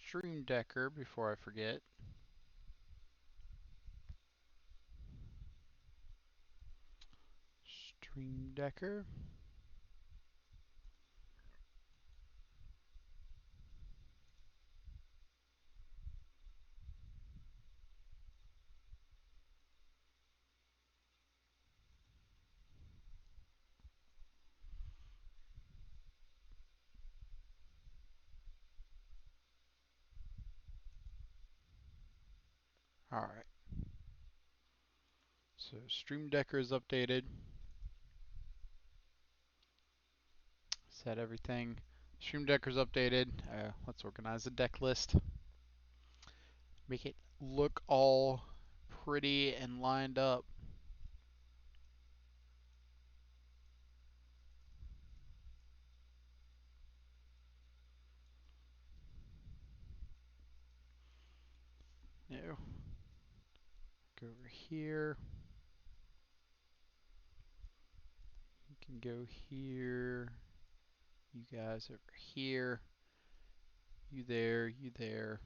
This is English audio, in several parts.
Stream Decker before I forget. Stream Decker. Alright. So Stream Decker is updated. Set everything. Stream Decker's updated. Let's organize the deck list. Make it look all pretty and lined up. No. Go over here. You can go here. You guys over here. You there, you there.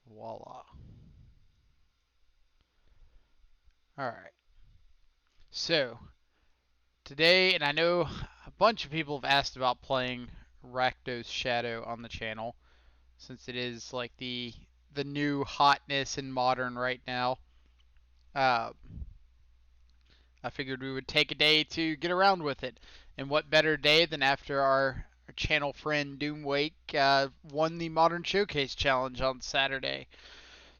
Voila. Alright. So, today, and I know a bunch of people have asked about playing Rakdos Shadow on the channel, since it is like the new hotness in Modern right now. Uh, I figured we would take a day to get around with it, and what better day than after our channel friend d00mwake's won the Modern Showcase Challenge on Saturday.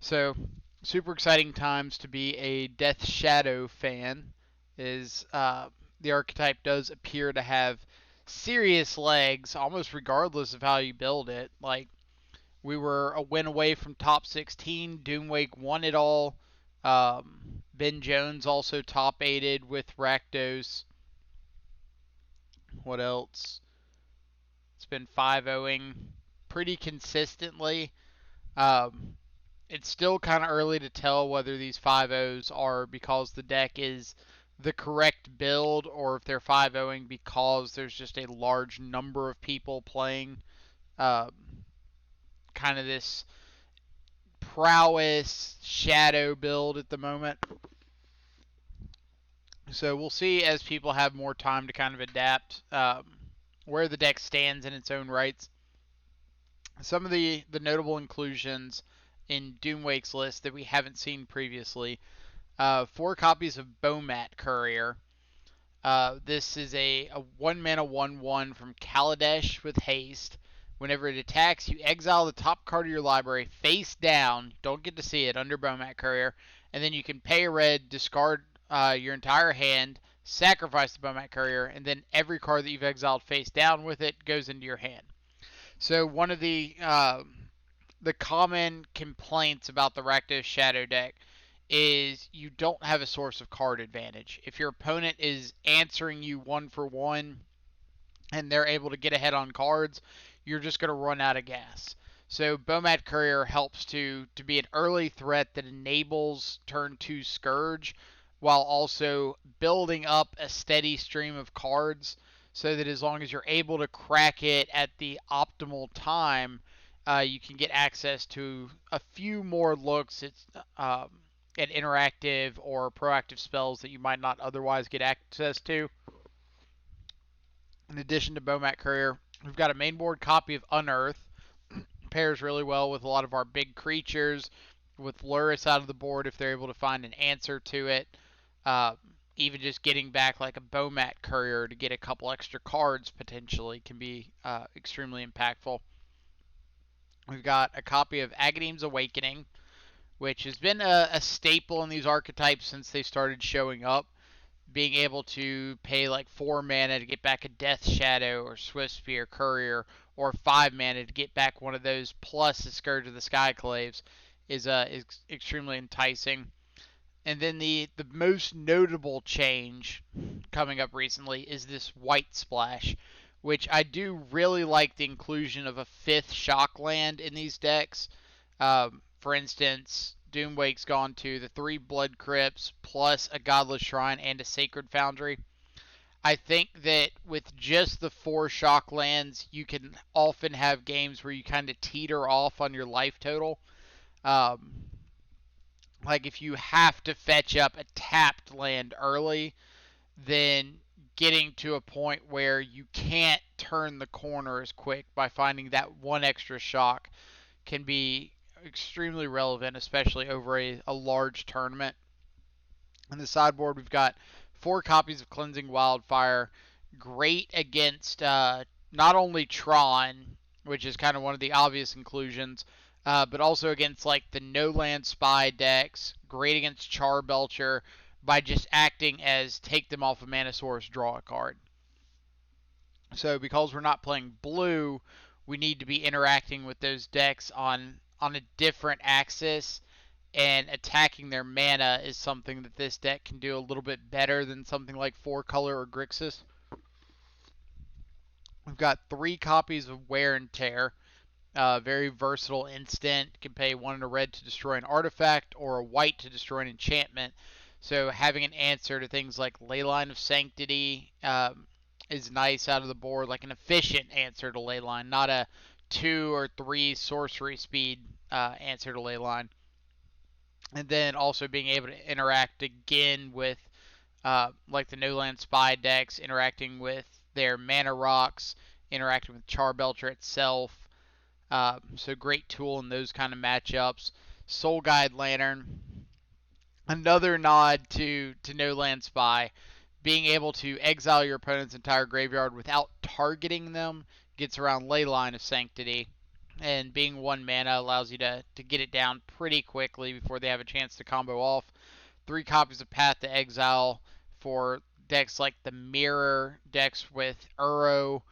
So, super exciting times to be a Death Shadow fan. The archetype does appear to have serious legs, almost regardless of how you build it. Like, we were a win away from top 16. d00mwake won it all. Ben Jones also top 8'd with Rakdos. What else? It's been 5-0ing pretty consistently. Um, it's still kind of early to tell whether these 5-0s are because the deck is the correct build or if they're 5-0ing because there's just a large number of people playing kind of this prowess shadow build at the moment. So we'll see as people have more time to kind of adapt where the deck stands in its own rights. Some of the notable inclusions in d00mwake's list that we haven't seen previously. 4 copies of Bomat Courier. This is a 1-mana 1/1 from Kaladesh with haste. Whenever it attacks, you exile the top card of your library face down. Don't get to see it under Bomat Courier. And then you can pay a red, discard your entire hand, sacrifice the Bomat Courier, and then every card that you've exiled face down with it goes into your hand. So one of the common complaints about the Rakdos Shadow deck is you don't have a source of card advantage. If your opponent is answering you 1-for-1 and they're able to get ahead on cards, you're just going to run out of gas. So Bomat Courier helps to be an early threat that enables turn 2 Scourge while also building up a steady stream of cards so that as long as you're able to crack it at the optimal time, you can get access to a few more looks at interactive or proactive spells that you might not otherwise get access to. In addition to Bomat Courier, we've got a mainboard copy of Unearth. Pairs really well with a lot of our big creatures, with Luris out of the board if they're able to find an answer to it. Even just getting back like a Bomat Courier to get a couple extra cards potentially can be extremely impactful. We've got a copy of Agadeem's Awakening, which has been a staple in these archetypes since they started showing up. Being able to pay like 4 mana to get back a Death Shadow or Swift Spear Courier, or 5 mana to get back one of those plus a Scourge of the Skyclaves is extremely enticing. And then the most notable change coming up recently is this White Splash, which I do really like the inclusion of a 5th shock land in these decks. For instance, d00mwake's gone to the 3 Blood Crypts plus a Godless Shrine and a Sacred Foundry. I think that with just the 4 shock lands, you can often have games where you kind of teeter off on your life total. Um, like if you have to fetch up a tapped land early, then getting to a point where you can't turn the corner as quick by finding that one extra shock can be extremely relevant, especially over a large tournament. On the sideboard, we've got 4 copies of Cleansing Wildfire. Great against not only Tron, which is kind of one of the obvious inclusions, but also against like the No Land Spy decks. Great against Charbelcher by just acting as take them off of Manosaurus, draw a card. So because we're not playing blue, we need to be interacting with those decks on a different axis, and attacking their mana is something that this deck can do a little bit better than something like 4-color or Grixis. We've got 3 copies of Wear and Tear. Very versatile instant. Can pay 1 and a red to destroy an artifact or a white to destroy an enchantment. So having an answer to things like Leyline of Sanctity is nice out of the board, like an efficient answer to Leyline, not a 2 or 3 sorcery speed answer to Leyline. And then also being able to interact again with like the No Land Spy decks, interacting with their mana rocks, interacting with Charbelcher itself. So great tool in those kind of matchups. Soul Guide Lantern, another nod to No Land Spy. Being able to exile your opponent's entire graveyard without targeting them gets around Leyline of Sanctity. And being 1 mana allows you to get it down pretty quickly before they have a chance to combo off. 3 copies of Path to Exile for decks like the Mirror, decks with Uro,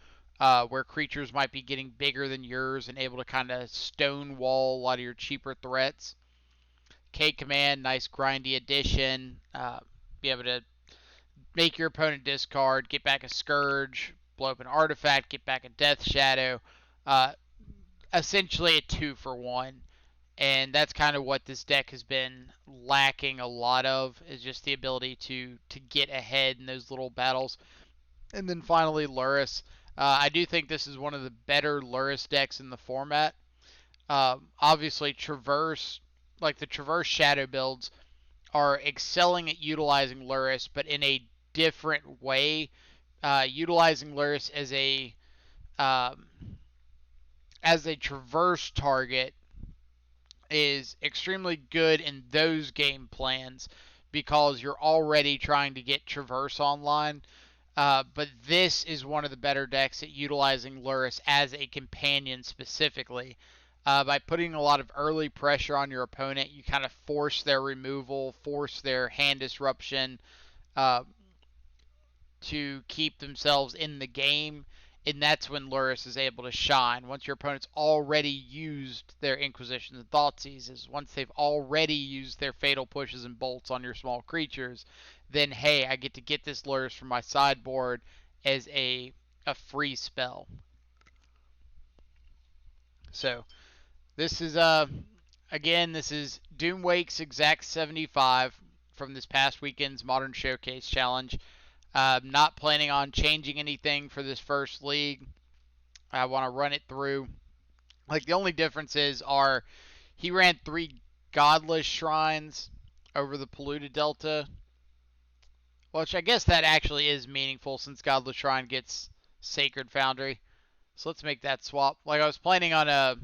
where creatures might be getting bigger than yours and able to kind of stonewall a lot of your cheaper threats. K-Command, nice grindy addition. Be able to make your opponent discard, get back a Scourge, blow up an artifact, get back a Death Shadow. Essentially a 2-for-1. And that's kind of what this deck has been lacking a lot of, is just the ability to get ahead in those little battles. And then finally, Lurrus. I do think this is one of the better Lurrus decks in the format. Obviously, Traverse, like the Traverse Shadow builds, are excelling at utilizing Lurrus, but in a different way. Utilizing Lurrus um, as a Traverse target is extremely good in those game plans because you're already trying to get Traverse online. But this is one of the better decks at utilizing Lurrus as a companion specifically. By putting a lot of early pressure on your opponent, you kind of force their removal, force their hand disruption uh, to keep themselves in the game, and that's when Lurrus is able to shine. Once your opponent's already used their Inquisitions and Thoughtseizes, once they've already used their Fatal Pushes and Bolts on your small creatures, then hey, I get to get this Lurrus from my sideboard as a free spell. So this is again, this is d00mwake's Exact 75 from this past weekend's Modern Showcase Challenge. Not planning on changing anything for this first league. I want to run it through. Like the only differences are he ran 3 Godless Shrines over the Polluted Delta, which I guess that actually is meaningful since Godless Shrine gets Sacred Foundry. So let's make that swap. Like I was planning on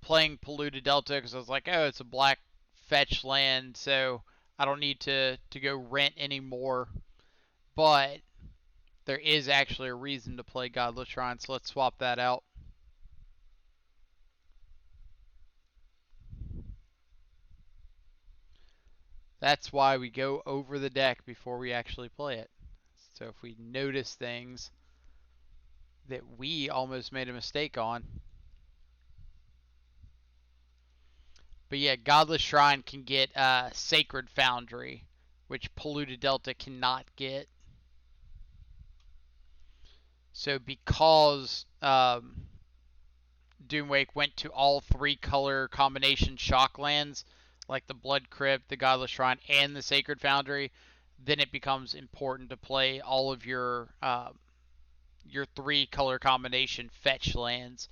playing Polluted Delta because I was like, oh, it's a black fetch land, so I don't need to go rent anymore. But there is actually a reason to play Godless Shrine, so let's swap that out. That's why we go over the deck before we actually play it. So if we notice things that we almost made a mistake on. But yeah, Godless Shrine can get Sacred Foundry, which Polluted Delta cannot get. So because Doomwake went to all 3 color combination shock lands, like the Blood Crypt, the Godless Shrine, and the Sacred Foundry, then it becomes important to play all of your 3 color combination fetch lands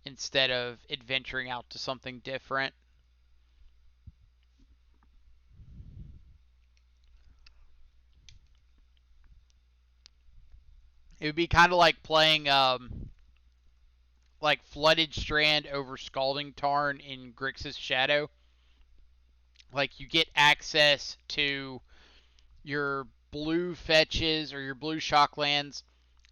instead of adventuring out to something different. It would be kind of like playing like Flooded Strand over Scalding Tarn in Grixis Shadow. Like you get access to your blue fetches or your blue shock lands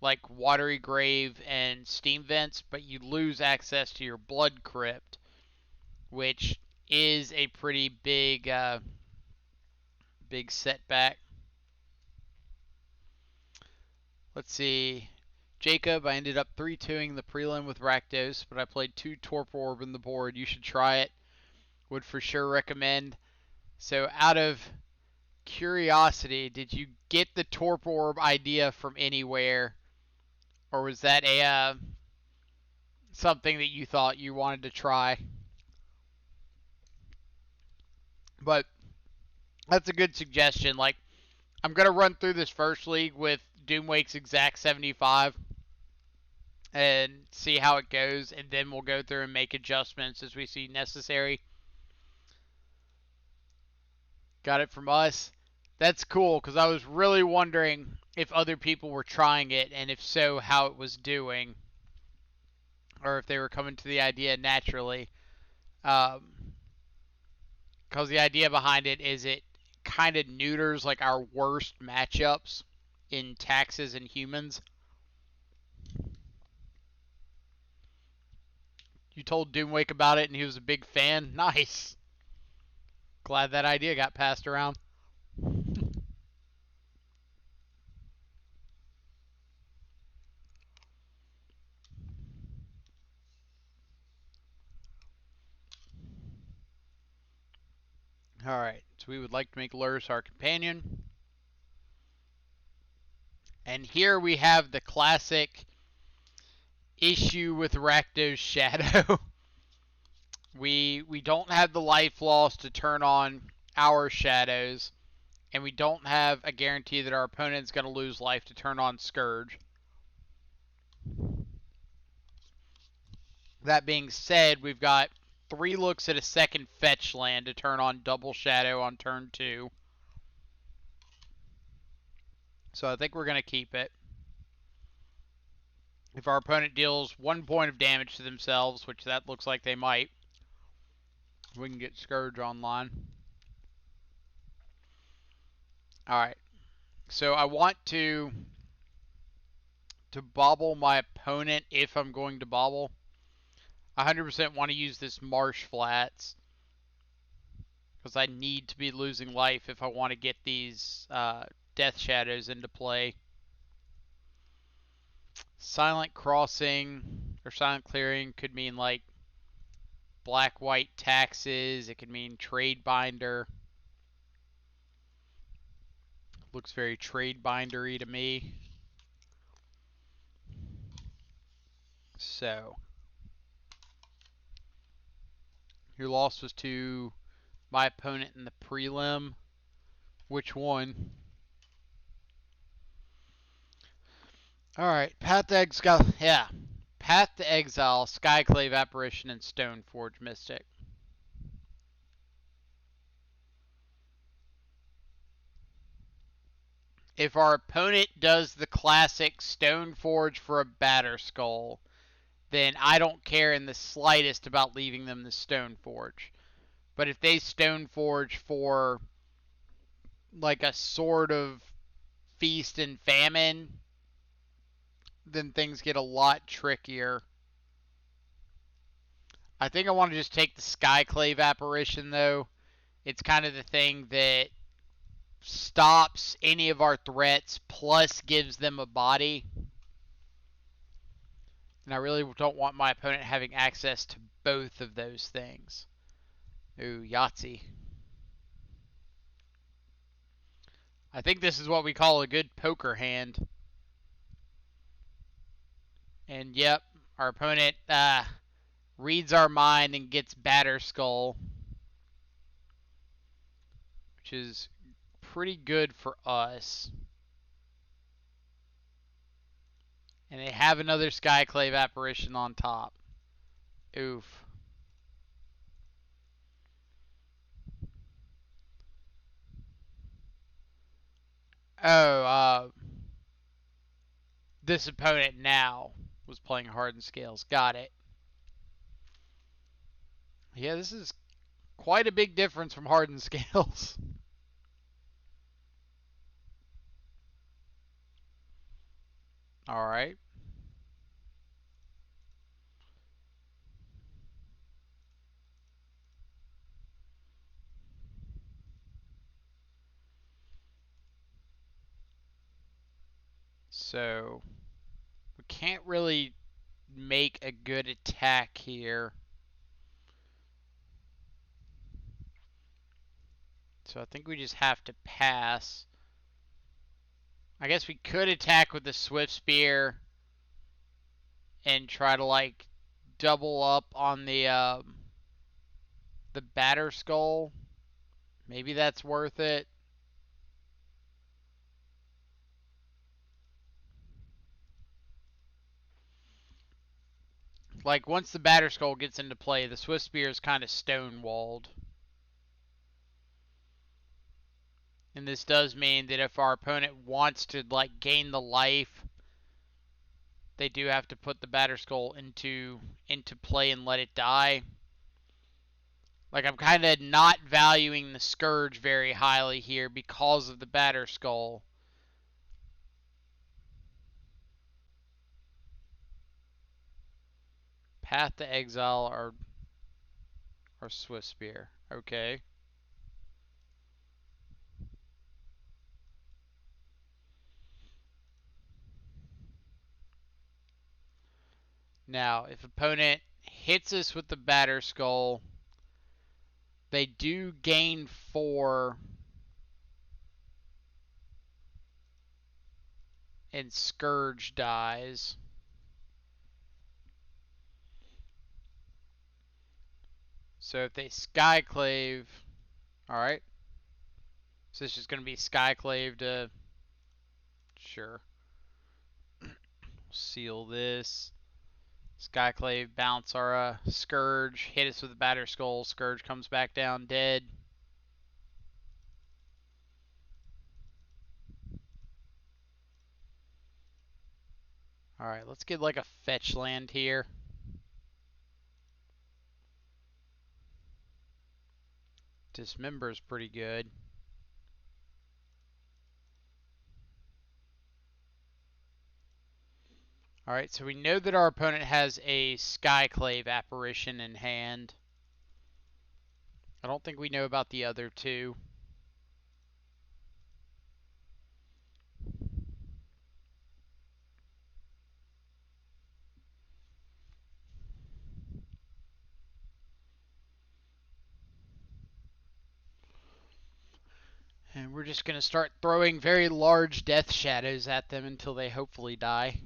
like Watery Grave and Steam Vents, but you lose access to your Blood Crypt, which is a pretty big setback. Let's see. Jacob, I ended up 3-2ing the prelim with Rakdos, but I played 2 Torpor Orb in the board. You should try it. Would for sure recommend. So, out of curiosity, did you get the Torpor Orb idea from anywhere? Or was that a something that you thought you wanted to try? But that's a good suggestion. Like, I'm going to run through this first league with Doomwake's exact 75 and see how it goes, and then we'll go through and make adjustments as we see necessary. Got it from us. That's cool, because I was really wondering if other people were trying it, and if so, how it was doing, or if they were coming to the idea naturally. Because the idea behind it is it kind of neuters like our worst matchups in taxes and humans. You told Doomwake about it, and he was a big fan. Nice. Glad that idea got passed around. Alright, so we would like to make Lurrus our companion. And here we have the classic issue with Rakdos Shadow. we don't have the life loss to turn on our shadows, and we don't have a guarantee that our opponent's going to lose life to turn on Scourge. That being said, we've got 3 looks at a second fetch land to turn on Double Shadow on turn 2. So I think we're going to keep it. If our opponent deals 1 point of damage to themselves, which that looks like they might, we can get Scourge online. Alright. So I want to bobble my opponent if I'm going to bobble. I 100% want to use this Marsh Flats, because I need to be losing life if I want to get these Death Shadows into play. Silent Crossing or Silent Clearing could mean like black-white taxes. It could mean Trade Binder. Looks very Trade Bindery to me. So, your loss was to my opponent in the prelim. Which one? Alright, Path to Exile. Yeah. Path to Exile, Skyclave Apparition, and Stoneforge Mystic. If our opponent does the classic Stoneforge for a Batterskull, then I don't care in the slightest about leaving them the Stoneforge. But if they Stoneforge for like a sort of Feast and Famine, then things get a lot trickier. I think I want to just take the Skyclave Apparition, though. It's kind of the thing that stops any of our threats, plus gives them a body. And I really don't want my opponent having access to both of those things. Ooh, Yahtzee. I think this is what we call a good poker hand. And yep, our opponent reads our mind and gets Batter Skull, which is pretty good for us. And they have another Skyclave apparition on top. Oof. Oh, this opponent now was playing Hardened Scales. Got it. Yeah, this is quite a big difference from Hardened Scales. All right. So we can't really make a good attack here. So I think we just have to pass. I guess we could attack with the Swift Spear and try to like double up on the Batter Skull. Maybe that's worth it. Like once the Batter Skull gets into play, the Swift Spear is kind of stonewalled. And this does mean that if our opponent wants to like gain the life, they do have to put the Batter Skull into play and let it die. Like I'm kind of not valuing the Scourge very highly here because of the Batter Skull. Path to Exile or Swift Spear. Okay. Now, if opponent hits us with the Batter Skull, they do gain 4 and Scourge dies. So if they Skyclave, alright. So it's just going to be Skyclave to, sure. Seal this. Skyclave, bounce our Scourge, hit us with a Batter Skull. Scourge comes back down dead. Alright, let's get like a fetch land here. Dismember's pretty good. Alright, so we know that our opponent has a Skyclave apparition in hand. I don't think we know about the other two. And we're just going to start throwing very large death shadows at them until they hopefully die.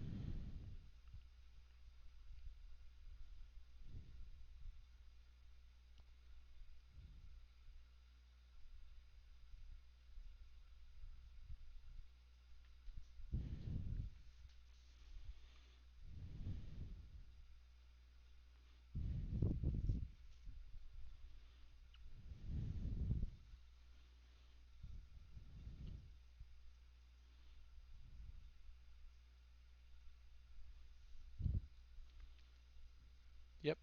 Yep.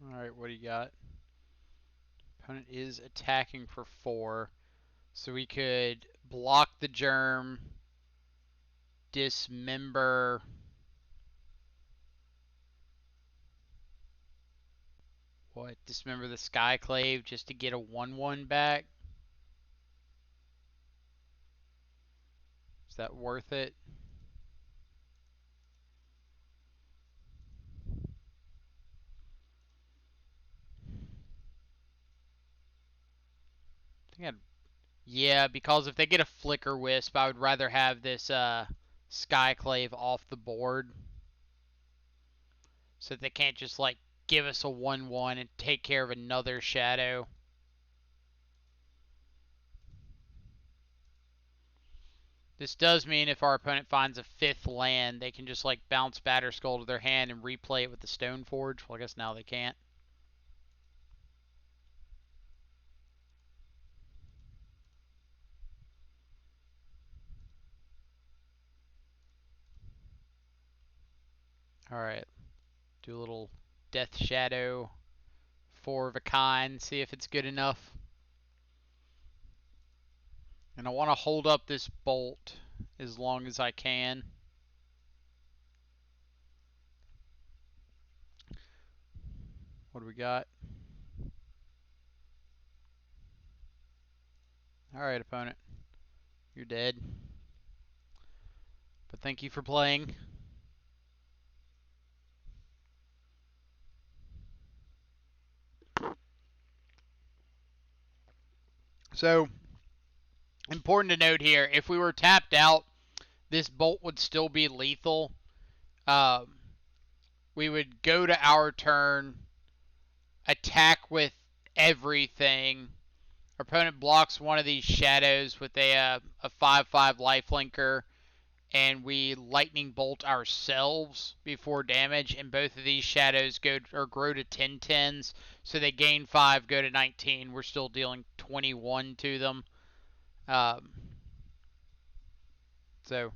Alright, what do you got? Opponent is attacking for 4. So we could block the germ, dismember. What? Dismember the Skyclave just to get a 1/1 back? Is that worth it? I think I'd Yeah, because if they get a Flicker Wisp, I would rather have this Skyclave off the board so that they can't just like give us a 1/1 and take care of another shadow. This does mean if our opponent finds a 5th land, they can just like bounce Batterskull to their hand and replay it with the Stoneforge. Well, I guess now they can't. Alright, do a little Death Shadow, 4 of a kind, see if it's good enough. And I want to hold up this bolt as long as I can. What do we got? Alright, opponent. You're dead. But thank you for playing. So, important to note here, if we were tapped out, this bolt would still be lethal. We would go to our turn, attack with everything. Our opponent blocks one of these shadows with a 5/5 lifelinker, and we lightning bolt ourselves before damage, and both of these shadows go or grow to 10/10s, so they gain 5, go to 19. We're still dealing 21 to them. So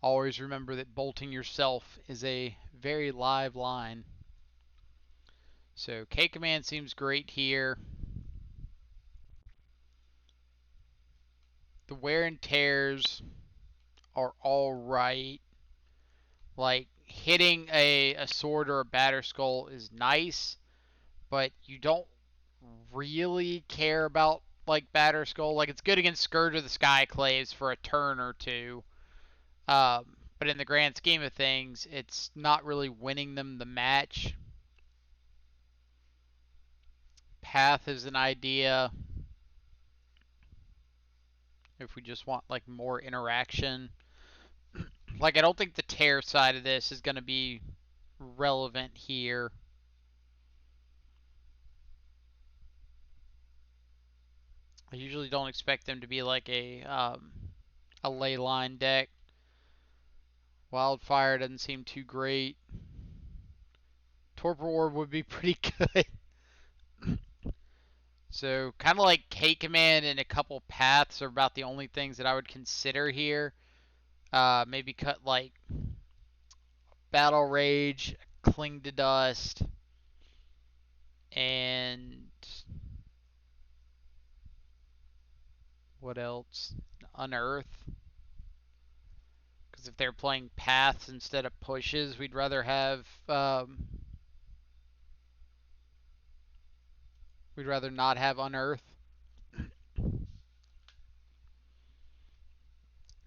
always remember that bolting yourself is a very live line. So K command seems great here. The wear and tears are all right. Like hitting a sword or a Batterskull is nice, but you don't really care about like Batterskull. Like it's good against Scourge of the Skyclaves for a turn or two. But in the grand scheme of things, it's not really winning them the match. Path is an idea if we just want like more interaction. Like I don't think the tear side of this is going to be relevant here. I usually don't expect them to be like a ley line deck. Wildfire doesn't seem too great. Torpor Orb would be pretty good. So kind of like K Command and a couple paths are about the only things that I would consider here. Maybe cut like Battle Rage, Cling to Dust, and what else? Unearth. Because if they're playing paths instead of pushes, we'd rather have we'd rather not have Unearth.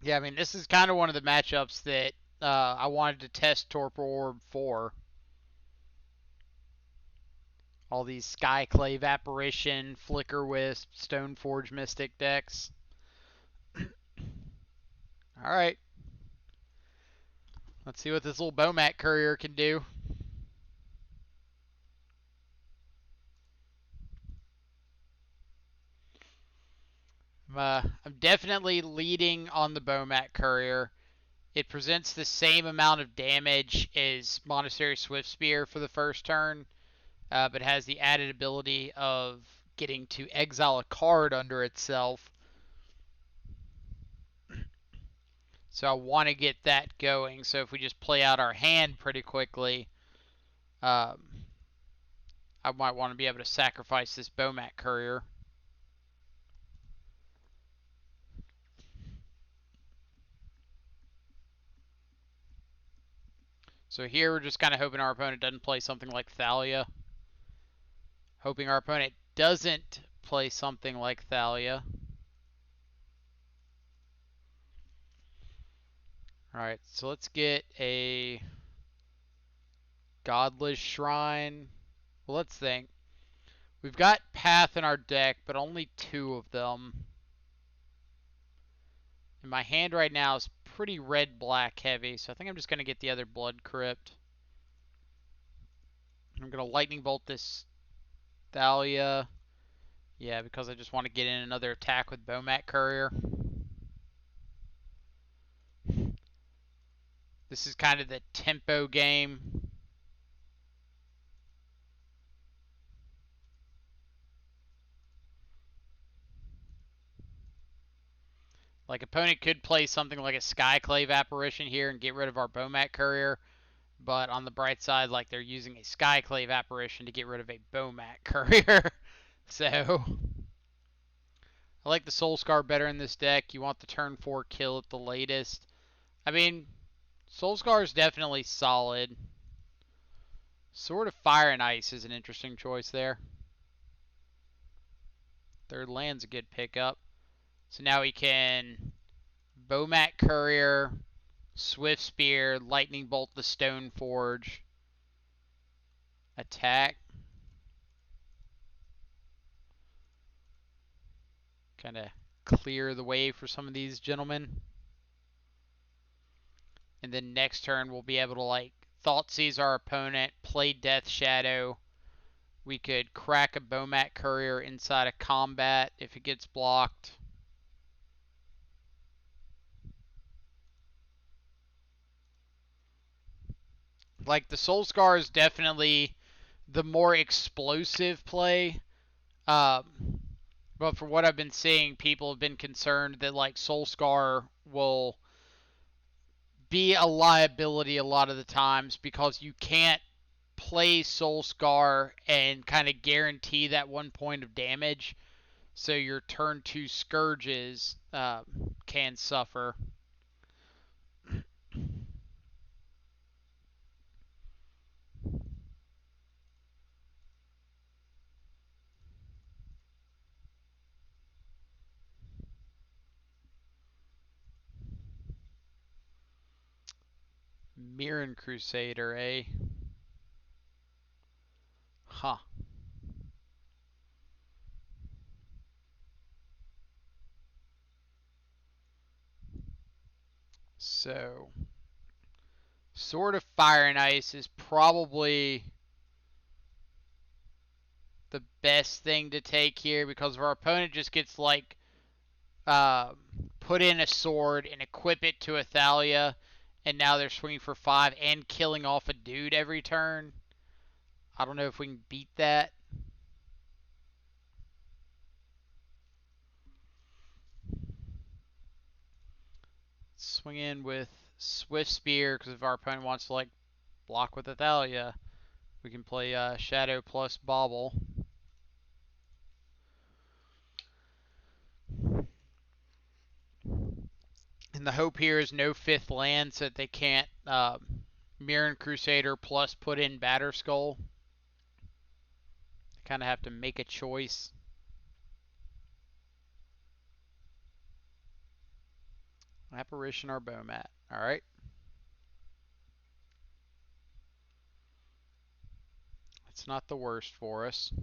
Yeah, I mean this is kind of one of the matchups that I wanted to test Torpor Orb for. All these Skyclave Apparition, Flicker Wisp, Stoneforge Mystic decks. Alright. Let's see what this little Bomat Courier can do. I'm definitely leading on the Bomat Courier. It presents the same amount of damage as Monastery Swiftspear for the first turn, but has the added ability of getting to exile a card under itself. So I want to get that going. So if we just play out our hand pretty quickly, I might want to be able to sacrifice this Bomat Courier. So here we're just kind of hoping our opponent doesn't play something like Thalia. Hoping our opponent doesn't play something like Thalia. Alright, so let's get a Godless Shrine. Well, let's think. We've got Path in our deck, but only 2 of them. And my hand right now is pretty red-black heavy, so I think I'm just going to get the other Blood Crypt. I'm going to Lightning Bolt this Thalia. Yeah, because I just want to get in another attack with Bomat Courier. This is kind of the tempo game. Like, opponent could play something like a Skyclave Apparition here and get rid of our Bomat Courier. But on the bright side, like, they're using a Skyclave Apparition to get rid of a Bomat Courier. So, I like the Soul Scar better in this deck. You want the turn 4 kill at the latest. I mean, Soul Scar is definitely solid. Sword of Fire and Ice is an interesting choice there. Third land's a good pickup. So now we can Bomat Courier, Swift Spear, Lightning Bolt the Stone Forge, attack. Kind of clear the way for some of these gentlemen. And then next turn we'll be able to like Thoughtseize our opponent, play Death Shadow. We could crack a Bomat Courier inside of combat if it gets blocked. Like, the Soul Scar is definitely the more explosive play. But for what I've been seeing, people have been concerned that like Soul Scar will be a liability a lot of the times because you can't play Soul Scar and kind of guarantee that 1 point of damage. So your turn 2 Scourges can suffer. Mirren Crusader, eh? Huh. So, Sword of Fire and Ice is probably the best thing to take here because if our opponent just gets like put in a sword and equip it to a Thalia, and now they're swinging for 5 and killing off a dude every turn. I don't know if we can beat that. Swing in with Swift Spear because if our opponent wants to like block with a Thalia, we can play Shadow plus Bauble. And the hope here is no 5th land so that they can't Mirren Crusader plus put in Batterskull. They kind of have to make a choice. Apparition or Bomat. Alright. It's not the worst for us.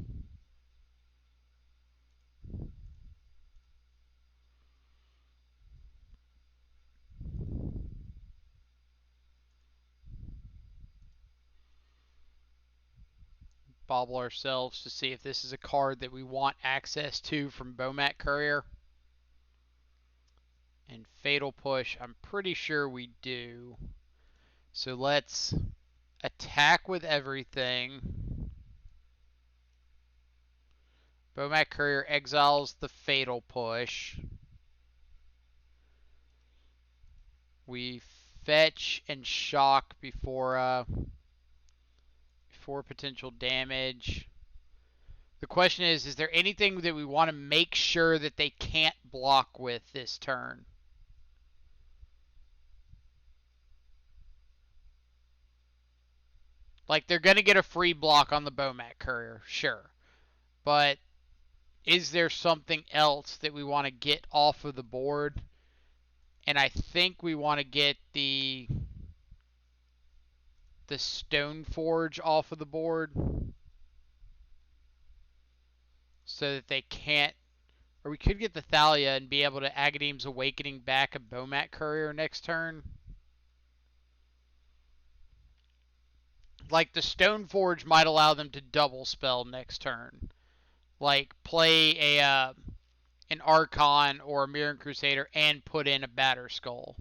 Bobble ourselves to see if this is a card that we want access to from Bomat Courier. And Fatal Push, I'm pretty sure we do. So let's attack with everything. Bomat Courier exiles the Fatal Push. We fetch and shock before potential damage. The question is there anything that we want to make sure that they can't block with this turn? Like, they're going to get a free block on the Bomat Courier, sure. But is there something else that we want to get off of the board? And I think we want to get the Stone Forge off of the board so that they can't Or we could get the Thalia and be able to Agadeem's Awakening back a Bomat Courier next turn. Like the Stoneforge might allow them to double spell next turn. Like play an Archon or a Mirran Crusader and put in a Batterskull.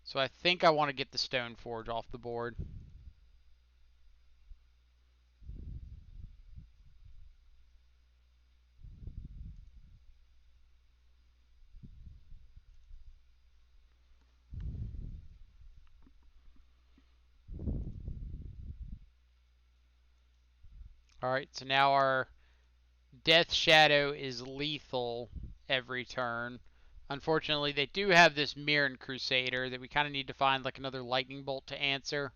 So I think I want to get the Stoneforge off the board. Alright, so now our Death Shadow is lethal every turn. Unfortunately, they do have this Mirran Crusader that we kind of need to find like another Lightning Bolt to answer.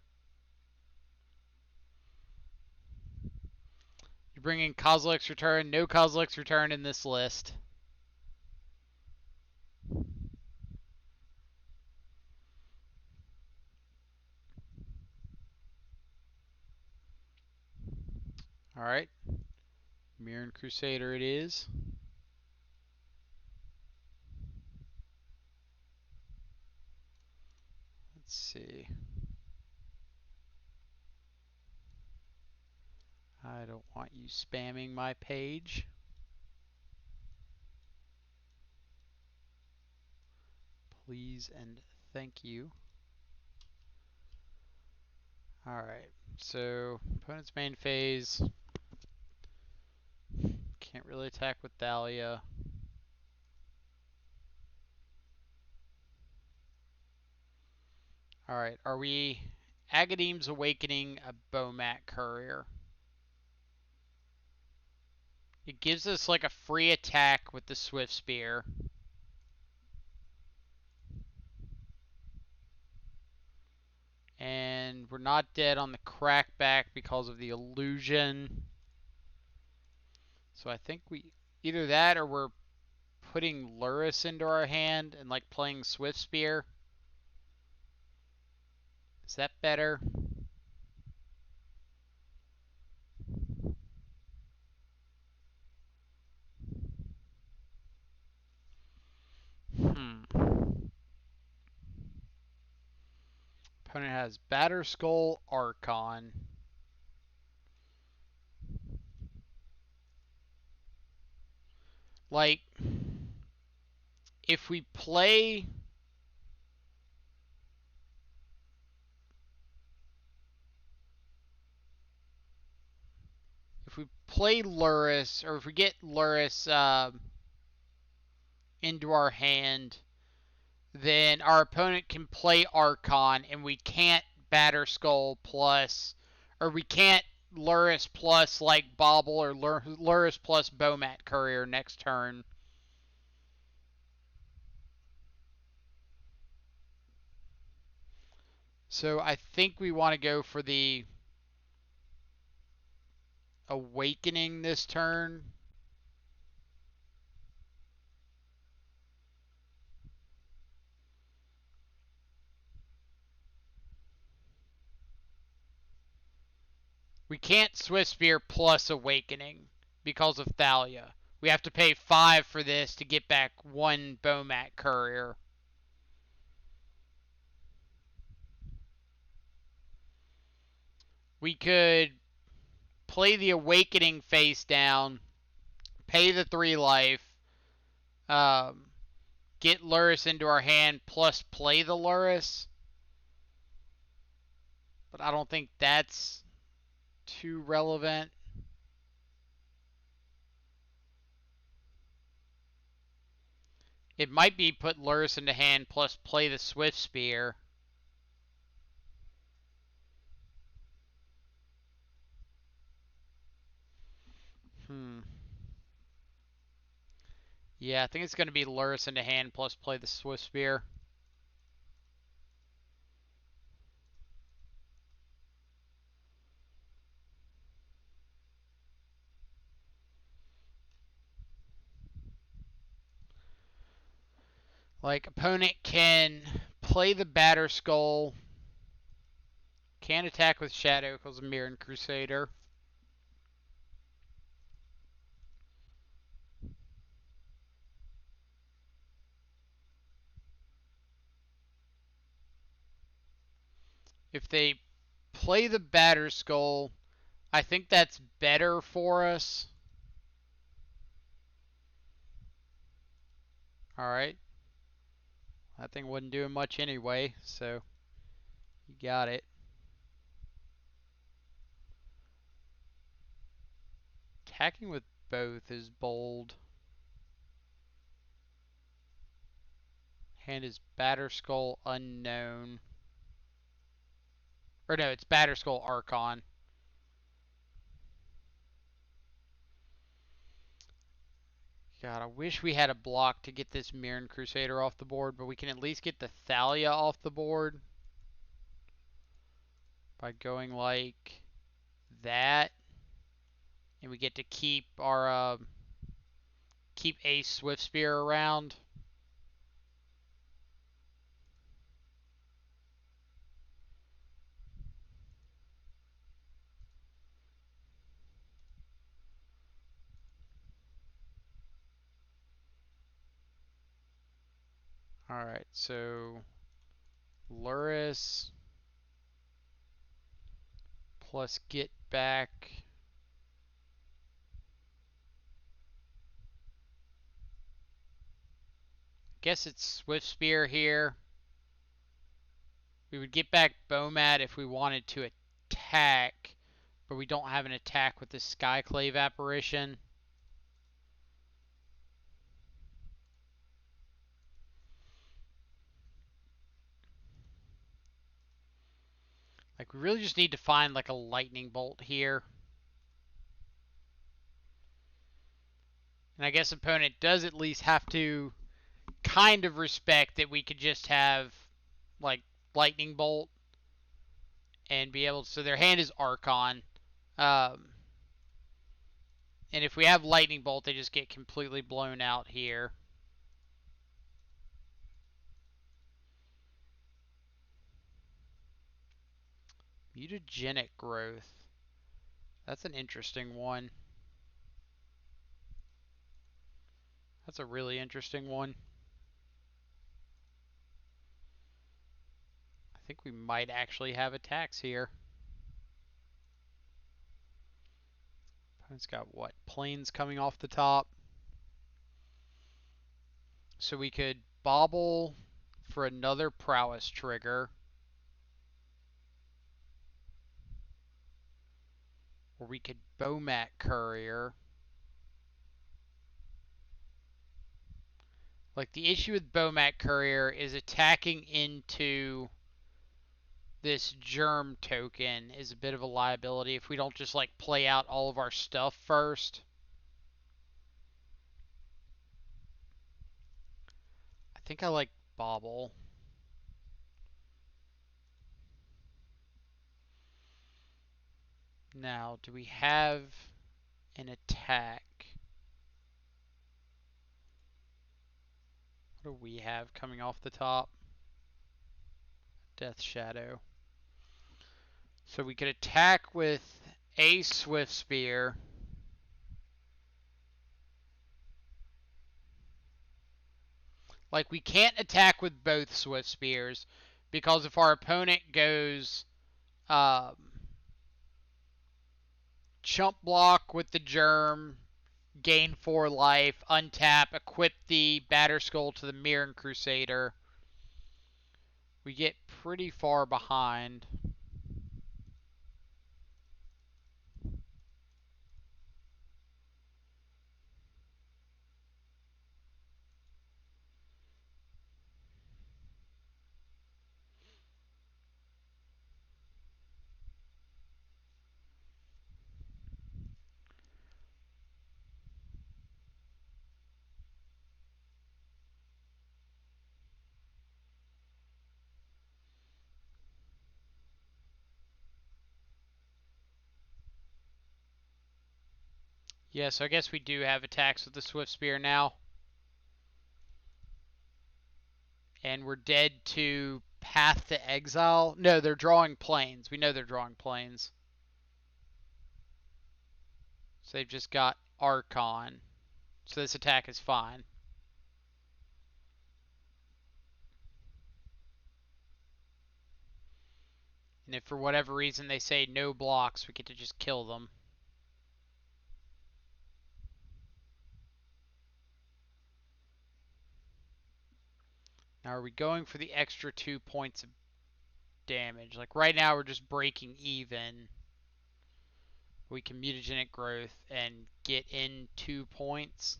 You bring in Kozilek's Return. No Kozilek's Return in this list. Alright. Mirran Crusader it is. Let's see. I don't want you spamming my page. Please and thank you. Alright, so opponent's main phase. Can't really attack with Thalia. Alright, are we Agadeem's Awakening a Bomat Courier? It gives us like a free attack with the Swift Spear. And we're not dead on the crackback because of the illusion. So I think we either that or we're putting Luris into our hand and like playing Swift Spear. Is that better? Opponent has Batterskull, Archon. Like, if we play Luris, or if we get Luris into our hand, then our opponent can play Archon, and we can't Batterskull plus, or we can't Luris plus like Bobble or Luris plus Bomat Courier next turn. So I think we want to go for the Awakening this turn. We can't Swift Spear plus Awakening because of Thalia. We have to pay 5 for this to get back 1 Bomat Courier. We could play the Awakening face down, pay the 3 life, get Luris into our hand, plus play the Luris. But I don't think that's too relevant. It might be put Luris into hand plus play the Swift Spear. Yeah, I think it's going to be Luris into hand plus play the Swift Spear. Like, opponent can play the Batterskull, can't attack with Shadow because of Mirran Crusader. If they play the Batter Skull, I think that's better for us. Alright. That thing wasn't doing much anyway, so you got it. Attacking with both is bold. Hand is Batter Skull unknown. Or no, it's Batter Skull Archon. God, I wish we had a block to get this Mirren Crusader off the board, but we can at least get the Thalia off the board by going like that, and we get to keep our keep a Swift Spear around. All right, so Luris plus Get Back. Guess it's Swift Spear here. We would get back Bomat if we wanted to attack, but we don't have an attack with the Skyclave apparition. Like, we really just need to find like a lightning bolt here. And I guess opponent does at least have to kind of respect that we could just have like lightning bolt and be able to, so their hand is Archon. Um, and if we have lightning bolt, they just get completely blown out here. Mutagenic growth. That's an interesting one. That's a really interesting one. I think we might actually have attacks here. Opponent's got what? Planes coming off the top. So we could bobble for another prowess trigger. Or we could Bomat Courier. Like, the issue with Bomat Courier is attacking into this germ token is a bit of a liability if we don't just like play out all of our stuff first. I think I like Bobble. Now, do we have an attack? What do we have coming off the top? Death Shadow. So we could attack with a Swift Spear. Like, we can't attack with both Swift Spears because if our opponent goes chump block with the germ, gain 4 life, untap, equip the Batter Skull to the Mirren Crusader, we get pretty far behind. Yeah, so I guess we do have attacks with the Swift Spear now. And we're dead to Path to Exile. No, they're drawing planes. We know they're drawing planes. So they've just got Archon. So this attack is fine. And if for whatever reason they say no blocks, we get to just kill them. Now, are we going for the extra 2 points of damage? Like right now, we're just breaking even. We can mutagenic growth and get in 2 points.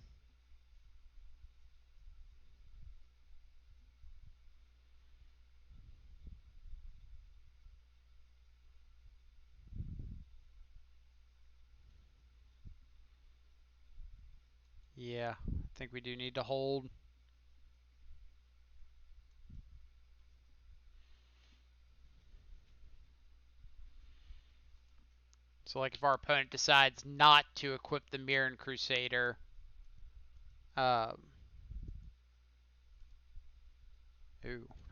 Yeah, I think we do need to hold. So, like, if our opponent decides not to equip the Mirren Crusader, ooh,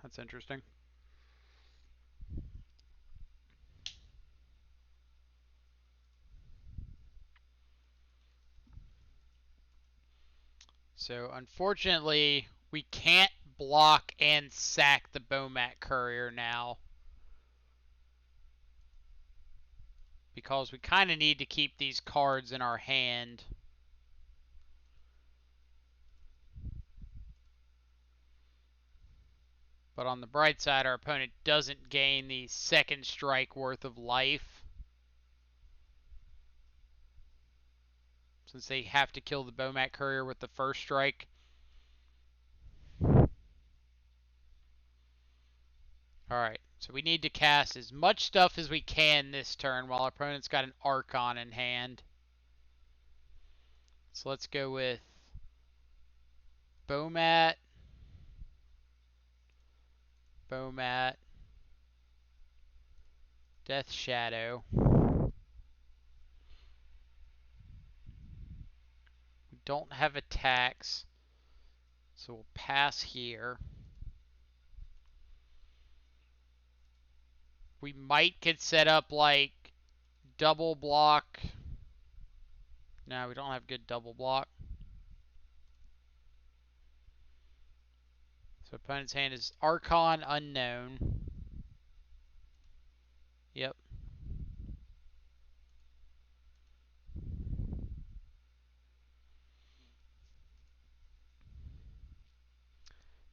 that's interesting. So, unfortunately, we can't block and sack the Bomat Courier now, because we kind of need to keep these cards in our hand. But on the bright side, our opponent doesn't gain the second strike worth of life, since they have to kill the Bomat Courier with the first strike. Alright, so we need to cast as much stuff as we can this turn while our opponent's got an Archon in hand. So let's go with Bomat, Death Shadow. We don't have attacks, so we'll pass here. We might could set up like double block. No, we don't have good double block. So opponent's hand is Archon Unknown. Yep.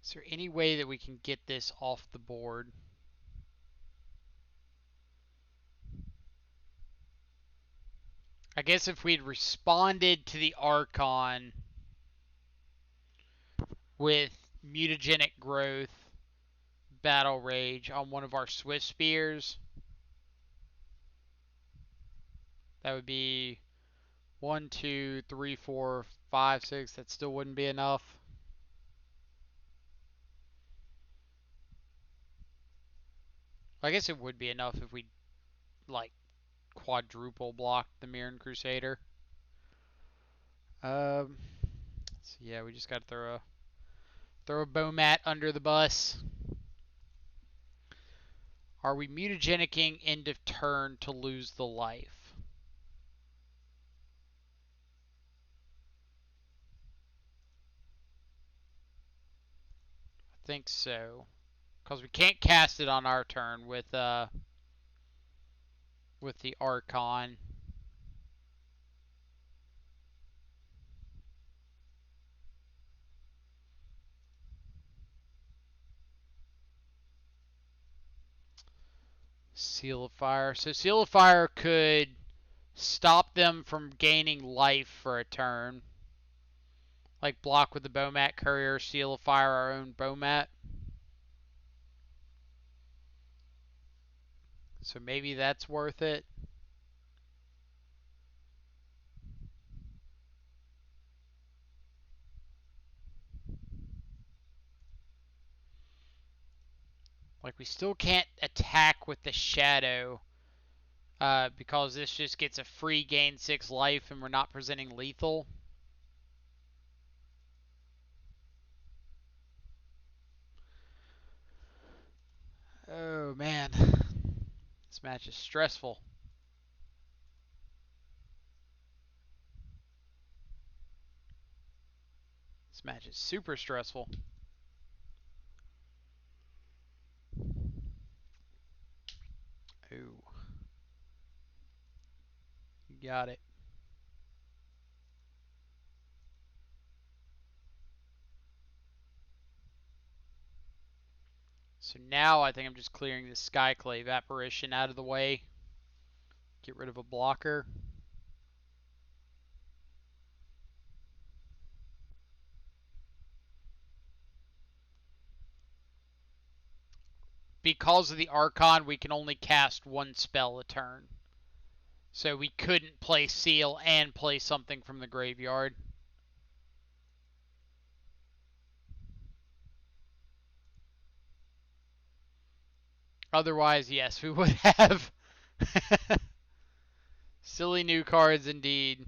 Is there any way that we can get this off the board? I guess if we'd responded to the Archon with mutagenic growth, battle rage on one of our Swift Spears, that would be 1, 2, 3, 4, 5, 6. That still wouldn't be enough. I guess it would be enough if we like quadruple blocked the Mirren Crusader. So yeah, we just got to throw a Bomat under the bus. Are we mutagenicing end of turn to lose the life? I think so, because we can't cast it on our turn with the Archon. Seal of Fire. So Seal of Fire could stop them from gaining life for a turn. Like block with the Bomat Courier, Seal of Fire our own Bomat. So maybe that's worth it. Like we still can't attack with the Shadow because this just gets a free gain 6 life and we're not presenting lethal. Oh man, this match is stressful. This match is super stressful. got it. So now I think I'm just clearing the Skyclave apparition out of the way. Get rid of a blocker. Because of the Archon, we can only cast one spell a turn. So we couldn't play Seal and play something from the graveyard. Otherwise, yes, we would have. Silly new cards indeed.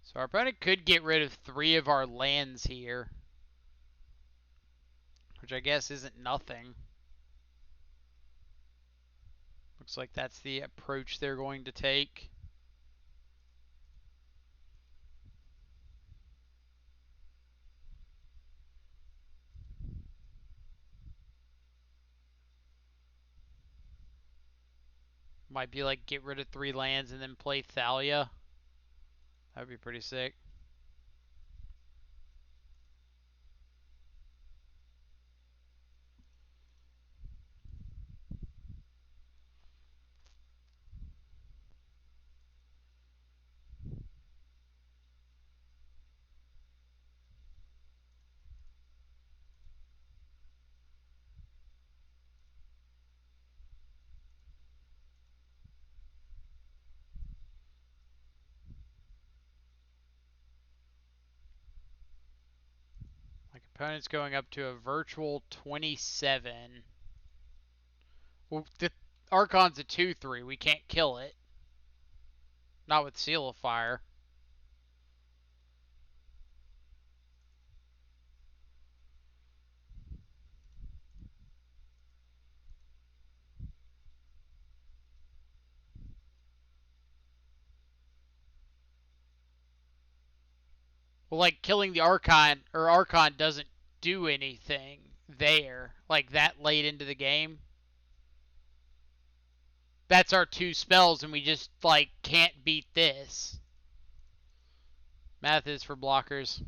So our opponent could get rid of 3 of our lands here. Which I guess isn't nothing. Looks like that's the approach they're going to take. Might be like get rid of 3 lands and then play Thalia. That would be pretty sick. My opponent's going up to a virtual 27. Well, the Archon's a 2/3. We can't kill it. Not with Seal of Fire. Well, like killing the Archon, or Archon doesn't do anything there, like that late into the game. That's our 2 spells, and we just, like, can't beat this. Math is for blockers.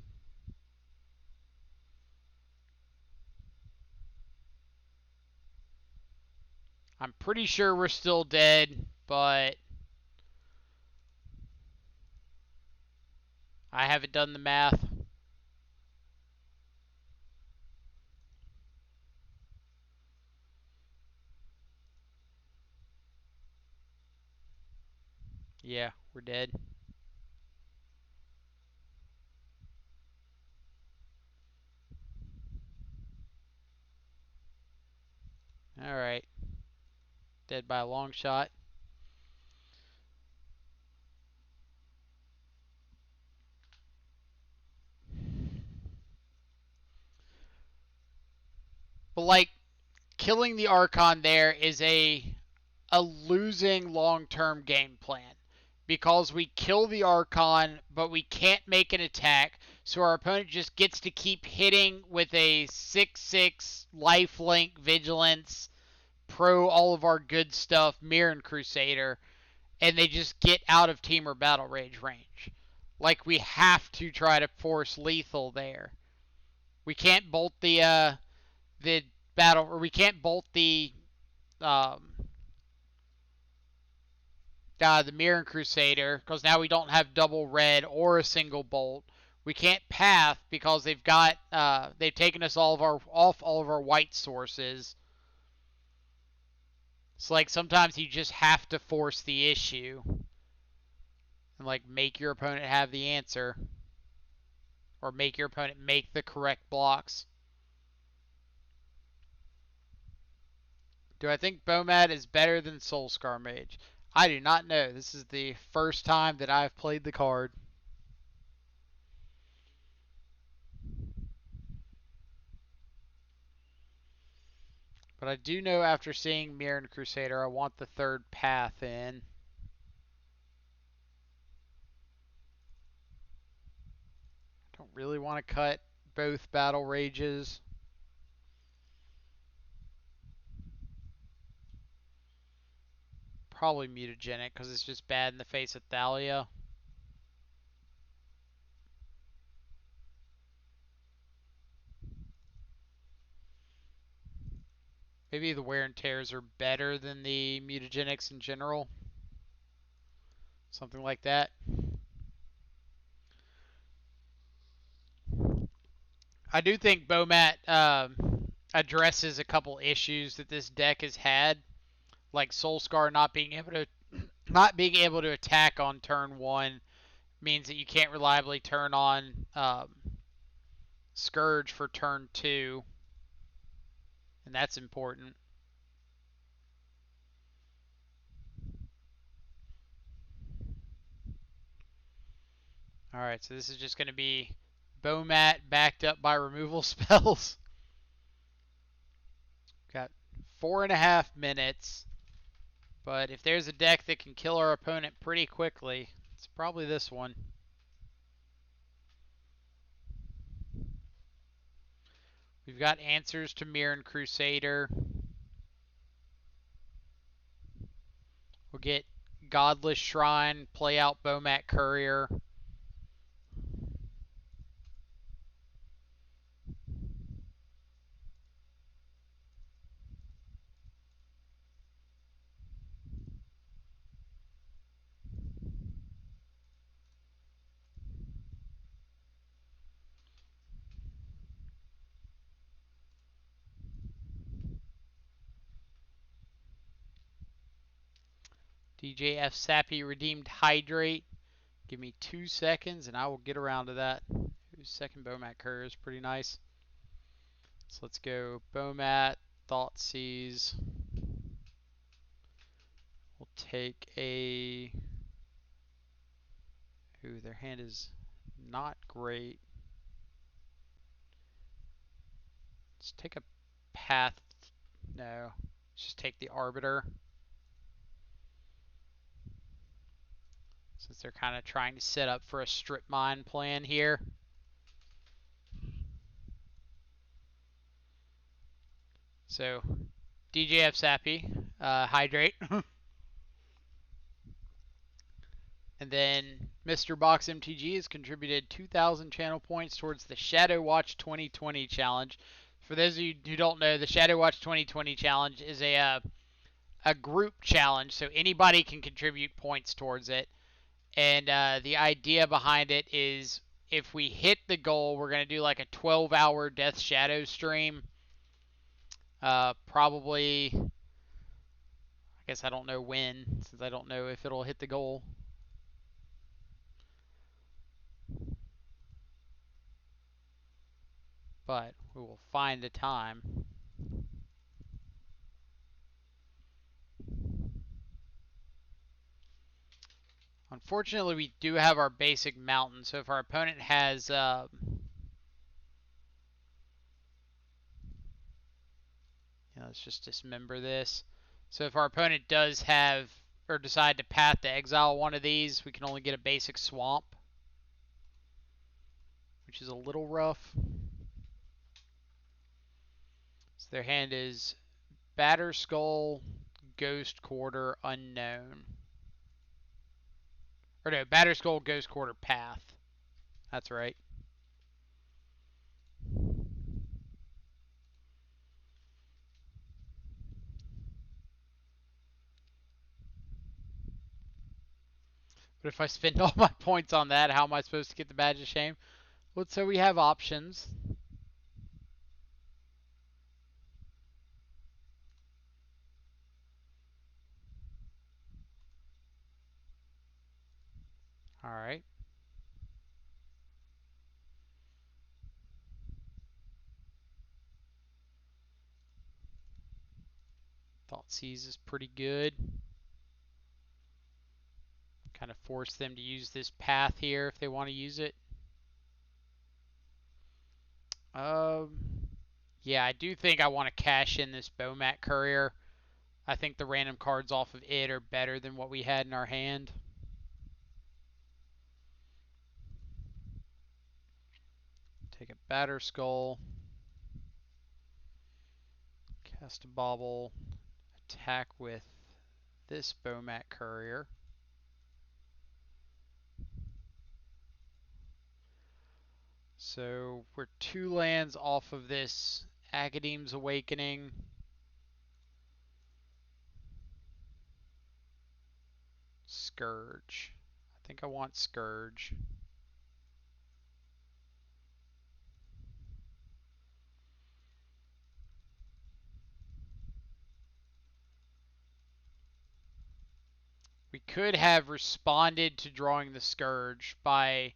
I'm pretty sure we're still dead, but I haven't done the math. Yeah, we're dead. Alright. Dead by a long shot. But, like, killing the Archon there is a losing long-term game plan. Because we kill the Archon, but we can't make an attack, so our opponent just gets to keep hitting with a 6/6 lifelink vigilance, pro all of our good stuff, Mirren Crusader, and they just get out of team or battle rage range. Like, we have to try to force lethal there. We can't bolt the battle, or we can't bolt um, the Mirren Crusader, because now we don't have double red or a single bolt. We can't path because they've taken us off all of our white sources. It's like sometimes you just have to force the issue and like make your opponent have the answer, or make your opponent make the correct blocks. Do I think Bomad is better than Soulscar Mage? I do not know. This is the first time that I've played the card. But I do know after seeing Mirren Crusader, I want the 3rd path in. I don't really want to cut both Battle Rages. probably mutagenic because it's just bad in the face of Thalia. Maybe the wear and tears are better than the mutagenics in general. Something like that. I do think Bomat addresses a couple issues that this deck has had, like Soulscar not being able to attack on turn one means that you can't reliably turn on Scourge for turn two, and that's important. Alright, so this is just going to be Bomat backed up by removal spells. Got 4.5 minutes, but if there's a deck that can kill our opponent pretty quickly, it's probably this one. We've got answers to Mirran Crusader. We'll get Godless Shrine, play out Bomat Courier. DJF Sappy redeemed Hydrate. Give me 2 seconds and I will get around to that. Second Bomat Courier is pretty nice. So let's go Bomat, Thoughtseize. We'll take a... Ooh, their hand is not great. Let's take a Path. No. Let's just take the Arbiter. Since they're kind of trying to set up for a strip mine plan here. So, DJF Sappy, Hydrate. And then Mr. Box MTG has contributed 2,000 channel points towards the Shadow Watch 2020 challenge. For those of you who don't know, the Shadow Watch 2020 challenge is a group challenge, so anybody can contribute points towards it. And the idea behind it is if we hit the goal, we're going to do like a 12-hour Death Shadow stream. Probably, I guess I don't know when, since I don't know if it'll hit the goal. But we will find a time. Unfortunately, we do have our basic mountain, so if our opponent has... let's just dismember this. So if our opponent does have, or decide to path to exile one of these, we can only get a basic swamp, which is a little rough. So their hand is Batterskull, Ghost Quarter, Unknown. Or no, Batterskull, Ghost Quarter, Path. That's right. But if I spend all my points on that, how am I supposed to get the Badge of Shame? Well, so we have options. Alright. Thoughtseize is pretty good. Kind of force them to use this path here if they want to use it. Yeah, I do think I want to cash in this Bomat Courier. I think the random cards off of it are better than what we had in our hand. Take a Batterskull. Cast a Bauble. Attack with this Bomat Courier. So we're 2 lands off of this Academ's Awakening. Scourge. I think I want Scourge. We could have responded to drawing the Scourge by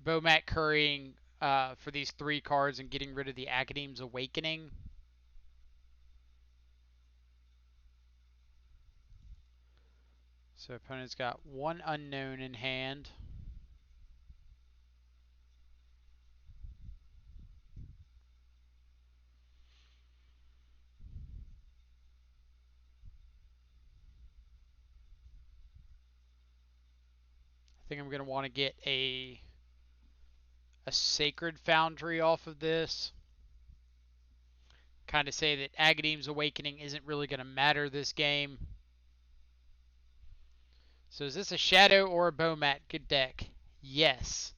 Bomat currying for these 3 cards and getting rid of the Academ's Awakening. So opponent's got 1 unknown in hand. I think I'm going to want to get a Sacred Foundry off of this. Kind of say that Agadeem's Awakening isn't really going to matter this game. So is this a Shadow or a Bomat good deck? Yes.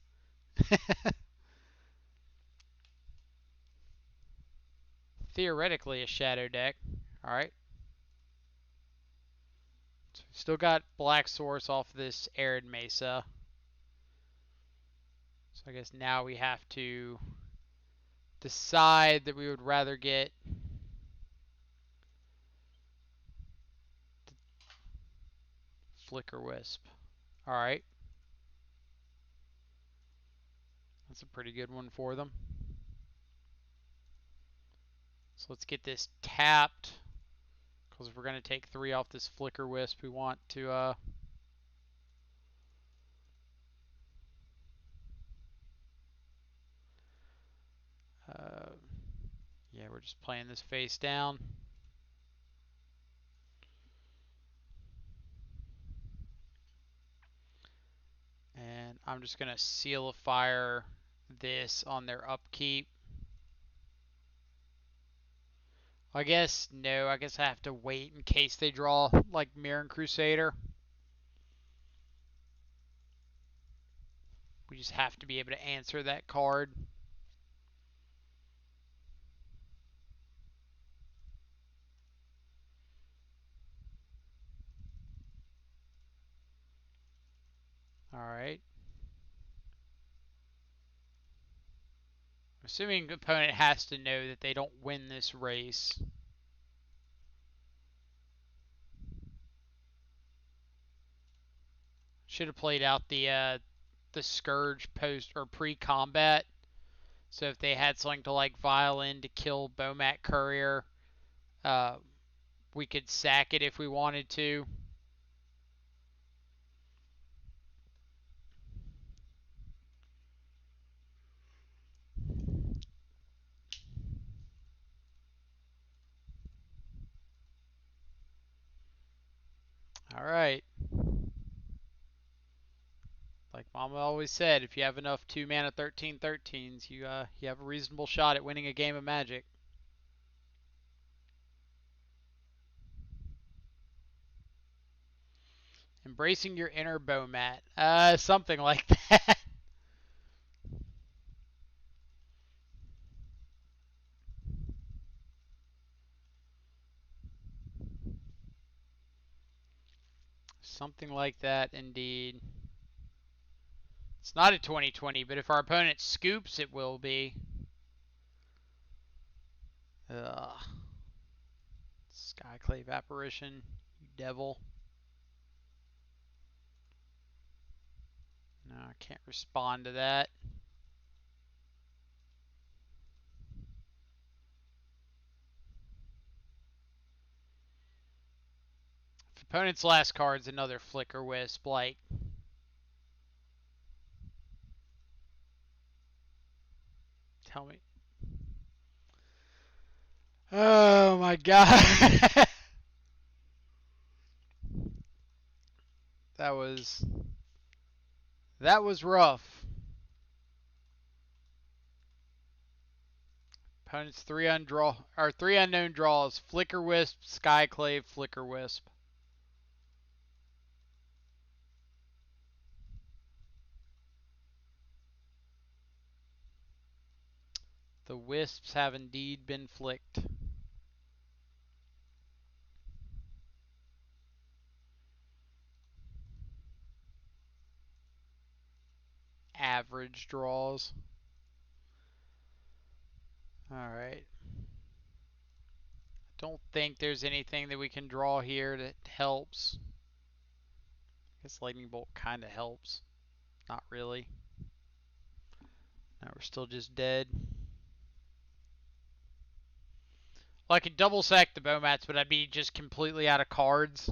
Theoretically a Shadow deck. Alright. So still got Black Source off this Arid Mesa. So I guess now we have to decide that we would rather get Flicker Wisp. Alright. That's a pretty good one for them. So let's get this tapped. Because if we're going to take 3 off this Flicker Wisp, we want to yeah, we're just playing this face down. And I'm just going to Seal of Fire this on their upkeep. I guess, no, I guess I have to wait in case they draw, like, Mirran Crusader. We just have to be able to answer that card. Alright. Assuming the opponent has to know that they don't win this race. Should have played out the Scourge post or pre-combat. So if they had something to like Violin to kill Bomat Courier, we could sack it if we wanted to. Alright. Like Mama always said, if you have enough 2-mana 13/13s, you have a reasonable shot at winning a game of Magic. Embracing your inner Bomat. Something like that. Something like that, indeed. It's not a 2020, but if our opponent scoops, it will be. Ugh. Skyclave Apparition, you devil. No, I can't respond to that. If opponent's last card's another Flicker Wisp, like... Tell me. Oh my god. That was rough. Opponent's 3 unknown draws: Flicker Wisp, Skyclave, Flicker Wisp. The wisps have indeed been flicked. Average draws. Alright. Don't think there's anything that we can draw here that helps. I guess Lightning Bolt kind of helps. Not really. Now we're still just dead. Well, I could double sack the Bomats, but I'd be just completely out of cards.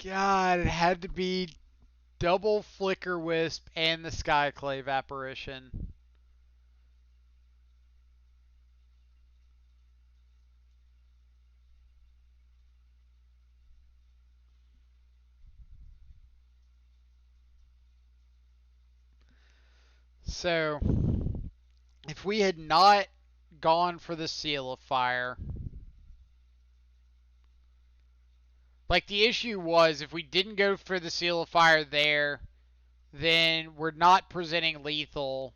God, it had to be double Flicker Wisp and the Skyclave Apparition. So, if we had not gone for the Seal of Fire, like the issue was if we didn't go for the Seal of Fire there, then we're not presenting lethal.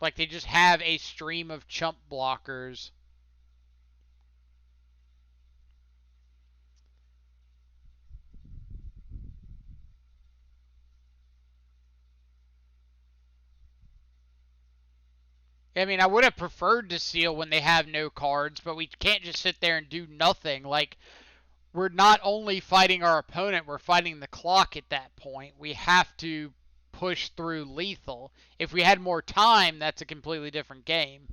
Like they just have a stream of chump blockers. I mean, I would have preferred to seal when they have no cards, but we can't just sit there and do nothing. Like, we're not only fighting our opponent, we're fighting the clock at that point. We have to push through lethal. If we had more time, that's a completely different game.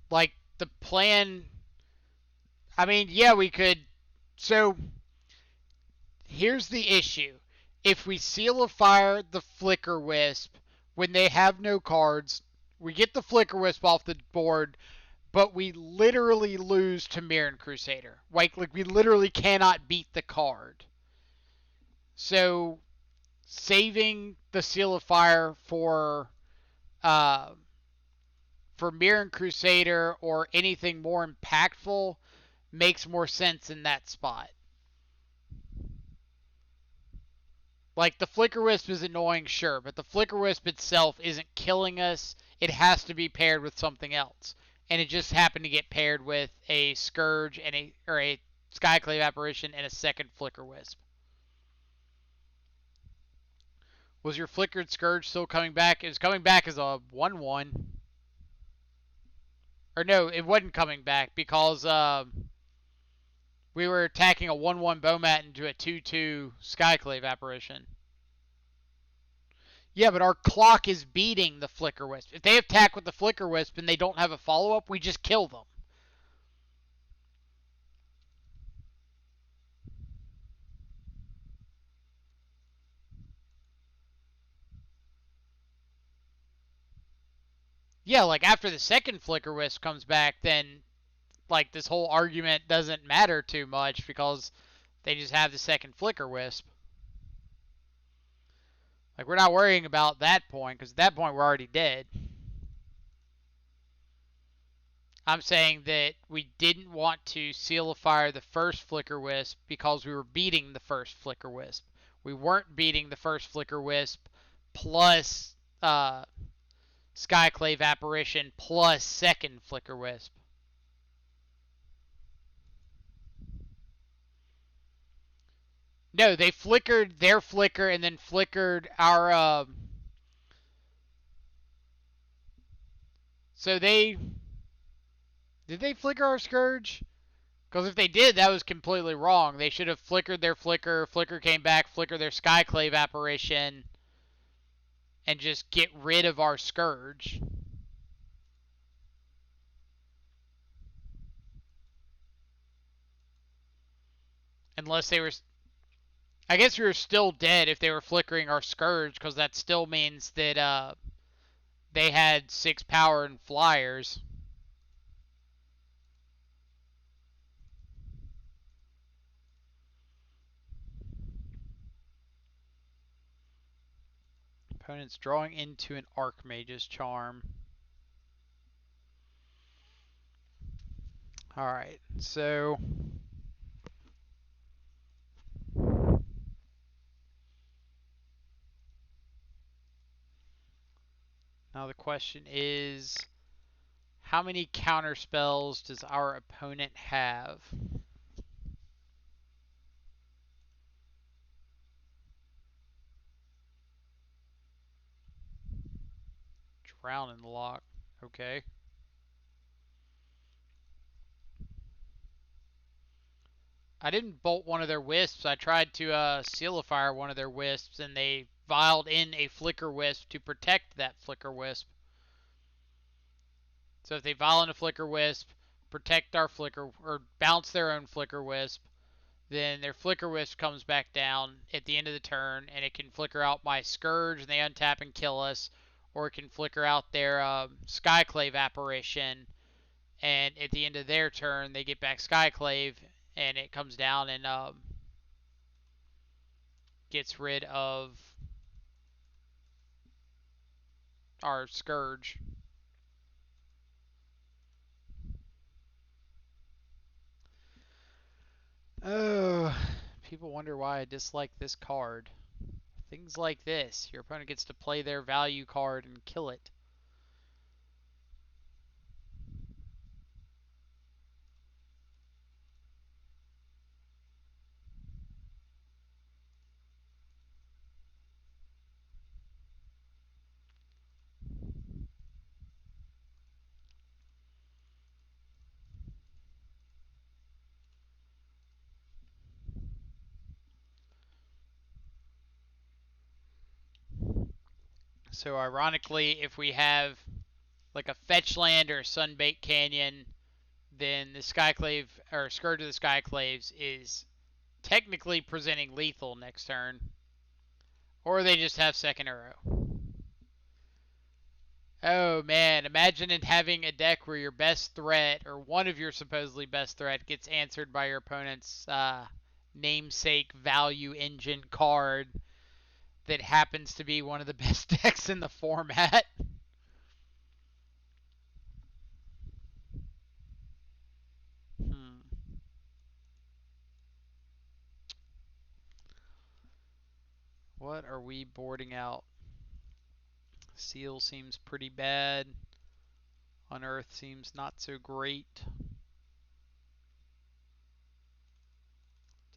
Like, the plan. I mean, yeah, we could. So, here's the issue. If we seal of fire the Flicker Wisp when they have no cards, we get the Flicker Wisp off the board, but we literally lose to Mirran Crusader. Like we literally cannot beat the card. So saving the Seal of Fire uh, for Mirran Crusader or anything more impactful makes more sense in that spot. Like the Flicker Wisp is annoying, sure, but the Flicker Wisp itself isn't killing us. It has to be paired with something else, and it just happened to get paired with a Scourge and a Skyclave Apparition and a second Flicker Wisp. Was your Flickered Scourge still coming back? It was coming back as a 1/1. Or no, it wasn't coming back because we were attacking a 1/1 Bomat into a 2/2 Skyclave Apparition. Yeah, but our clock is beating the Flicker Wisp. If they attack with the Flicker Wisp and they don't have a follow-up, we just kill them. Yeah, like after the second Flicker Wisp comes back, then like this whole argument doesn't matter too much because they just have the second Flicker Wisp. Like we're not worrying about that point because at that point we're already dead. I'm saying that we didn't want to seal of fire the first Flicker Wisp because we were beating the first Flicker Wisp. We weren't beating the first Flicker Wisp plus Skyclave Apparition plus second Flicker Wisp. No, they flickered their flicker and then flickered our. So they. Did they flicker our Scourge? Because if they did, that was completely wrong. They should have flickered their flicker. Flicker came back, flicker their Skyclave Apparition, and just get rid of our Scourge. Unless they were. I guess we were still dead if they were flickering our Scourge, because that still means that they had 6 power and flyers. Opponent's drawing into an Archmage's Charm. Alright, so now the question is, how many counter spells does our opponent have? Drown in the lock. Okay. I didn't bolt one of their wisps. I tried to seal fire one of their wisps, and they viled in a flicker wisp to protect that flicker wisp. So if they vial in a flicker wisp, protect our flicker, or bounce their own flicker wisp, then their flicker wisp comes back down at the end of the turn, and it can flicker out my Scourge, and they untap and kill us, or it can flicker out their Skyclave apparition, and at the end of their turn, they get back Skyclave, and it comes down and gets rid of our Scourge. Oh, people wonder why I dislike this card. Things like this. Your opponent gets to play their value card and kill it. So ironically, if we have like a fetch land or a Sunbait Canyon, then the Skyclave or Scourge of the Skyclaves is technically presenting lethal next turn. Or they just have second Uro. Oh man, imagine having a deck where your best threat, or one of your supposedly best threat, gets answered by your opponent's namesake value engine card that happens to be one of the best decks in the format. Hmm. What are we boarding out? Seal seems pretty bad. Unearth seems not so great.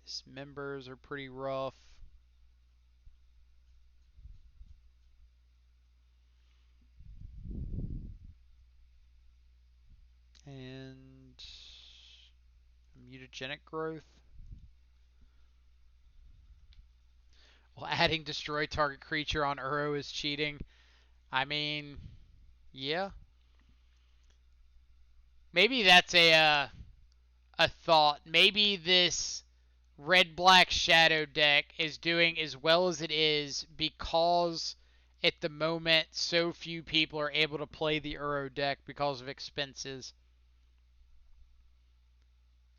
Dismembers are pretty rough. And mutagenic growth. Well, adding destroy target creature on Uro is cheating. I mean, yeah. Maybe that's a thought. Maybe this red-black shadow deck is doing as well as it is because at the moment so few people are able to play the Uro deck because of expenses.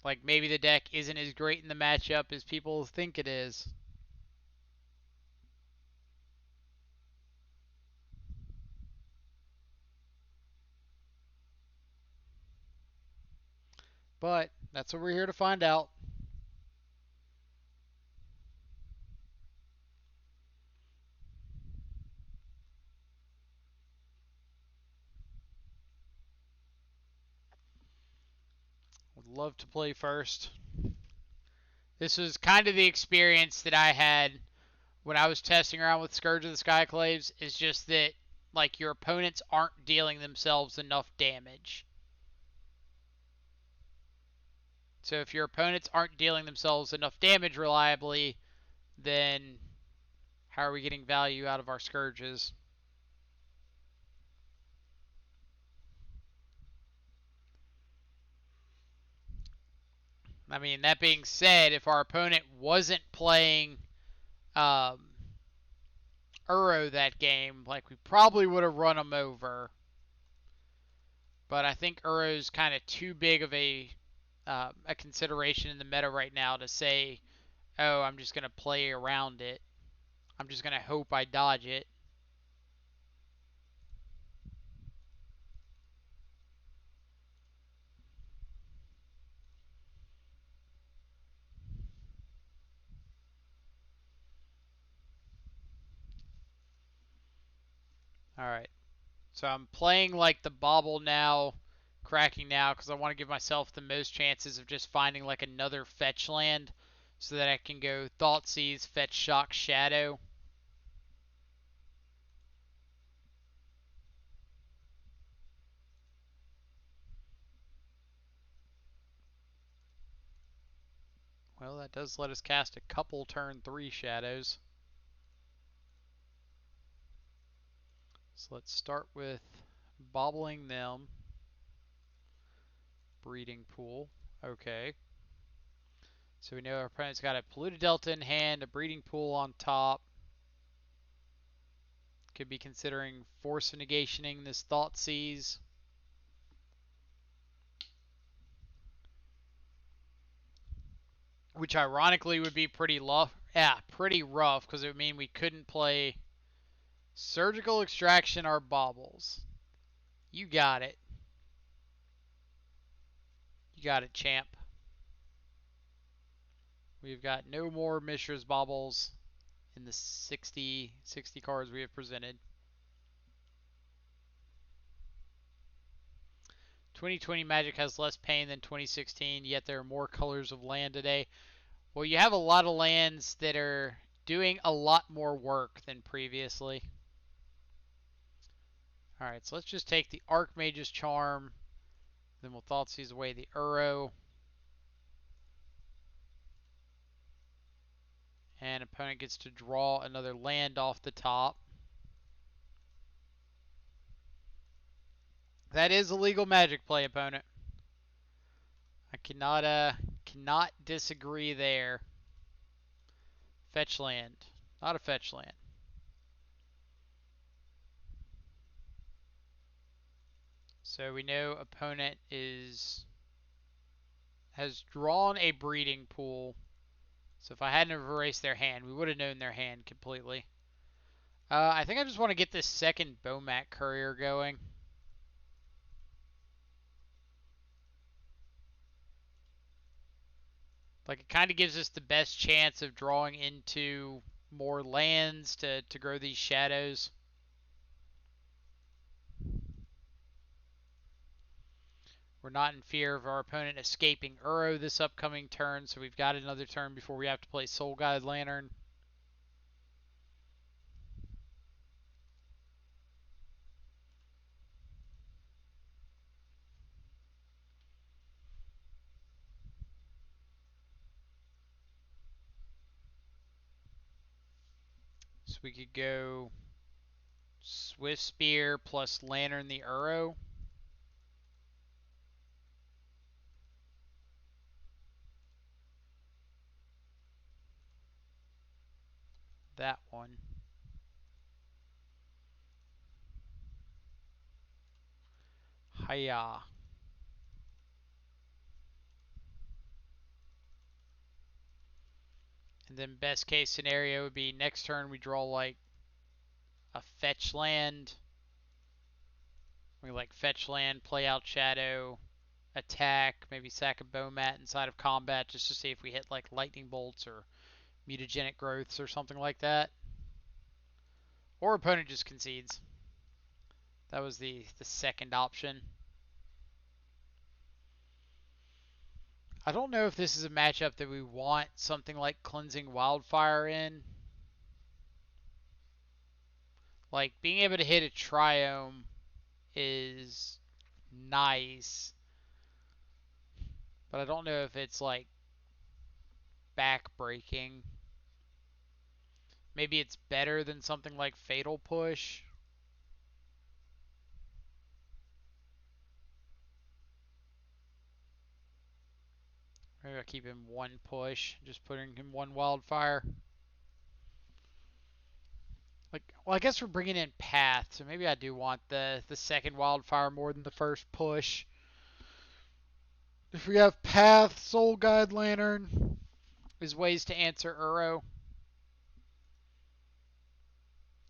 Like maybe the deck isn't as great in the matchup as people think it is. But that's what we're here to find out. Would love to play first. This was kind of the experience that I had when I was testing around with Scourge of the Skyclaves, is just that like your opponents aren't dealing themselves enough damage. So if your opponents aren't dealing themselves enough damage reliably, then how are we getting value out of our Scourges? I mean, that being said, if our opponent wasn't playing um, Uro that game, like we probably would have run them over. But I think Uro's kind of too big of a consideration in the meta right now to say, oh, I'm just gonna play around it. I'm just gonna hope I dodge it. Alright. So I'm playing like the bobble now, cracking now, because I want to give myself the most chances of just finding like another fetch land so that I can go Thoughtseize, Fetch Shock, Shadow. Well, that does let us cast a couple turn 3 shadows. So let's start with bobbling them. Breeding pool. Okay. So we know our opponent's got a polluted delta in hand, a breeding pool on top. Could be considering force of negationing this Thoughtseize. Which ironically would be pretty rough. Yeah, pretty rough because it would mean we couldn't play surgical extraction or baubles. You got it. You got it, champ. We've got no more Mishra's baubles in the 60 cards we have presented. 2020 Magic has less pain than 2016, yet there are more colors of land today. Well, you have a lot of lands that are doing a lot more work than previously. Alright, so let's just take the Archmage's Charm. Then we'll Thoughtseize away the Uro. And opponent gets to draw another land off the top. That is a legal Magic play, opponent. I cannot disagree there. Fetch land. Not a fetch land. So we know opponent has drawn a breeding pool. So if I hadn't erased their hand, we would have known their hand completely. I think I just want to get this second Bomat Courier going. Like, it kind of gives us the best chance of drawing into more lands to grow these shadows. We're not in fear of our opponent escaping Uro this upcoming turn, so we've got another turn before we have to play Soul Guide Lantern. So we could go Swift Spear plus Lantern the Uro. That one. Hiya. And then best case scenario would be next turn we draw like a fetch land. We like fetch land, play out shadow, attack, maybe sack a Bomat inside of combat just to see if we hit like lightning bolts or mutagenic growths or something like that. Or opponent just concedes. That was the second option. I don't know if this is a matchup that we want something like Cleansing Wildfire in. Like, being able to hit a Triome is nice. But I don't know if it's like back-breaking. Maybe it's better than something like Fatal Push. Maybe I'll keep him one push, just putting him one Wildfire. Like, well, I guess we're bringing in Path, so maybe I do want the second Wildfire more than the first push. If we have Path, Soul Guide Lantern, is ways to answer Uro.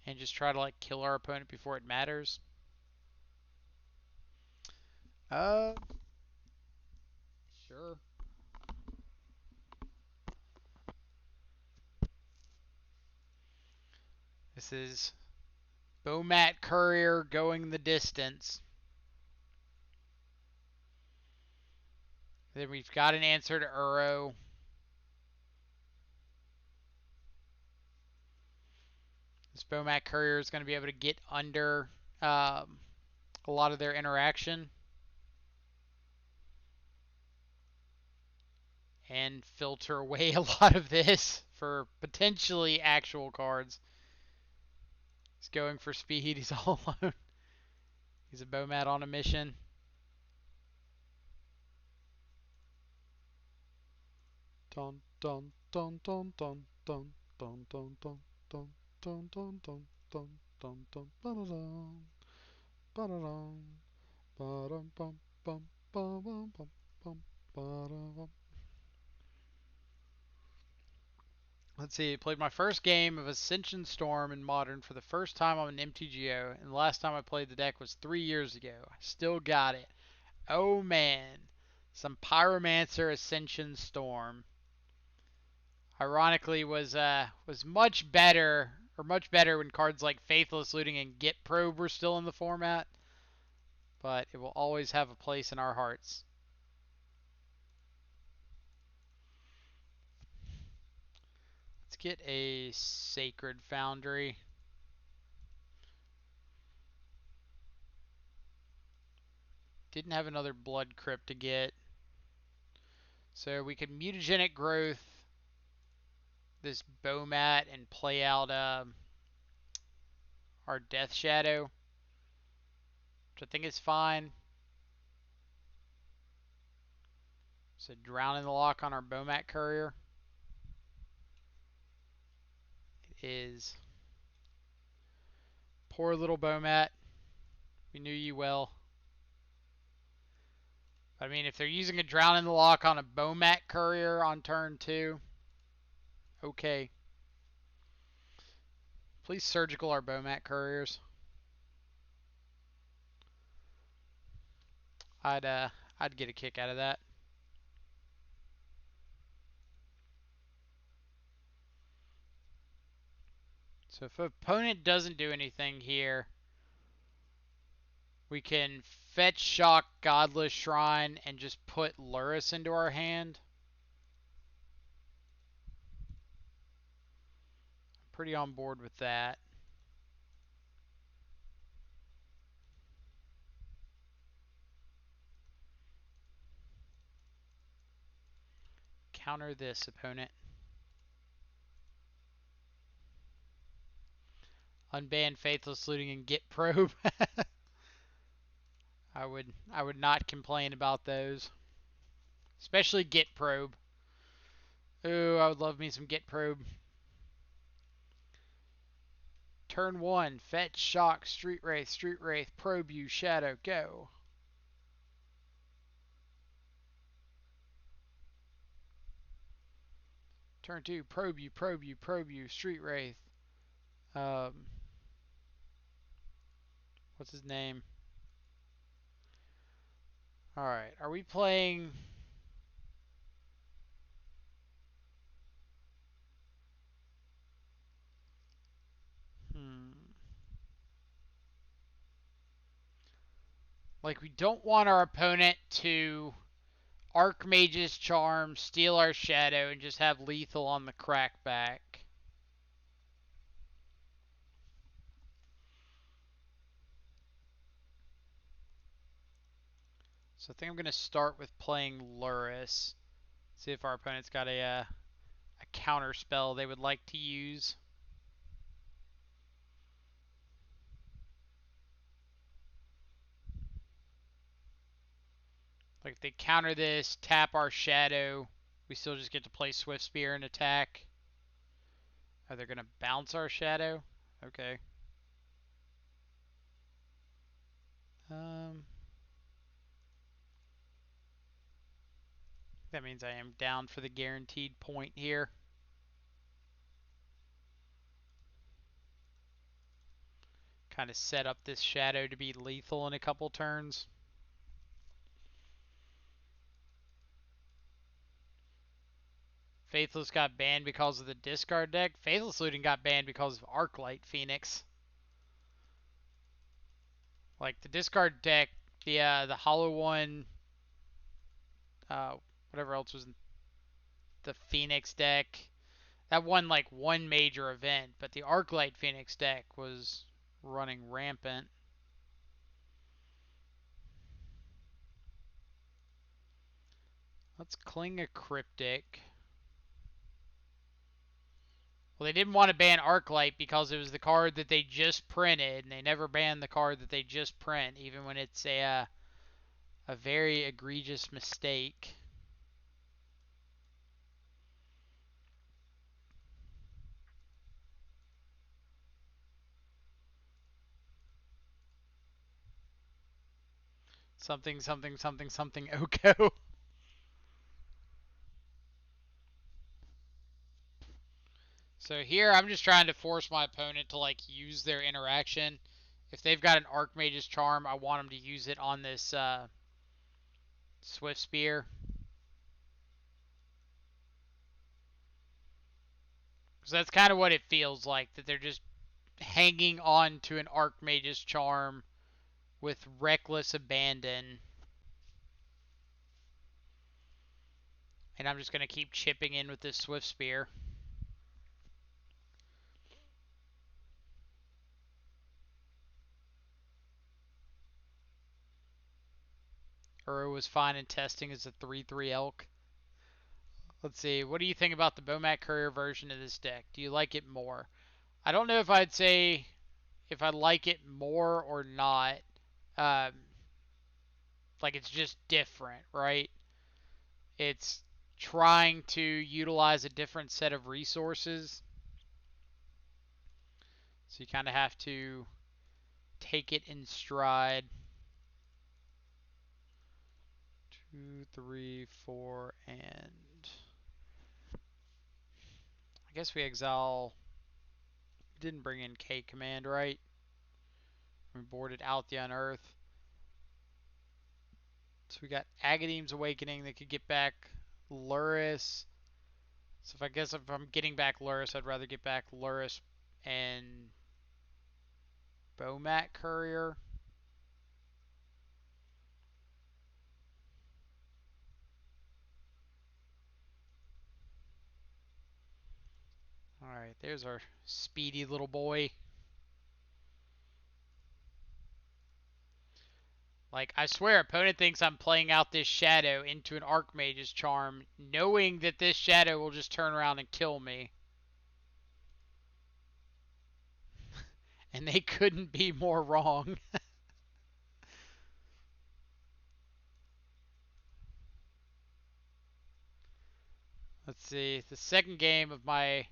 And just try to, like, kill our opponent before it matters. Sure. This is Bomat Courier going the distance. Then we've got an answer to Uro. This Bomat Courier is going to be able to get under a lot of their interaction and filter away a lot of this for potentially actual cards. He's going for speed. He's all alone. He's a Bomat on a mission. Dun dun dun dun dun dun dun dun dun dun dun dun dun dun dun dun ba-da-dum ba-da-dum ba-dum bum bum bum bum bum ba-da-dum. Let's see, I played my first game of Ascension Storm in Modern for the first time on an MTGO, and the last time I played the deck was 3 years ago. I still got it. Oh man, some Pyromancer Ascension Storm. Ironically, was much better when cards like Faithless Looting and Get Probe were still in the format. But it will always have a place in our hearts. Let's get a Sacred Foundry. Didn't have another Blood Crypt to get. So we could Mutagenic Growth this Bomat and play out our Death Shadow, which I think is fine. So Drown in the Lock on our Bomat Courier. It is poor little Bomat. We knew you well. I mean, if they're using a Drown in the Lock on a Bomat Courier on turn 2, okay. Please surgical our Bomat Couriers. I'd get a kick out of that. So if an opponent doesn't do anything here, we can fetch Shock Godless Shrine and just put Lurrus into our hand. I'm pretty on board with that. Counter this, opponent. Unban Faithless Looting and Get Probe. I would not complain about those. Especially Get Probe. Ooh, I would love me some Get Probe. Turn 1, fetch, shock, Street Wraith, probe you, shadow, go. Turn 2, probe you, Street Wraith. What's his name? Alright, are we playing... Like, we don't want our opponent to Archmage's Charm, steal our shadow, and just have lethal on the crackback. So I think I'm going to start with playing Lurrus. See if our opponent's got a counter spell they would like to use. Like if they counter this, tap our shadow, we still just get to play Swift Spear and attack. Are they going to bounce our shadow? Okay. That means I am down for the guaranteed point here. Kind of set up this shadow to be lethal in a couple turns. Faithless got banned because of the discard deck. Faithless Looting got banned because of Arclight Phoenix. Like the discard deck, the hollow one, uh, whatever else was in the Phoenix deck. That won like one major event, but the Arclight Phoenix deck was running rampant. Let's cling a Cryptic. Well, they didn't want to ban Arclight because it was the card that they just printed, and they never ban the card that they just print, even when it's a very egregious mistake. Something, something, something, something, Oko. So here, I'm just trying to force my opponent to like use their interaction. If they've got an Archmage's Charm, I want them to use it on this Swift Spear. So that's kind of what it feels like, that they're just hanging on to an Archmage's Charm with reckless abandon. And I'm just going to keep chipping in with this Swift Spear. Uro was fine in testing as a 3-3 elk. Let's see, what do you think about the Bomat Courier version of this deck? Do you like it more? I don't know if I'd say if I like it more or not. Um, like it's just different, right? It's trying to utilize a different set of resources. So you kind of have to take it in stride. 2, 3, 4, and I guess we exile. We didn't bring in K command, right? We boarded out the Unearth. So we got Agadeem's Awakening that could get back Luris. So if I guess if I'm getting back Luris, I'd rather get back Luris and Bomat Courier. Alright, there's our speedy little boy. Like, I swear, opponent thinks I'm playing out this Shadow into an Archmage's Charm, knowing that this Shadow will just turn around and kill me. And they couldn't be more wrong. Let's see, the second game of my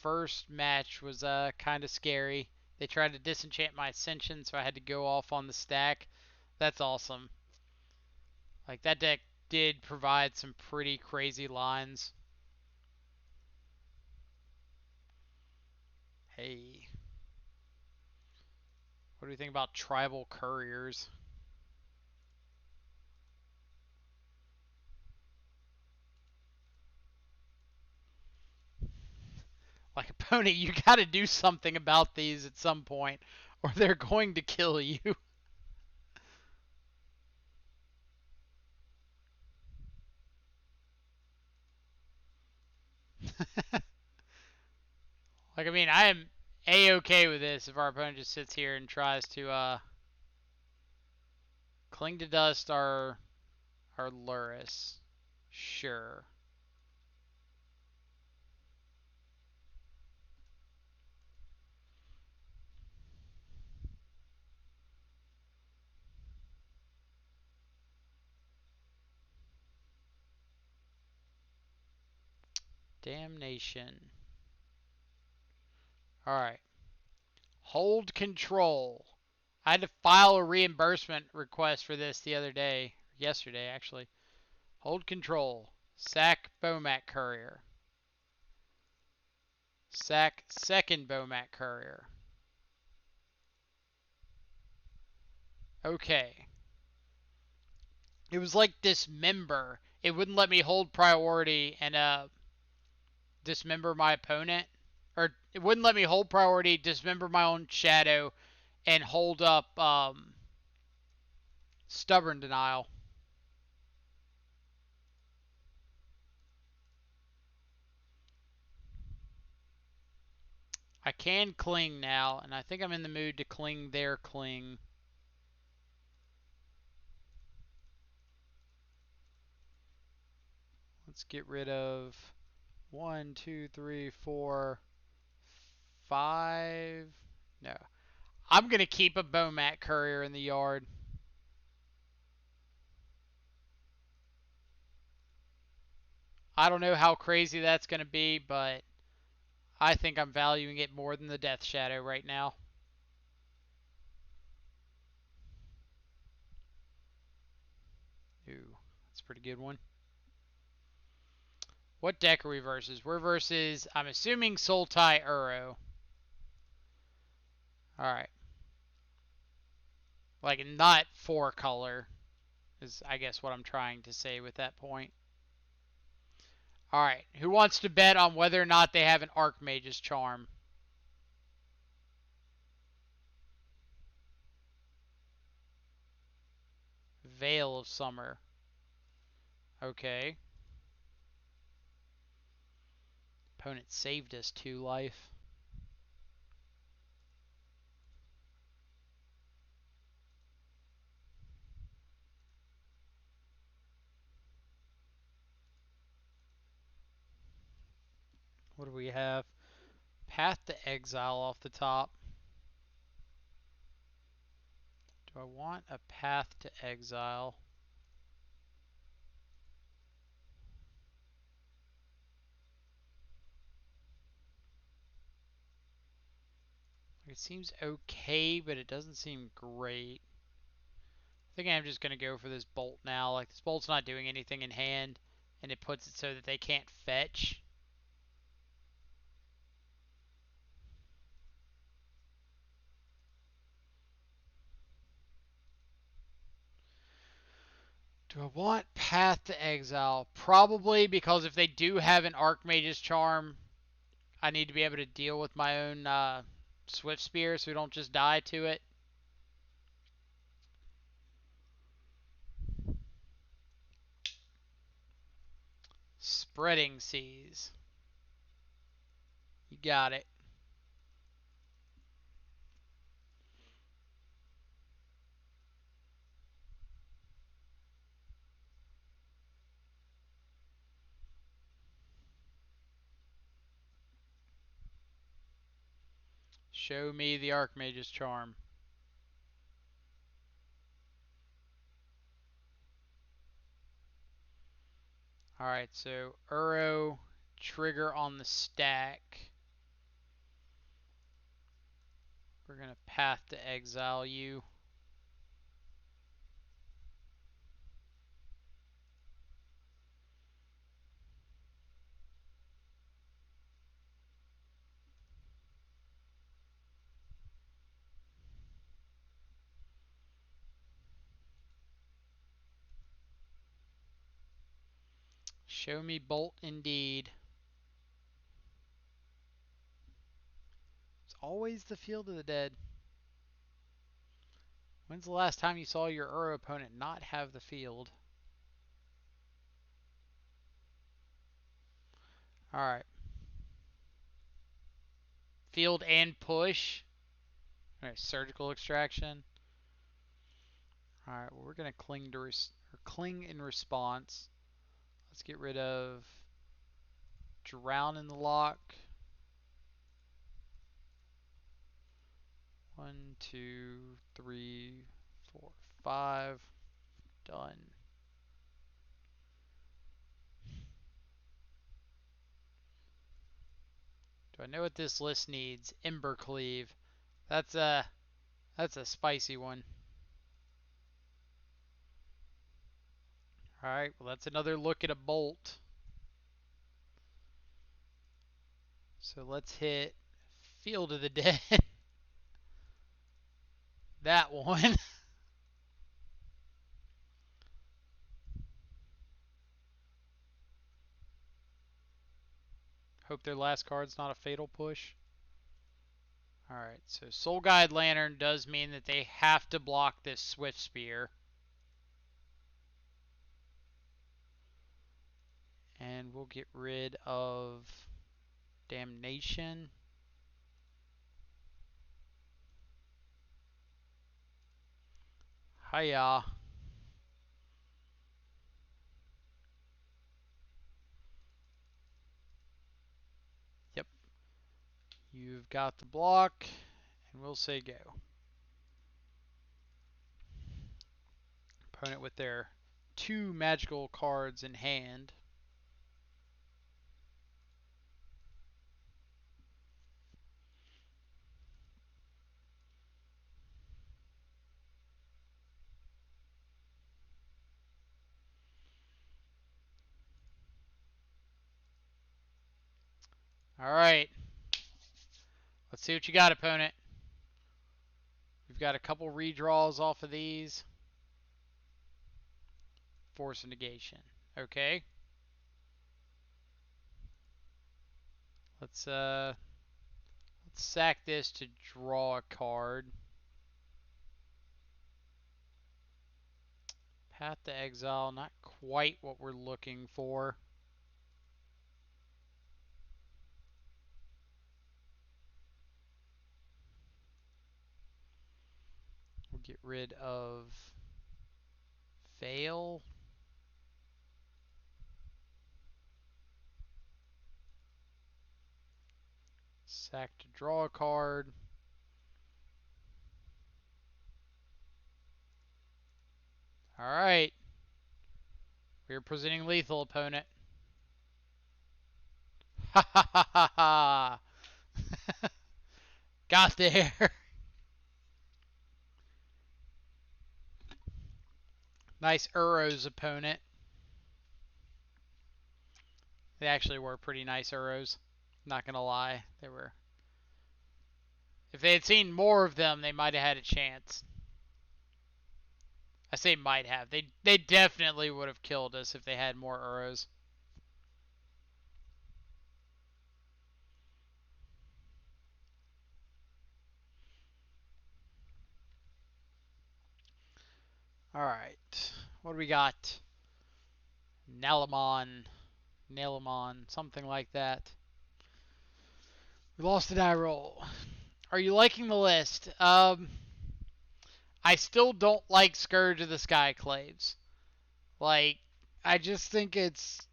first match was kind of scary. They tried to disenchant my Ascension, so I had to go off on the stack. That's awesome. Like, that deck did provide some pretty crazy lines. Hey. What do you think about Tribal Couriers? Like, opponent, you gotta do something about these at some point, or they're going to kill you. Like, I mean, I am A-okay with this if our opponent just sits here and tries to cling to dust our Luris. Sure. Damnation. Alright. Hold control. I had to file a reimbursement request for this the other day. Yesterday, actually. Hold control. Sack Bomat Courier. Sack second Bomat Courier. Okay. It was like dismember. It wouldn't let me hold priority and dismember my opponent. Or it wouldn't let me hold priority, dismember my own shadow, and hold up Stubborn denial. I can cling now, and I think I'm in the mood to cling their cling. Let's get rid of 1, 2, 3, 4, 5. No. I'm going to keep a Bomat Courier in the yard. I don't know how crazy that's going to be, but I think I'm valuing it more than the Death Shadow right now. Ooh, that's a pretty good one. What deck are we versus? We're versus, I'm assuming, Sultai Uro. Alright. Like, not 4-color, is I guess what I'm trying to say with that point. Alright, who wants to bet on whether or not they have an Archmage's Charm? Veil of Summer. Okay. Opponent saved us 2 life. What do we have? Path to Exile off the top. Do I want a Path to Exile? It seems okay, but it doesn't seem great. I think I'm just going to go for this Bolt now. Like, this Bolt's not doing anything in hand, and it puts it so that they can't fetch. Do I want Path to Exile? Probably, because if they do have an Archmage's Charm, I need to be able to deal with my own Swift Spear so we don't just die to it. Spreading Seas. You got it. Show me the Archmage's Charm. Alright, so Uro, trigger on the stack. We're going to Path to Exile you. Show me Bolt indeed. It's always the Field of the Dead. When's the last time you saw your Uro opponent not have the field? Alright. Field and push. Alright, surgical extraction. Alright, well, we're going to cling in response. Let's get rid of Drown in the Lock. 1, 2, 3, 4, 5. Done. Do I know what this list needs? Embercleave. That's a spicy one. Alright, well that's another look at a Bolt. So let's hit Field of the Dead. That one. Hope their last card's not a fatal push. Alright, so Soul Guide Lantern does mean that they have to block this Swift Spear. And we'll get rid of damnation. Hiya. Yep. You've got the block, and we'll say go. Opponent with their 2 magical cards in hand. Alright. Let's see what you got, opponent. We've got a couple redraws off of these. Force a negation. Okay. Let's sack this to draw a card. Path to Exile, not quite what we're looking for. We'll get rid of Veil. Sack to draw a card. Alright. We're presenting lethal, opponent. Ha ha ha ha ha! Got there! Nice Uros, opponent. They actually were pretty nice Uros. Not gonna lie. They were. If they had seen more of them, they might have had a chance. I say might have. They definitely would have killed us if they had more Uros. Alright. What do we got? Nalamon, something like that. We lost the die roll. Are you liking the list? I still don't like Scourge of the Skyclaves. Like, I just think it's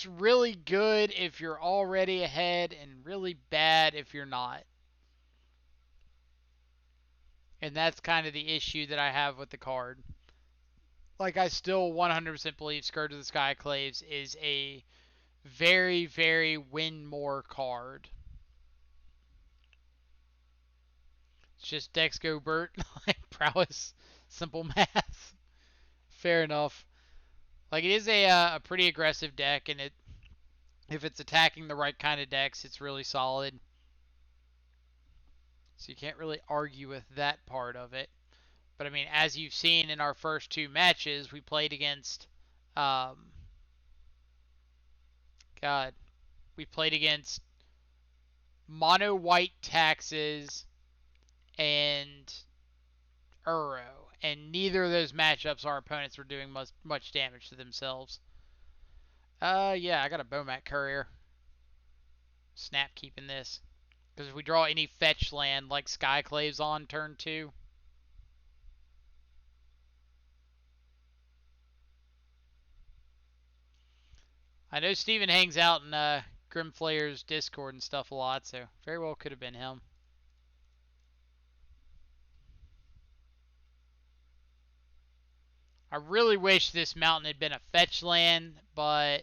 really good if you're already ahead and really bad if you're not. And that's kind of the issue that I have with the card. Like, I still 100% believe Scourge of the Skyclaves is a very, very win more card. It's just Dex Go Burt, like prowess, simple math. Fair enough. Like, it is a pretty aggressive deck, and if it's attacking the right kind of decks, it's really solid. So you can't really argue with that part of it. But I mean, as you've seen in our first 2 matches, we played against, God, we played against mono white taxes and Uro, and neither of those matchups our opponents were doing much damage to themselves. Yeah, I got a Bomat Courier. Snap keeping this. Because if we draw any fetch land like Skyclaves on turn 2. I know Steven hangs out in Grimflayer's Discord and stuff a lot, so very well could have been him. I really wish this mountain had been a fetch land, but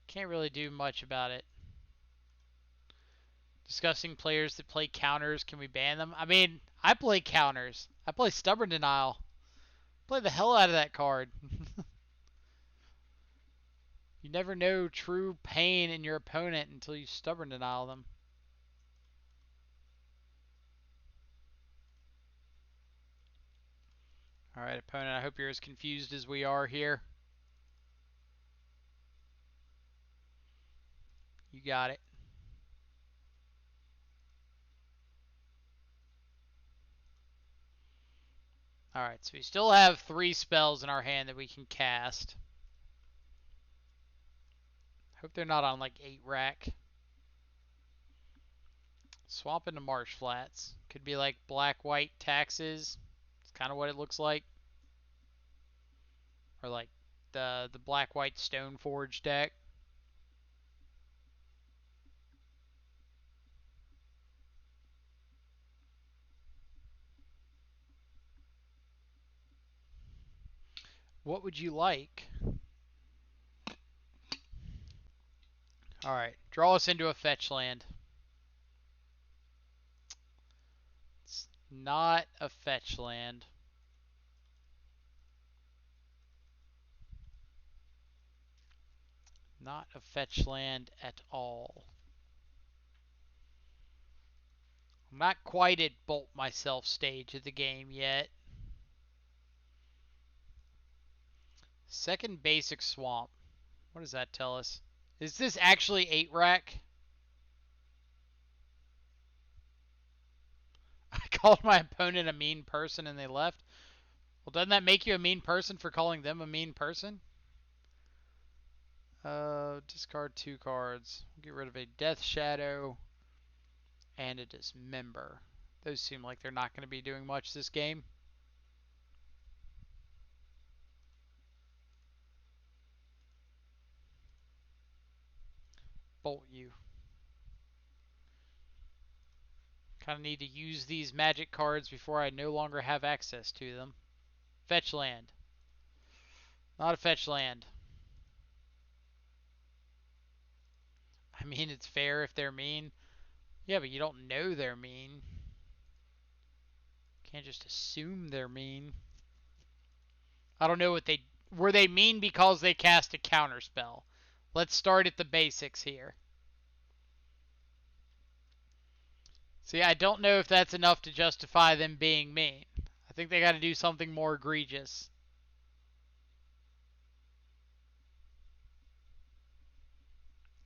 can't really do much about it. Discussing players that play counters, can we ban them? I mean, I play counters. I play Stubborn Denial. Play the hell out of that card. You never know true pain in your opponent until you Stubborn Denial them. Alright, opponent, I hope you're as confused as we are here. You got it. Alright, so we still have 3 spells in our hand that we can cast. Hope they're not on like 8 rack. Swamp into marsh flats. Could be like black-white taxes. It's kind of what it looks like. Or like the black-white stone forge deck. What would you like? Alright, draw us into a fetch land. It's not a fetch land. Not a fetch land at all. I'm not quite at bolt myself stage of the game yet. Second basic swamp. What does that tell us? Is this actually 8 rack? I called my opponent a mean person and they left. Well, doesn't that make you a mean person for calling them a mean person? Discard 2 cards. Get rid of a Death Shadow and a Dismember. Those seem like they're not going to be doing much this game. Bolt you. Kind of need to use these magic cards before I no longer have access to them. Fetch land. Not a fetch land. I mean, it's fair if they're mean. Yeah, but you don't know they're mean. Can't just assume they're mean. I don't know what they... Were they mean because they cast a counterspell? Let's start at the basics here. See, I don't know if that's enough to justify them being mean. I think they got to do something more egregious.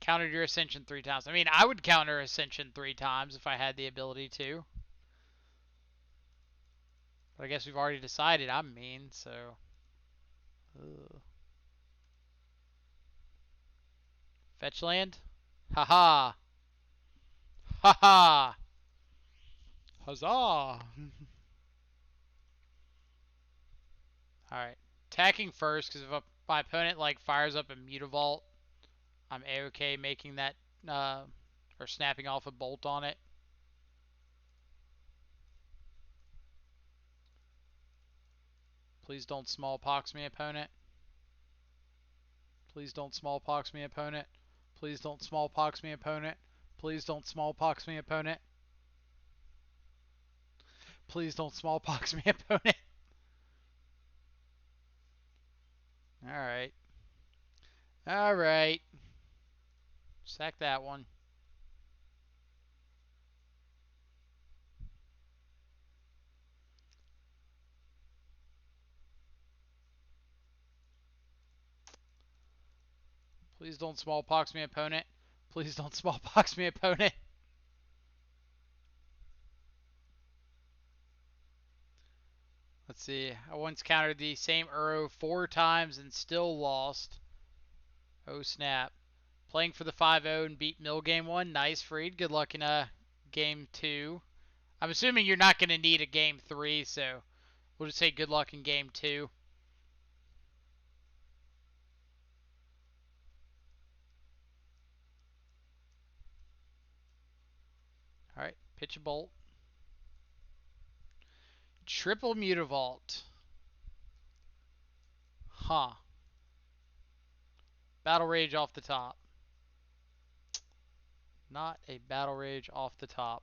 Countered your Ascension 3 times. I mean, I would counter Ascension 3 times if I had the ability to. But I guess we've already decided I'm mean, so... Ugh. Fetch land? Haha. Haha. Huzzah. Alright. Attacking first, because if my opponent like fires up a Mutavault, I'm a-okay making that, or snapping off a bolt on it. Please don't smallpox me, opponent. Please don't smallpox me, opponent. Please don't smallpox me, opponent. Please don't smallpox me, opponent. Please don't smallpox me, opponent. Alright. Alright. Sack that one. Please don't smallpox me, opponent. Please don't smallpox me, opponent. Let's see. I once countered the same Uro 4 times and still lost. Oh, snap. Playing for the 5-0 and beat Mill game 1. Nice, Freed. Good luck in game 2. I'm assuming you're not going to need a game 3, so we'll just say good luck in game 2. Alright, pitch a bolt. Triple Mutavault. Huh. Battle Rage off the top. Not a Battle Rage off the top.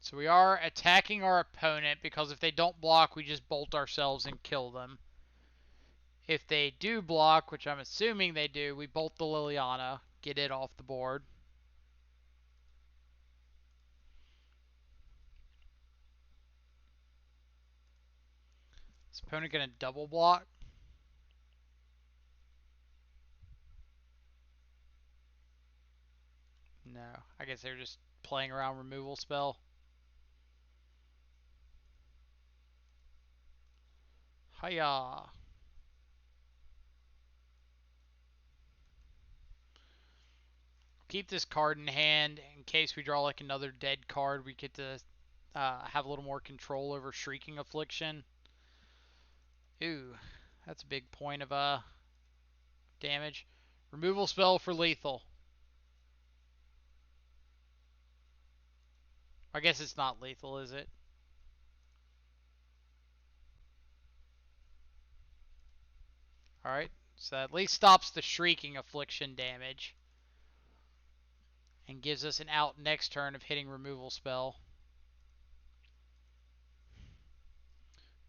So we are attacking our opponent because if they don't block, we just bolt ourselves and kill them. If they do block, which I'm assuming they do, we bolt the Liliana, get it off the board. Is opponent going to double block? No. I guess they're just playing around removal spell. Hiya. Keep this card in hand in case we draw like another dead card. We get to have a little more control over Shrieking Affliction. Ooh, that's a big point of damage. Removal spell for lethal. I guess it's not lethal, is it? Alright, so that at least stops the Shrieking Affliction damage. And gives us an out next turn of hitting removal spell.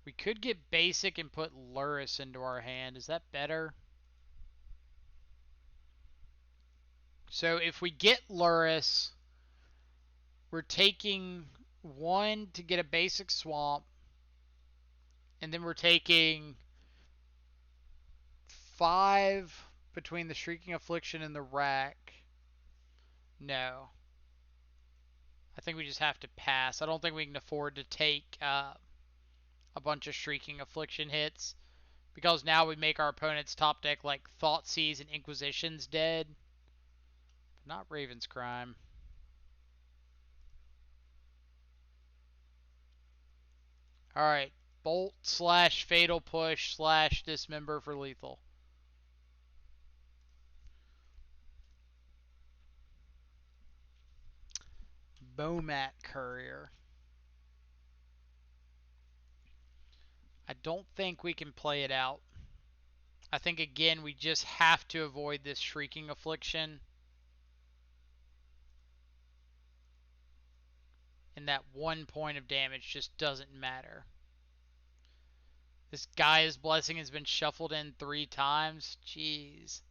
We could get basic and put Luris into our hand. Is that better? So if we get Luris, we're taking 1 to get a basic swamp, and then we're taking 5 between the Shrieking Affliction and the Rack. No. I think we just have to pass. I don't think we can afford to take a bunch of Shrieking Affliction hits, because now we make our opponent's top deck like Thoughtseize and Inquisition's dead. But not Raven's Crime. Alright, Bolt / Fatal Push / Dismember for lethal. Bomat Courier. I don't think we can play it out. I think, again, we just have to avoid this Shrieking Affliction. And that 1 point of damage just doesn't matter. This Gaia's Blessing has been shuffled in 3 times. Jeez.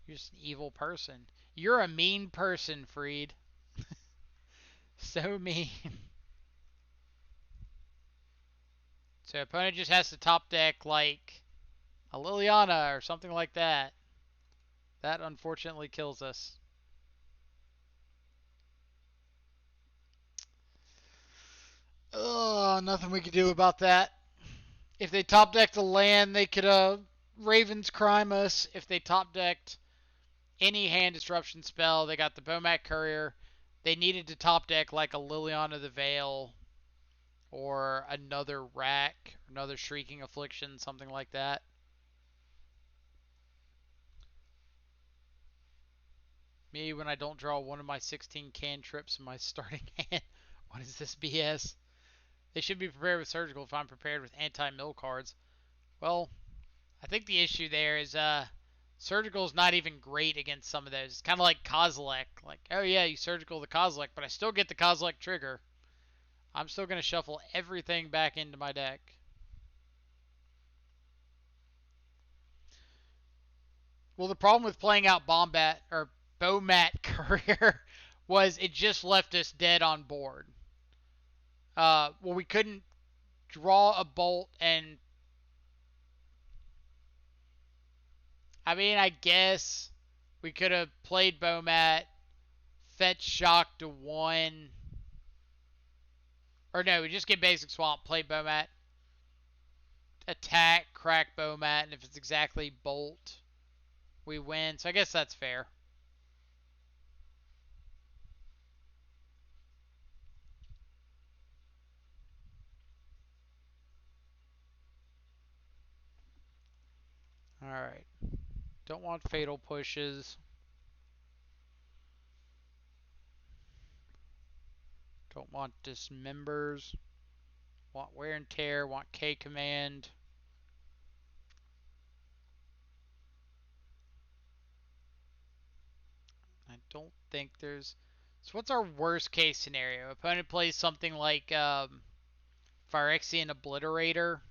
You're just an evil person. You're a mean person, Freed. So mean. So opponent just has to top deck like a Liliana or something like that. That unfortunately kills us. Oh, nothing we could do about that. If they top decked a land, they could Raven's Crime us. If they top decked any hand disruption spell, they got the Bomat Courier. They needed to top deck like a Liliana the Veil or another Rack, another Shrieking Affliction, something like that. Me, when I don't draw one of my 16 cantrips in my starting hand. What is this BS? They should be prepared with Surgical if I'm prepared with anti-mill cards. Well, I think the issue there is Surgical is not even great against some of those. It's kind of like Kozilek. Like, oh yeah, you Surgical the Kozilek, but I still get the Kozilek trigger. I'm still going to shuffle everything back into my deck. Well, the problem with playing out Bomat Courier was it just left us dead on board. Well, we couldn't draw a bolt and... I mean, I guess we could have played Bomat, fetch Shock to 1. Or no, we just get basic swamp, play Bomat, attack, crack Bomat, and if it's exactly bolt, we win. So I guess that's fair. Alright. Don't want fatal pushes. Don't want dismembers. Want wear and tear. Want K command. I don't think there's... So what's our worst case scenario? Opponent plays something like Phyrexian Obliterator.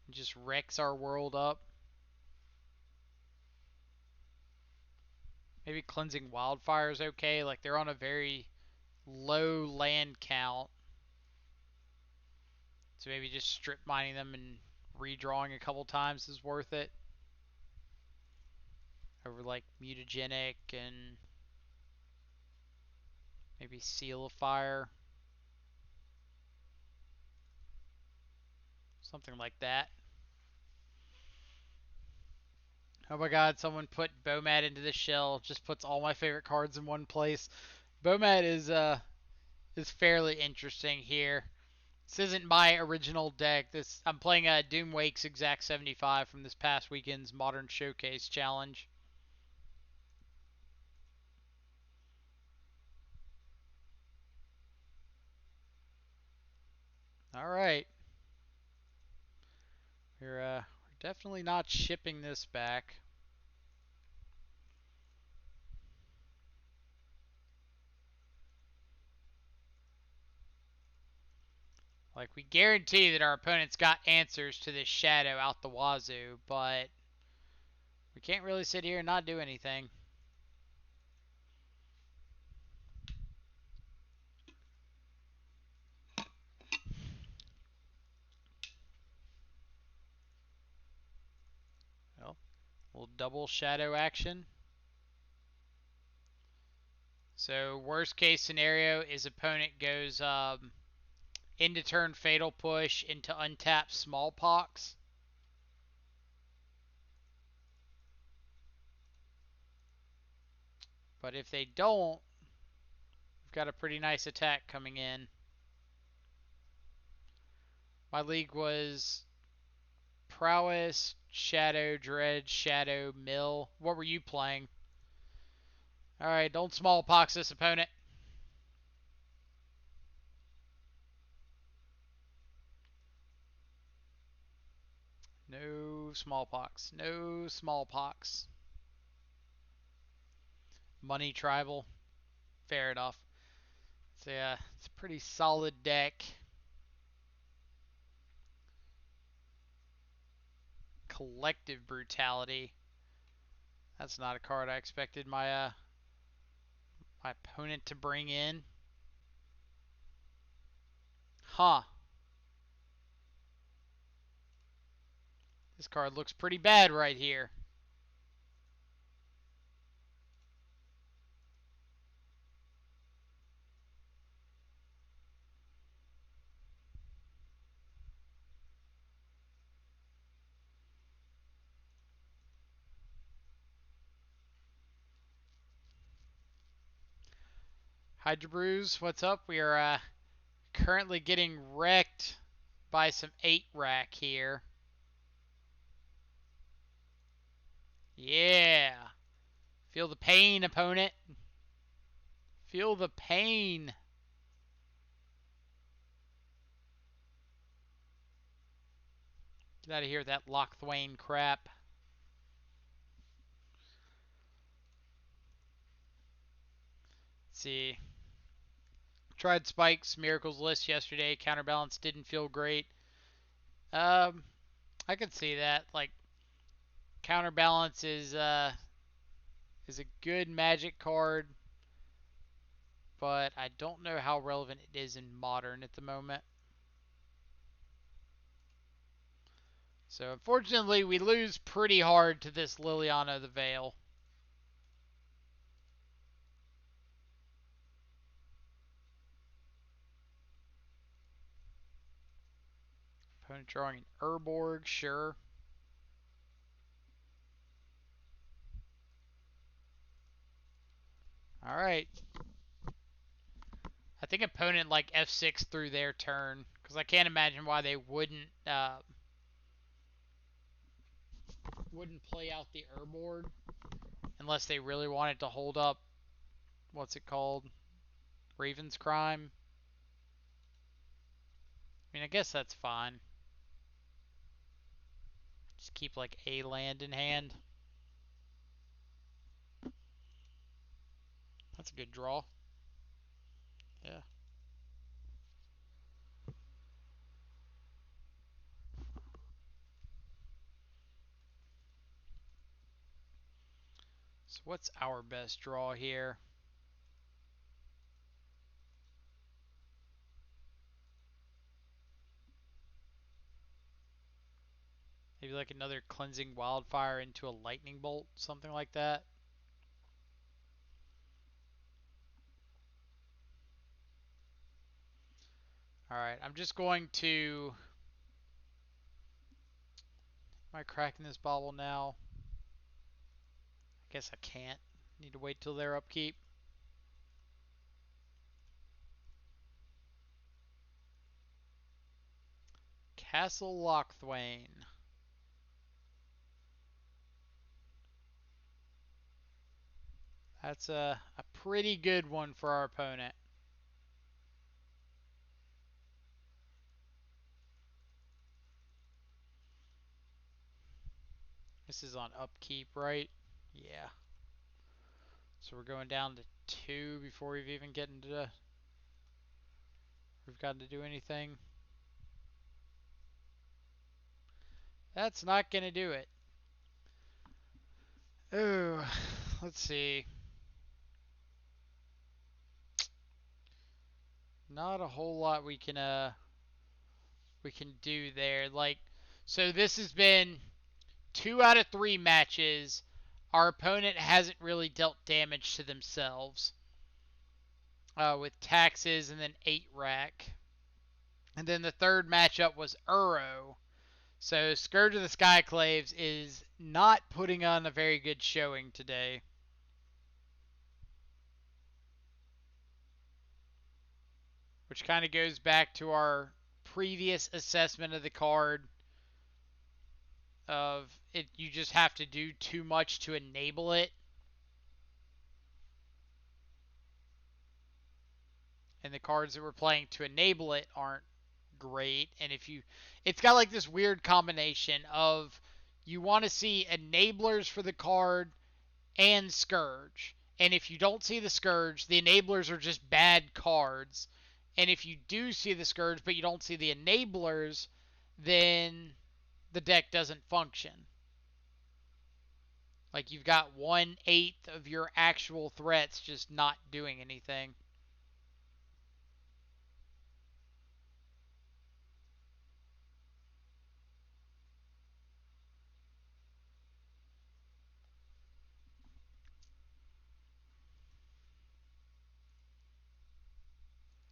And just wrecks our world up. Maybe Cleansing Wildfire is okay. Like, they're on a very low land count. So maybe just strip mining them and redrawing a couple times is worth it. Over like Mutagenic and maybe Seal of Fire. Something like that. Oh my god, someone put Bomat into the shell. Just puts all my favorite cards in one place. Bomat is fairly interesting here. This isn't my original deck. I'm playing a d00mwake's Exact 75 from this past weekend's Modern Showcase Challenge. All right, we're definitely not shipping this back. Like, we guarantee that our opponent's got answers to this shadow out the wazoo, but we can't really sit here and not do anything. Well, a little double shadow action. So worst case scenario is opponent goes into turn fatal push into untapped smallpox. But if they don't, we've got a pretty nice attack coming in. My league was Prowess, Shadow, Dread, Shadow, Mill. What were you playing? Alright, don't smallpox this opponent. No smallpox. No smallpox. Money tribal. Fair enough. So yeah, it's a pretty solid deck. Collective brutality. That's not a card I expected my opponent to bring in. Huh. This card looks pretty bad right here. Hydra Brews, what's up? We are currently getting wrecked by some 8-rack here. Yeah. Feel the pain, opponent. Feel the pain. Get out of here with that Lochthwain crap. Let's see. Tried Spike's Miracles list yesterday. Counterbalance didn't feel great. I could see that. Like, Counterbalance is a good Magic card, but I don't know how relevant it is in Modern at the moment. So unfortunately, we lose pretty hard to this Liliana the Veil. Opponent drawing an Urborg, sure. All right. I think opponent like F6 through their turn, because I can't imagine why they wouldn't play out the Urborg unless they really wanted to hold up, what's it called, Raven's Crime. I mean, I guess that's fine. Just keep like a land in hand. That's a good draw. Yeah. So what's our best draw here? Maybe like another Cleansing Wildfire into a Lightning Bolt, something like that. Alright, I'm just going to... Am I cracking this bobble now? Guess I can't. Need to wait till their upkeep. Castle Lochthwain. That's a pretty good one for our opponent. This is on upkeep, right? Yeah. So we're going down to 2 before we've even gotten to do anything. That's not going to do it. Oh, let's see. Not a whole lot we can do there. Like, so this has been 2 out of 3 matches. Our opponent hasn't really dealt damage to themselves with taxes and then 8 rack. And then the third matchup was Uro. So Scourge of the Skyclaves is not putting on a very good showing today. Which kind of goes back to our previous assessment of the card of it, you just have to do too much to enable it. And the cards that we're playing to enable it aren't great. And if you, it's got like this weird combination of you want to see enablers for the card and Scourge. And if you don't see the Scourge, the enablers are just bad cards. And if you do see the Scourge but you don't see the enablers, then the deck doesn't function. Like you've got 1/8 of your actual threats just not doing anything.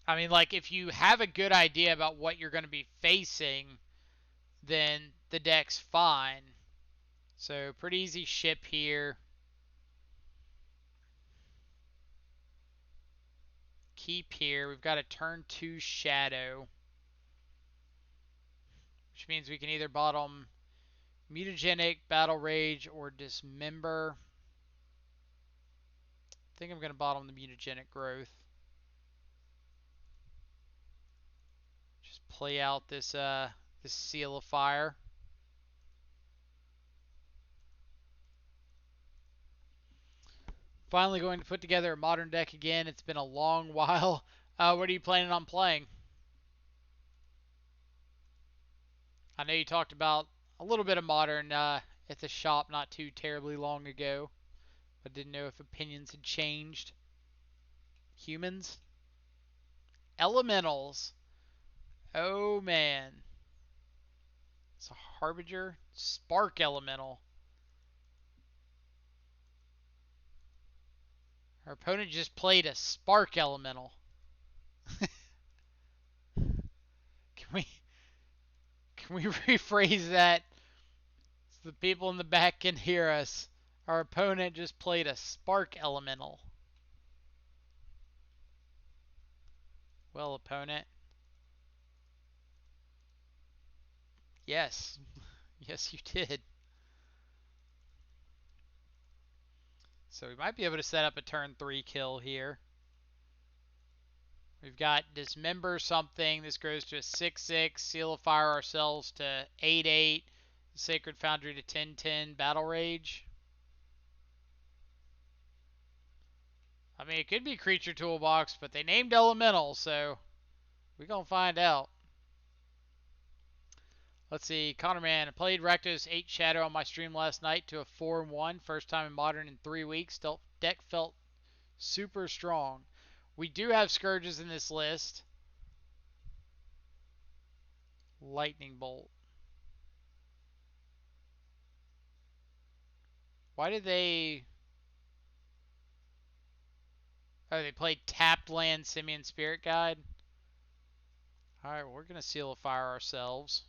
I mean, like, if you have a good idea about what you're going to be facing, then the deck's fine. So, pretty easy ship here. Keep here. We've got a turn 2 Shadow, which means we can either bottom Mutagenic, Battle Rage, or Dismember. I think I'm going to bottom the Mutagenic Growth. Just play out this Seal of Fire. Finally going to put together a modern deck again. It's been a long while. What are you planning on playing? I know you talked about a little bit of modern at the shop not too terribly long ago, but didn't know if opinions had changed. Humans? Elementals. Oh man. It's a Harbinger. Spark Elemental. Our opponent just played a Spark Elemental. Can we rephrase that so the people in the back can hear us? Our opponent just played a Spark Elemental. Well, opponent. Yes. Yes, you did. So we might be able to set up a turn 3 kill here. We've got Dismember something. This grows to a 6/6. Seal of Fire ourselves to 8/8. Sacred Foundry to 10/10. Battle Rage. I mean, it could be Creature Toolbox, but they named Elemental, so we're going to find out. Let's see. Connor Man. I played Rakdos 8 Shadow on my stream last night to a 4-1. First time in Modern in 3 weeks. Deck felt super strong. We do have Scourges in this list. Lightning Bolt. Why did they... Oh, they played Tapped Land Simian Spirit Guide? Alright, well, we're going to Seal of Fire ourselves.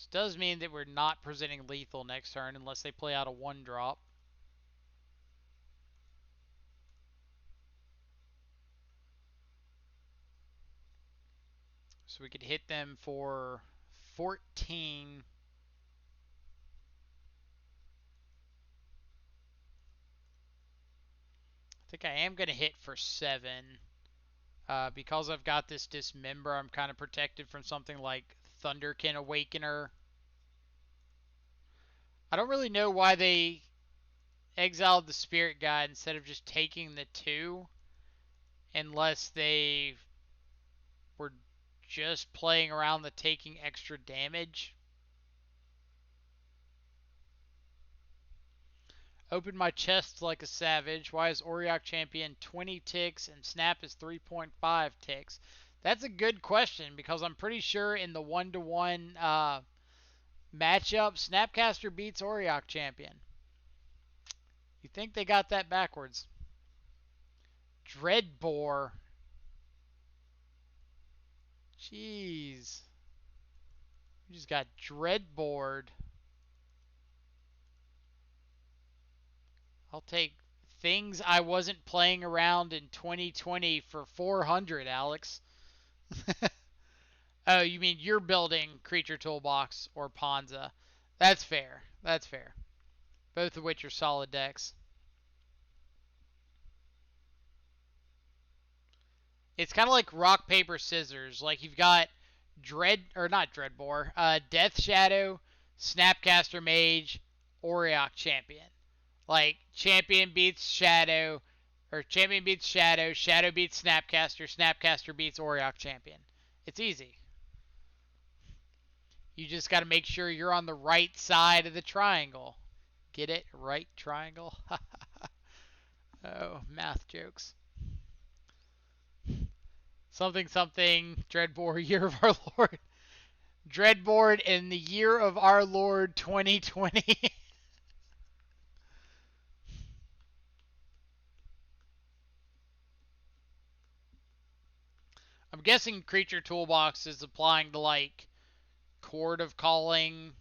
This does mean that we're not presenting lethal next turn unless they play out a 1-drop. So we could hit them for 14. I think I am going to hit for 7. Because I've got this Dismember, I'm kind of protected from something like Thunderkin Awakener. I don't really know why they exiled the Spirit Guide instead of just taking the 2, unless they were just playing around the taking extra damage. Open my chest like a savage. Why is Auriok champion 20 ticks and Snap is 3.5 ticks? That's a good question because I'm pretty sure in the 1-to-1 matchup, Snapcaster beats Auriok champion. You think they got that backwards? Dreadbore. Jeez. We just got Dreadbored. I'll take things I wasn't playing around in 2020 for 400, Alex. Oh, you mean you're building Creature Toolbox or Ponza. That's fair. That's fair. Both of which are solid decks. It's kind of like rock, paper, scissors. Like you've got Death Shadow, Snapcaster Mage, Auriok Champion. Like Champion beats Shadow, or Champion beats Shadow, Shadow beats Snapcaster, Snapcaster beats Auriok Champion. It's easy. You just got to make sure you're on the right side of the triangle. Get it? Right triangle? Oh, math jokes. Something, something, Dreadboard, Year of Our Lord. Dreadboard in the Year of Our Lord 2020. I'm guessing Creature Toolbox is applying to like Chord of Calling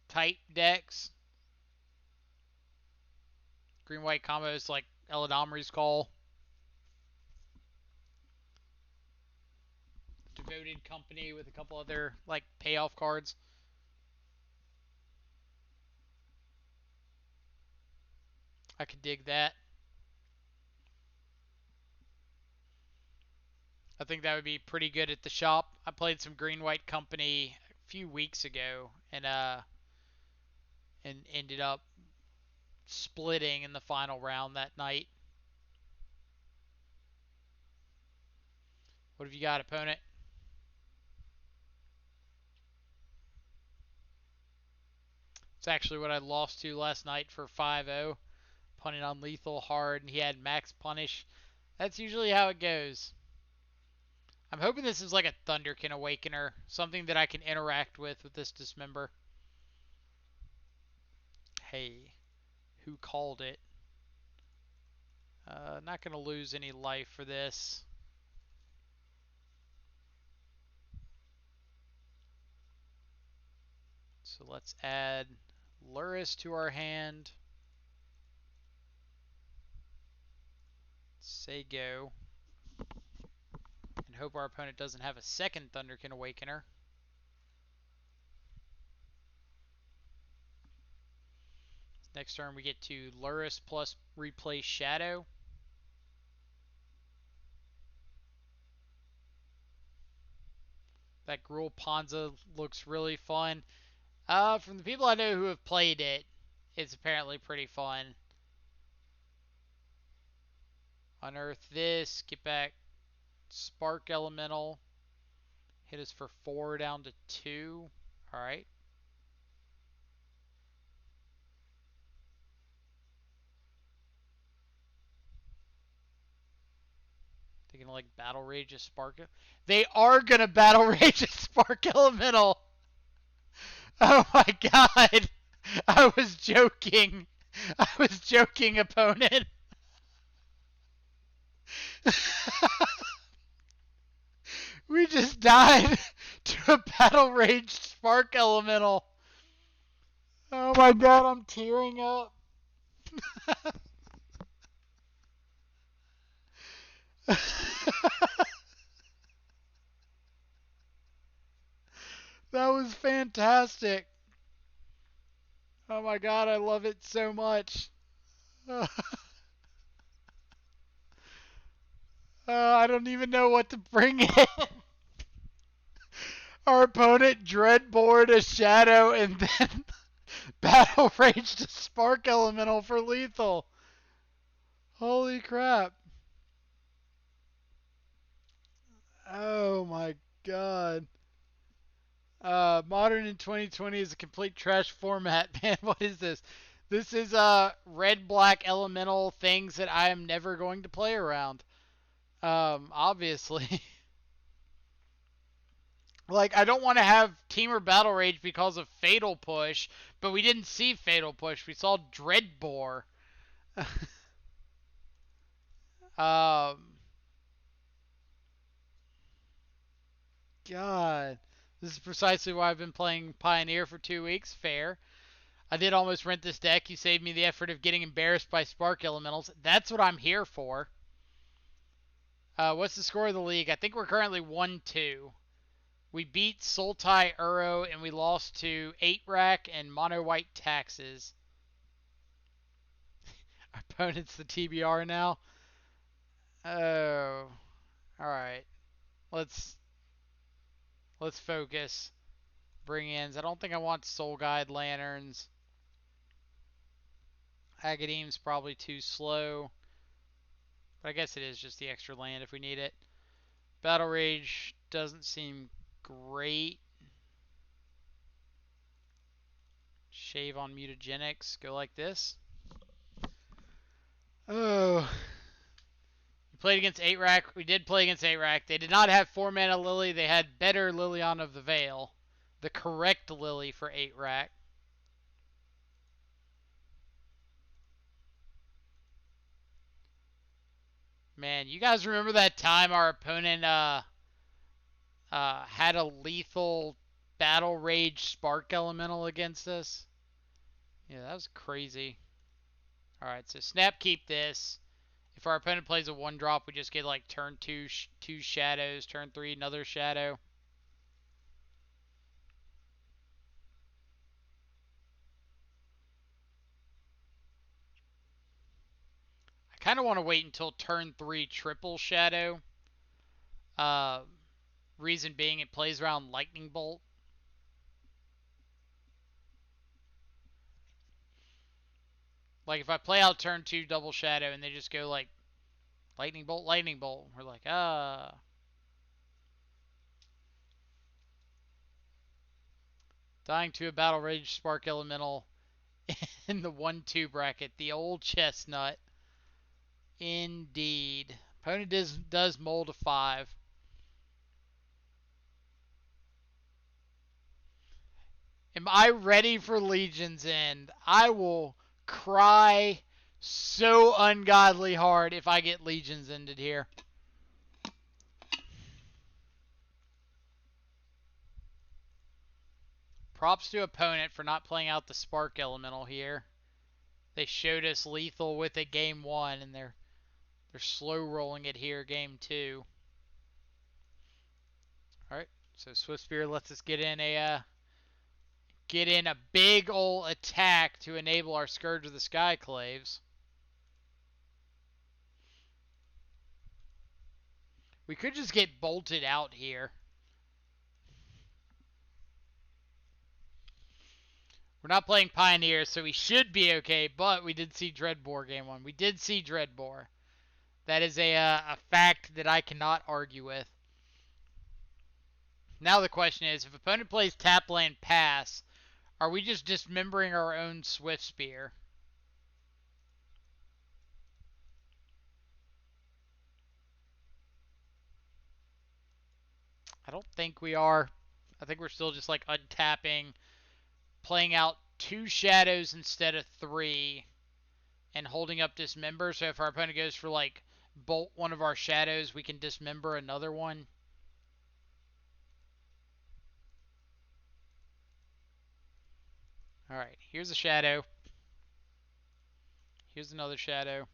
type decks. Green white combos like Eladomri's Call. Devoted Company with a couple other like payoff cards. I could dig that. I think that would be pretty good at the shop. I played some Green White Company a few weeks ago and ended up splitting in the final round that night. What have you got, opponent? It's actually what I lost to last night for 5-0. Punting on lethal hard, and he had max punish. That's usually how it goes. I'm hoping this is like a Thunderkin Awakener, something that I can interact with this Dismember. Hey, who called it? Not going to lose any life for this. So let's add Luris to our hand. Say go. And hope our opponent doesn't have a second Thunderkin Awakener. Next turn we get to Luris plus replace Shadow. That Gruul Ponza looks really fun. From the people I know who have played it, it's apparently pretty fun. Unearth this, get back Spark Elemental. Hit us for 4 down to 2. Alright. They're going to like Battle Rage a Spark. They are going to Battle Rage a Spark Elemental. Oh my god. I was joking. I was joking, opponent. We just died to a Battle Rage Spark Spark Elemental. Oh my god, I'm tearing up. That was fantastic. Oh my god, I love it so much. I don't even know what to bring in. Our opponent Dreadboard a Shadow and then Battle Raged a Spark Elemental for lethal. Holy crap. Oh my god. Modern in 2020 is a complete trash format, man. What is this? This is red black elemental things that I am never going to play around. Obviously. Like, I don't want to have Teamer Battle Rage because of Fatal Push, but we didn't see Fatal Push. We saw Dreadbore. um, God. This is precisely why I've been playing Pioneer for 2 weeks. Fair. I did almost rent this deck. You saved me the effort of getting embarrassed by Spark Elementals. That's what I'm here for. What's the score of the league? I think we're currently 1-2. We beat Sultai Uro and we lost to 8-Rack and Mono White Taxes. Our opponent's the TBR now. Oh. Alright. Let's focus. Bring ins. I don't think I want Soul Guide Lanterns. Agadeem's probably too slow. But I guess it is just the extra land if we need it. Battle Rage doesn't seem great. Shave on mutagenics. Go like this. Oh. We played against 8-Rack. We did play against 8-Rack. They did not have 4-mana Lily. They had better Liliana of the Veil. The correct Lily for 8-Rack. Man, you guys remember that time our opponent had a lethal Battle Rage Spark Elemental against us? Yeah, that was crazy. Alright, so snap keep this. If our opponent plays a 1-drop, we just get like turn 2, 2 shadows, turn 3, another shadow. I kind of want to wait until turn 3 triple shadow. Reason being it plays around Lightning Bolt. Like if I play out turn 2 double shadow and they just go like Lightning Bolt, we're like, Dying to a Battle Rage Spark Elemental in the 1-2 bracket. The old chestnut. Indeed. Opponent does mold a 5. Am I ready for Legion's End? I will cry so ungodly hard if I get Legion's Ended here. Props to opponent for not playing out the Spark Elemental here. They showed us lethal with it game 1, and they're slow rolling it here game 2. All right, so Swift Spear lets us get in a big ol' attack to enable our Scourge of the Skyclaves. We could just get bolted out here. We're not playing Pioneers, so we should be okay, but we did see Dreadbore game 1. We did see Dreadbore. That is a fact that I cannot argue with. Now the question is, if opponent plays tap land pass, are we just dismembering our own Swift Spear? I don't think we are. I think we're still just like untapping, playing out 2 shadows instead of 3, and holding up Dismember. So if our opponent goes for like bolt one of our shadows, we can dismember another one. Alright, here's a shadow. Here's another shadow.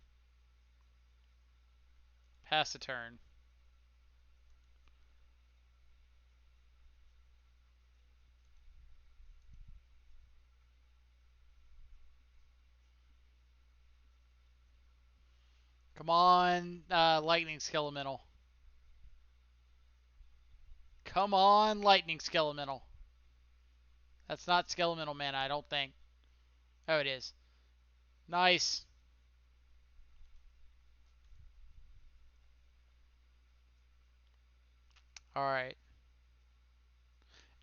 Pass a turn. Come on, lightning skelemental. Come on, lightning skelemental. That's not skelemental mana, I don't think. Oh, it is. Nice. Alright.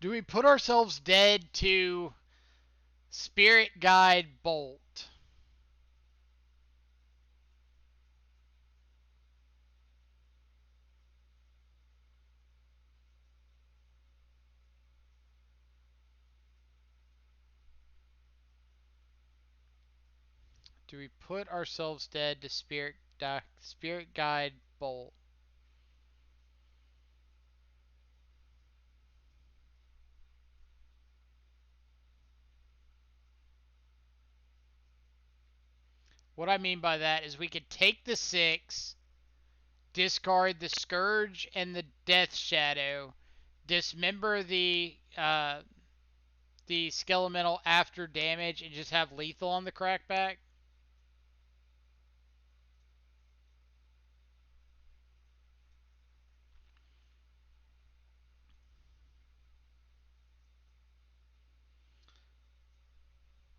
Do we put ourselves dead to Spirit Guide Bolt? Do we put ourselves dead to Spirit Guide Bolt? What I mean by that is we could take the 6, discard the Scourge and the Death Shadow, dismember the Skelemental after damage, and just have lethal on the crackback.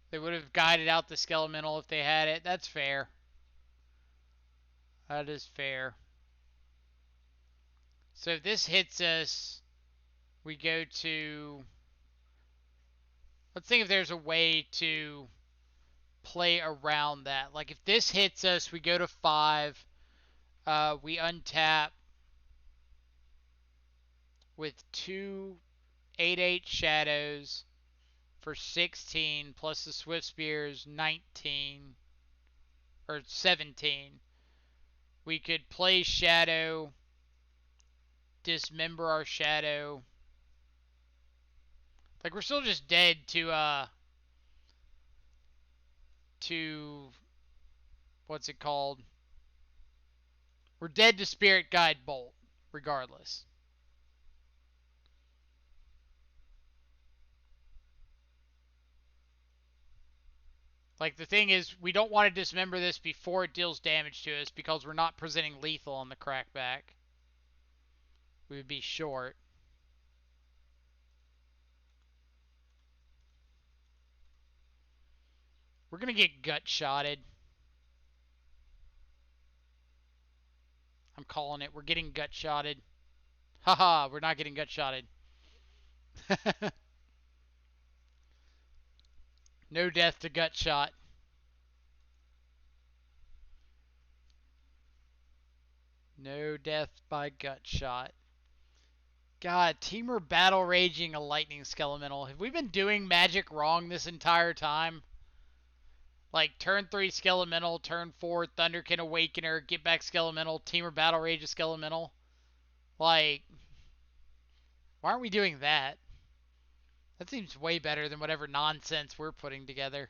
They would have guided out the Skelemental if they had it. That's fair. That is fair. So if this hits us, we go to... Let's think if there's a way to play around that. Like if this hits us, we go to 5. We untap with 2 8/8 shadows for 16, plus the Swift Spears 19 or 17. We could play Shadow, dismember our Shadow. Like we're still just dead to what's it called? We're dead to Spirit Guide Bolt, regardless. Like the thing is, we don't want to dismember this before it deals damage to us because we're not presenting lethal on the crackback. We would be short. We're gonna get gut shotted. I'm calling it. We're getting gut shotted. Haha, we're not getting gut shotted. No death to gut shot. No death by gut shot. God, Teamer battle raging a lightning skelemental. Have we been doing magic wrong this entire time? Like turn 3 skelemental, turn 4 Thunderkin Awakener, get back skelemental, Teamer battle rage a skelemental. Like, why aren't we doing that? That seems way better than whatever nonsense we're putting together.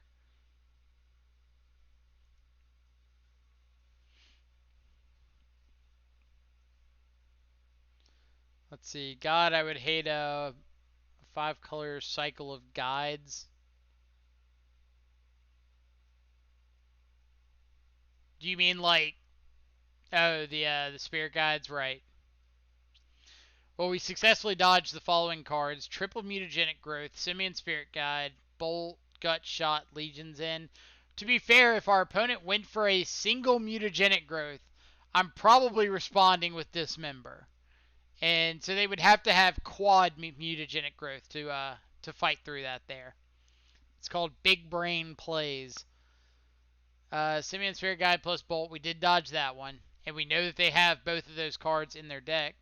Let's see. God, I would hate a 5-color cycle of guides. Do you mean like, oh, the spirit guides, right? Well, we successfully dodged the following cards: triple mutagenic growth, simian spirit guide, bolt, gut shot, legions in. To be fair, if our opponent went for a single mutagenic growth, I'm probably responding with dismember. And so they would have to have quad mutagenic growth to fight through that there. It's called big brain plays. Simian Spirit Guide plus Bolt, we did dodge that one. And we know that they have both of those cards in their deck.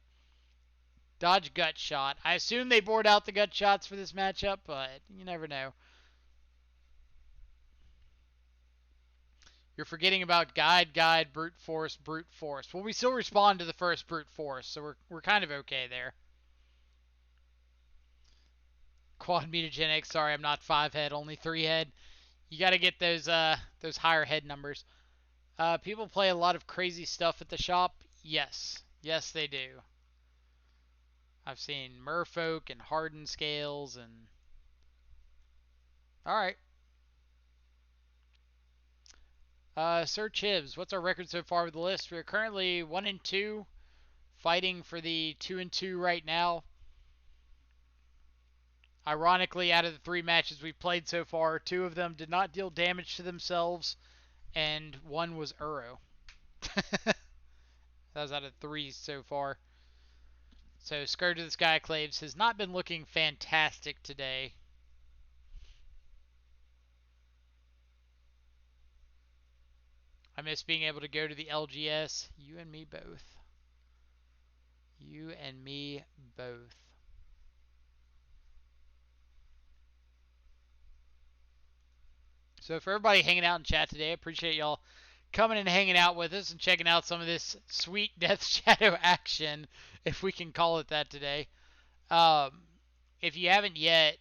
Dodge Gut Shot. I assume they board out the Gut Shots for this matchup, but you never know. You're forgetting about Guide, Brute Force, Brute Force. Well, we still respond to the first Brute Force, so we're kind of okay there. quad mutagenic. Sorry, I'm not 5 head, only 3 head. You got to get those higher head numbers. People play a lot of crazy stuff at the shop. Yes. Yes, they do. I've seen merfolk and hardened scales and... Alright. Sir Chibs, what's our record so far with the list? We're currently 1-2, fighting for the 2-2 right now. Ironically, out of the 3 matches we've played so far, 2 of them did not deal damage to themselves, and 1 was Uro. That was out of 3 so far. So Scourge of the Skyclaves has not been looking fantastic today. I miss being able to go to the LGS. You and me both. You and me both. So for everybody hanging out in chat today, I appreciate y'all coming and hanging out with us and checking out some of this sweet Death Shadow action, if we can call it that today. If you haven't yet,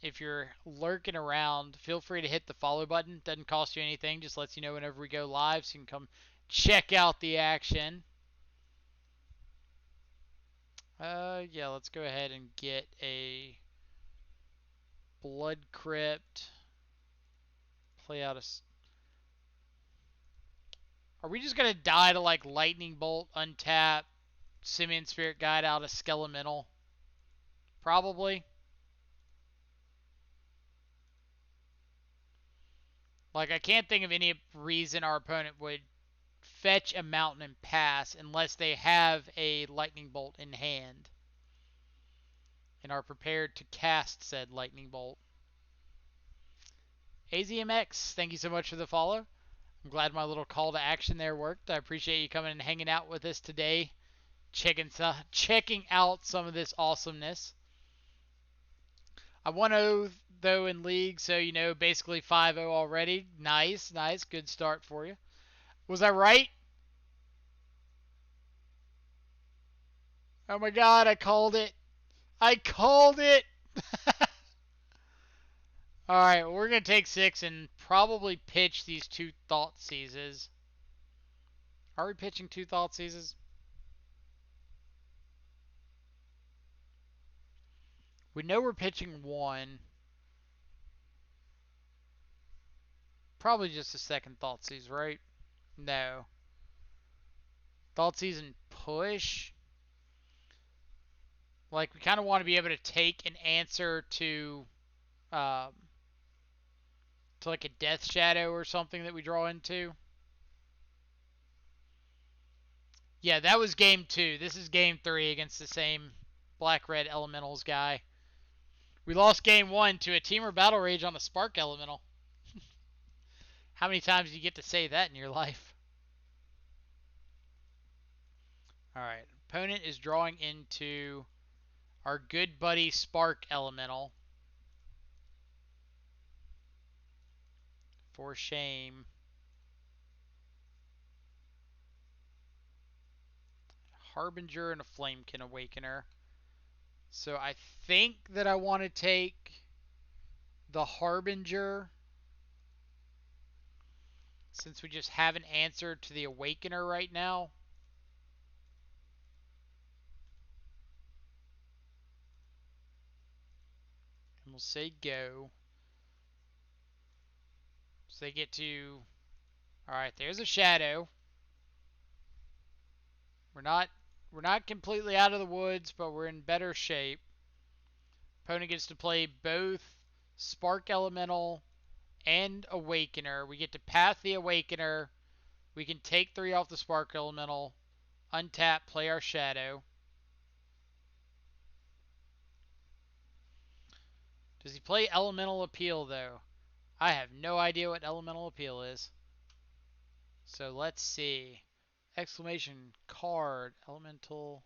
if you're lurking around, feel free to hit the follow button. Doesn't cost you anything, just lets you know whenever we go live, so you can come check out the action. Yeah, let's go ahead and get a Blood Crypt. Play out a... Are we just going to die to, like, Lightning Bolt, untap, Simian Spirit Guide out a Skelemental? Probably. Like, I can't think of any reason our opponent would fetch a mountain and pass unless they have a Lightning Bolt in hand and are prepared to cast said Lightning Bolt. d00mwake's, thank you so much for the follow. I'm glad my little call to action there worked. I appreciate you coming and hanging out with us today, checking out some of this awesomeness. I 1-0 though in league, so you know, basically 5-0 already. Nice, nice, good start for you. Was I right? Oh my god, I called it. I called it! Alright, well, we're going to take 6 and probably pitch these 2 Thought Seizes. Are we pitching 2 Thought Seizes? We know we're pitching 1. Probably just a second Thought Seize, right? No. Thought Seize and push? Like, we kind of want to be able to take an answer to like a Death Shadow or something that we draw into. Yeah, that was game 2. This is game 3 against the same Black-Red Elementals guy. We lost game 1 to a Teamer Battle Rage on a Spark Elemental. How many times do you get to say that in your life? Alright, opponent is drawing into our good buddy Spark Elemental. For shame. Harbinger and a Flamekin Awakener. So I think that I want to take the Harbinger, since we just have an answer to the Awakener right now. And we'll say go. So they get to... Alright, there's a Shadow. We're not completely out of the woods, but we're in better shape. Opponent gets to play both Spark Elemental and Awakener. We get to path the Awakener. We can take 3 off the Spark Elemental, untap, play our Shadow. Does he play Elemental Appeal, though? I have no idea what Elemental Appeal is. So let's see. Exclamation card, Elemental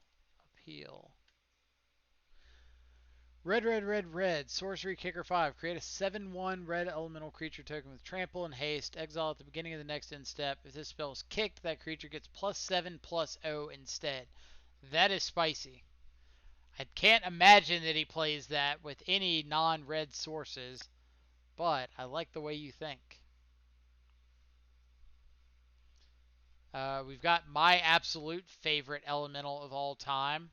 Appeal. Red, red, red, red. Sorcery Kicker 5. Create a 7/1 red elemental creature token with trample and haste. Exile at the beginning of the next end step. If this spell is kicked, that creature gets +7/+0 instead. That is spicy. I can't imagine that he plays that with any non-red sources, but I like the way you think. We've got my absolute favorite elemental of all time.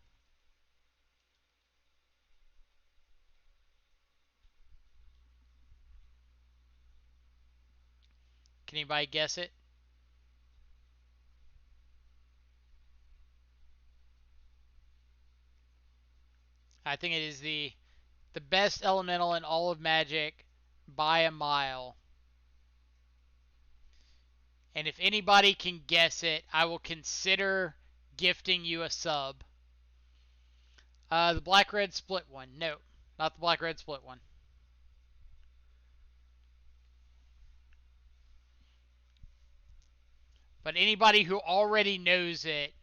Can anybody guess it? I think it is the best elemental in all of Magic by a mile. And if anybody can guess it, I will consider gifting you a sub. The black red split one. No, not the black red split one. But anybody who already knows it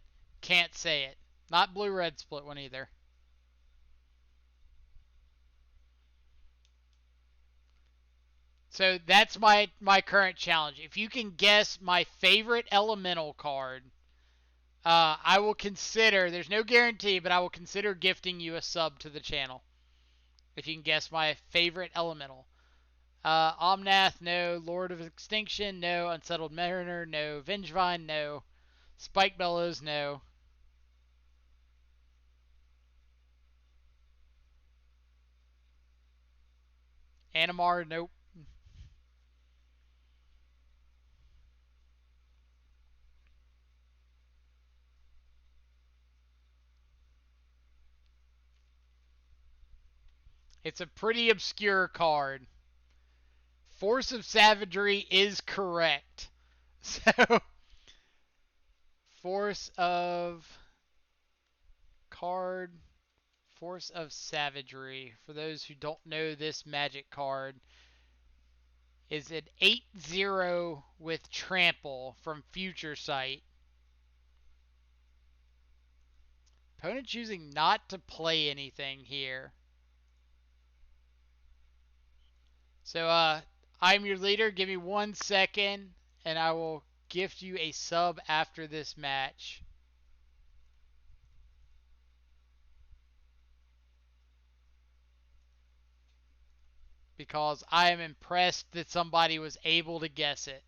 can't say it. Not blue red split one either. So that's my current challenge. If you can guess my favorite elemental card, I will consider, there's no guarantee, but I will consider gifting you a sub to the channel. If you can guess my favorite elemental. Omnath, no. Lord of Extinction, no. Unsettled Mariner, no. Vengevine, no. Spike Bellows, no. Animar, nope. It's a pretty obscure card. Force of Savagery is correct. So, Force of card, Force of Savagery. For those who don't know this magic card, is an 8/0 with Trample from Future Sight. Opponent choosing not to play anything here. So, I'm your leader. Give me 1 second, and I will gift you a sub after this match. Because I am impressed that somebody was able to guess it.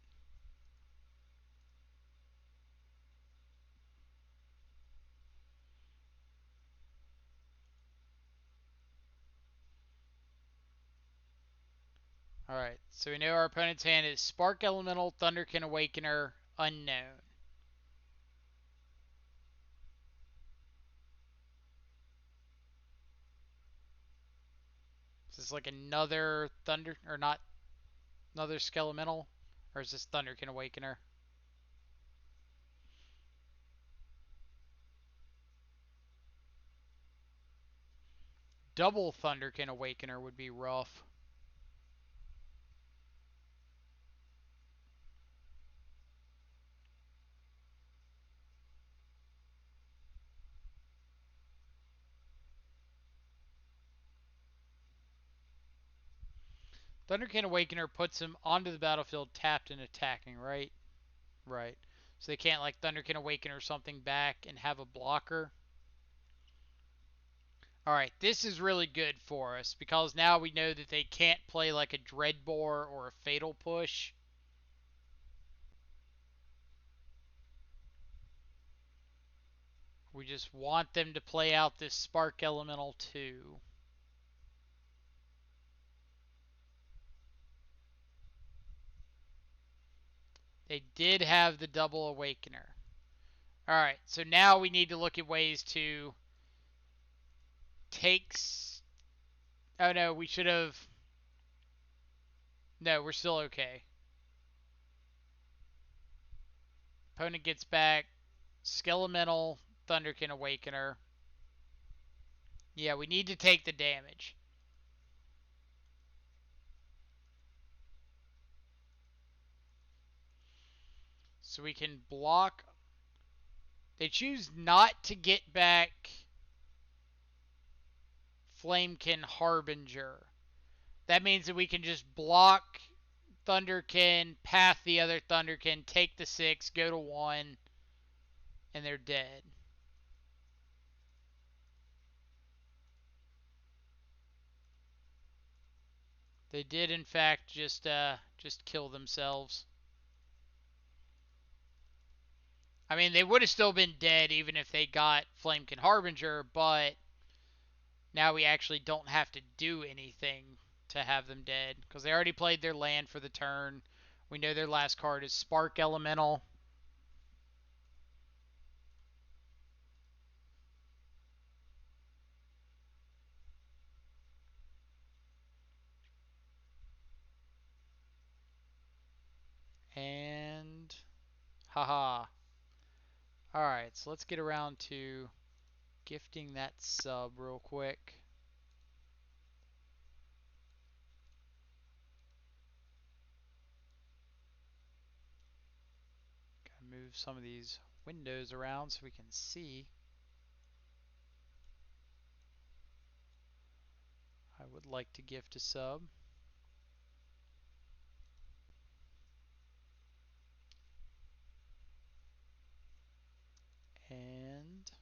Alright, so we know our opponent's hand is Spark Elemental, Thunderkin Awakener, Unknown. Is this like another Thunder, or not, another Skelemental? Or is this Thunderkin Awakener? Double Thunderkin Awakener would be rough. Thunderkin Awakener puts him onto the battlefield tapped and attacking, right? Right. So they can't like Thunderkin Awakener something back and have a blocker. Alright, this is really good for us because now we know that they can't play like a Dreadbore or a Fatal Push. We just want them to play out this Spark Elemental too. They did have the double Awakener. Alright, so now we need to look at ways to take... Oh no, we should have... No, we're still okay. Opponent gets back Skelemental, Thunderkin Awakener. Yeah, we need to take the damage. So we can block. They choose not to get back Flamekin Harbinger. That means that we can just block Thunderkin, path the other Thunderkin, take the 6, go to 1, and they're dead. They did, in fact, just kill themselves. I mean, they would have still been dead even if they got Flamekin Harbinger, but now we actually don't have to do anything to have them dead because they already played their land for the turn. We know their last card is Spark Elemental. And haha. Alright, so let's get around to gifting that sub real quick. Gotta move some of these windows around so we can see. I would like to gift a sub. And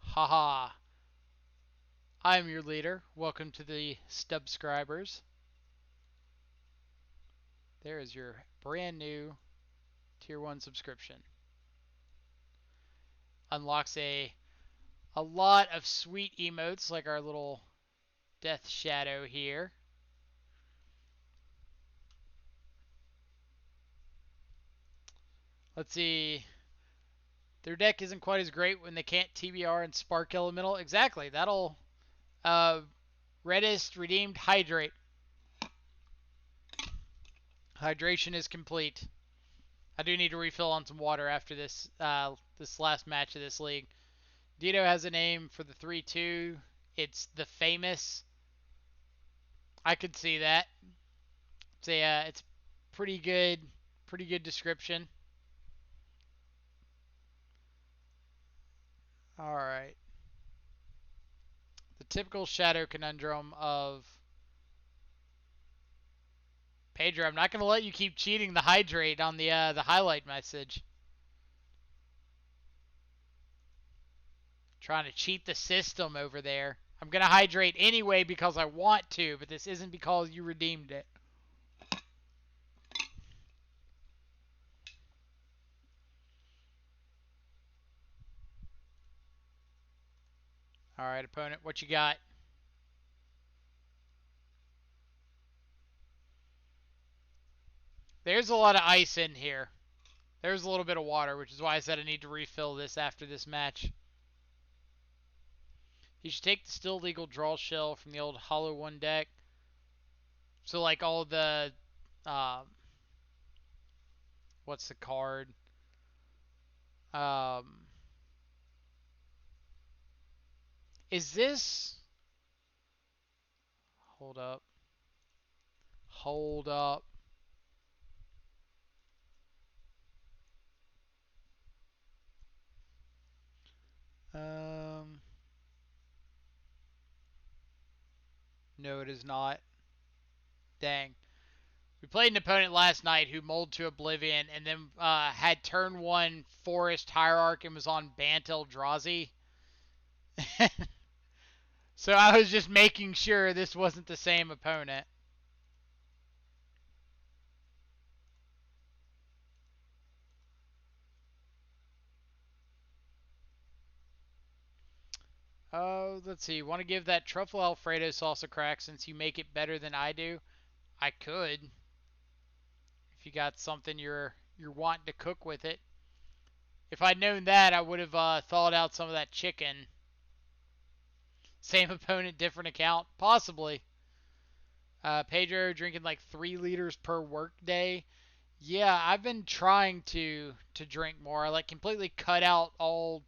haha. I'm your leader. Welcome to the subscribers. There is your brand new Tier 1 subscription. Unlocks a lot of sweet emotes like our little Death Shadow here. Let's see. Their deck isn't quite as great when they can't TBR and Spark Elemental. Exactly. That'll Reddest redeemed Hydrate. Hydration is complete. I do need to refill on some water after this this last match of this league. Dito has a name for the 3-2. It's the famous. I could see that. It's pretty good description. All right. The typical shadow conundrum of Pedro. I'm not going to let you keep cheating the hydrate on the highlight message. Trying to cheat the system over there. I'm going to hydrate anyway because I want to, but this isn't because you redeemed it. All right, opponent, what you got? There's a lot of ice in here. There's a little bit of water, which is why I said I need to refill this after this match. You should take the Still Legal Draw Shell from the old Hollow 1 deck. So, like, all the... what's the card? Is this... Hold up. Hold up. No, it is not. Dang. We played an opponent last night who mulled to Oblivion and then had turn 1 Forest Hierarch and was on Bant Eldrazi. So I was just making sure this wasn't the same opponent. Oh, let's see. Want to give that Truffle Alfredo sauce a crack since you make it better than I do? I could. If you got something you're wanting to cook with it. If I'd known that, I would have thawed out some of that chicken. Same opponent, different account? Possibly. Pedro drinking like 3 liters per workday. Yeah, I've been trying to drink more. I like completely cut out all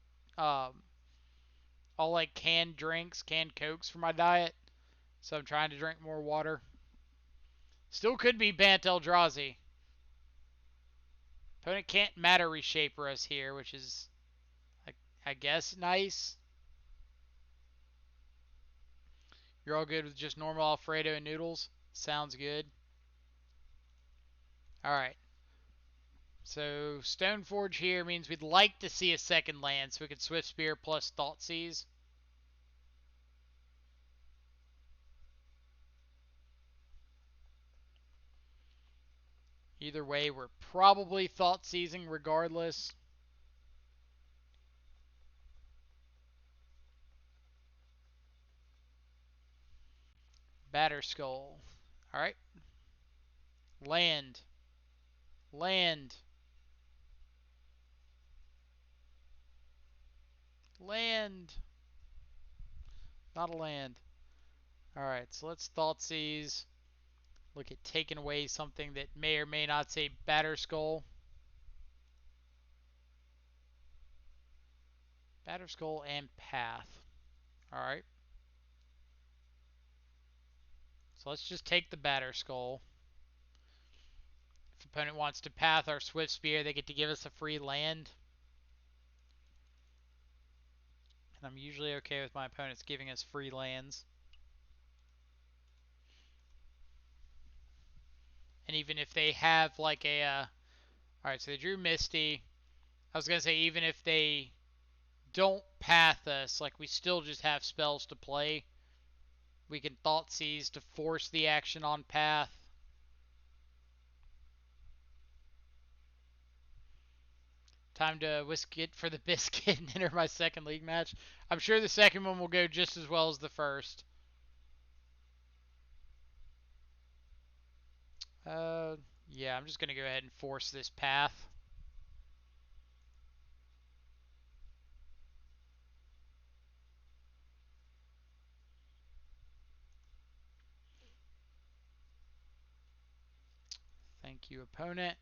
like canned drinks, canned cokes for my diet. So I'm trying to drink more water. Still could be Bant Eldrazi. Opponent can't matter reshaper us here, which is, I guess, nice. You're all good with just normal Alfredo and noodles? Sounds good. Alright. So Stoneforge here means we'd like to see a second land so we could Swift Spear plus Thoughtseize. Either way, we're probably thought seizing regardless. Batter Skull. Alright. Land. Land. Land. Not a land. Alright, so let's thought seize. Look at taking away something that may or may not say Batter Skull. Batter Skull and Path. Alright. So let's just take the Batter Skull. If opponent wants to path our Swift Spear, they get to give us a free land. And I'm usually okay with my opponents giving us free lands. And even if they have like a... Alright, so they drew Misty. I was going to say, even if they don't path us, like we still just have spells to play. We can Thought Seize to force the action on path. Time to whisk it for the biscuit and enter my second league match. I'm sure the second one will go just as well as the first. Yeah, I'm just going to go ahead and force this path. Thank you, opponent.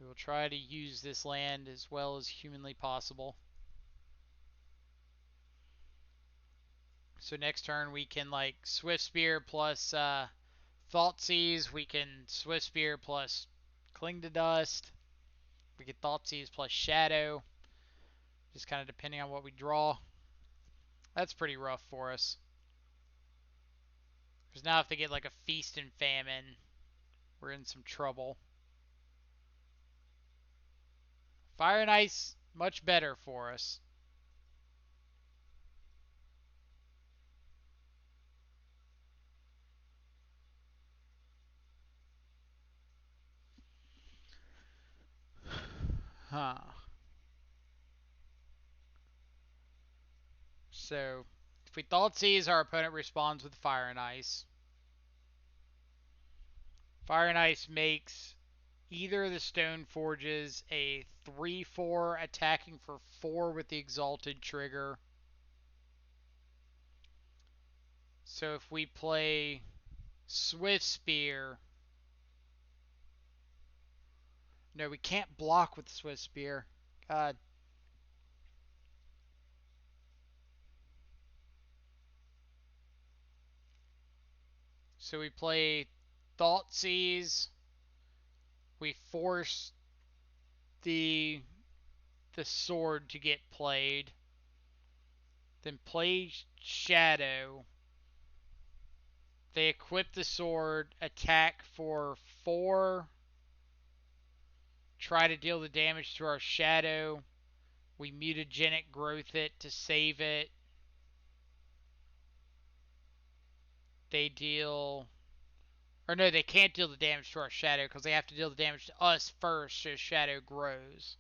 We will try to use this land as well as humanly possible. So next turn we can like Swift Spear plus Thought Seize. We can Swift Spear plus Cling to Dust. We get Thought Seize plus Shadow. Just kind of depending on what we draw. That's pretty rough for us. Because now if they get like a Feast and Famine, we're in some trouble. Fire and Ice, much better for us. Huh. So, if we Thought Seize, our opponent responds with Fire and Ice. Fire and Ice makes either of the Stone Forges a 3/4 attacking for 4 with the Exalted trigger. So if we play Swift Spear... No, we can't block with the Swift Spear. God. So we play Thought Seize. We force the sword to get played. Then play Shadow. They equip the sword, attack for 4. Try to deal the damage to our Shadow. We mutagenic growth it to save it. They deal... Or no, they can't deal the damage to our Shadow because they have to deal the damage to us first so Shadow grows.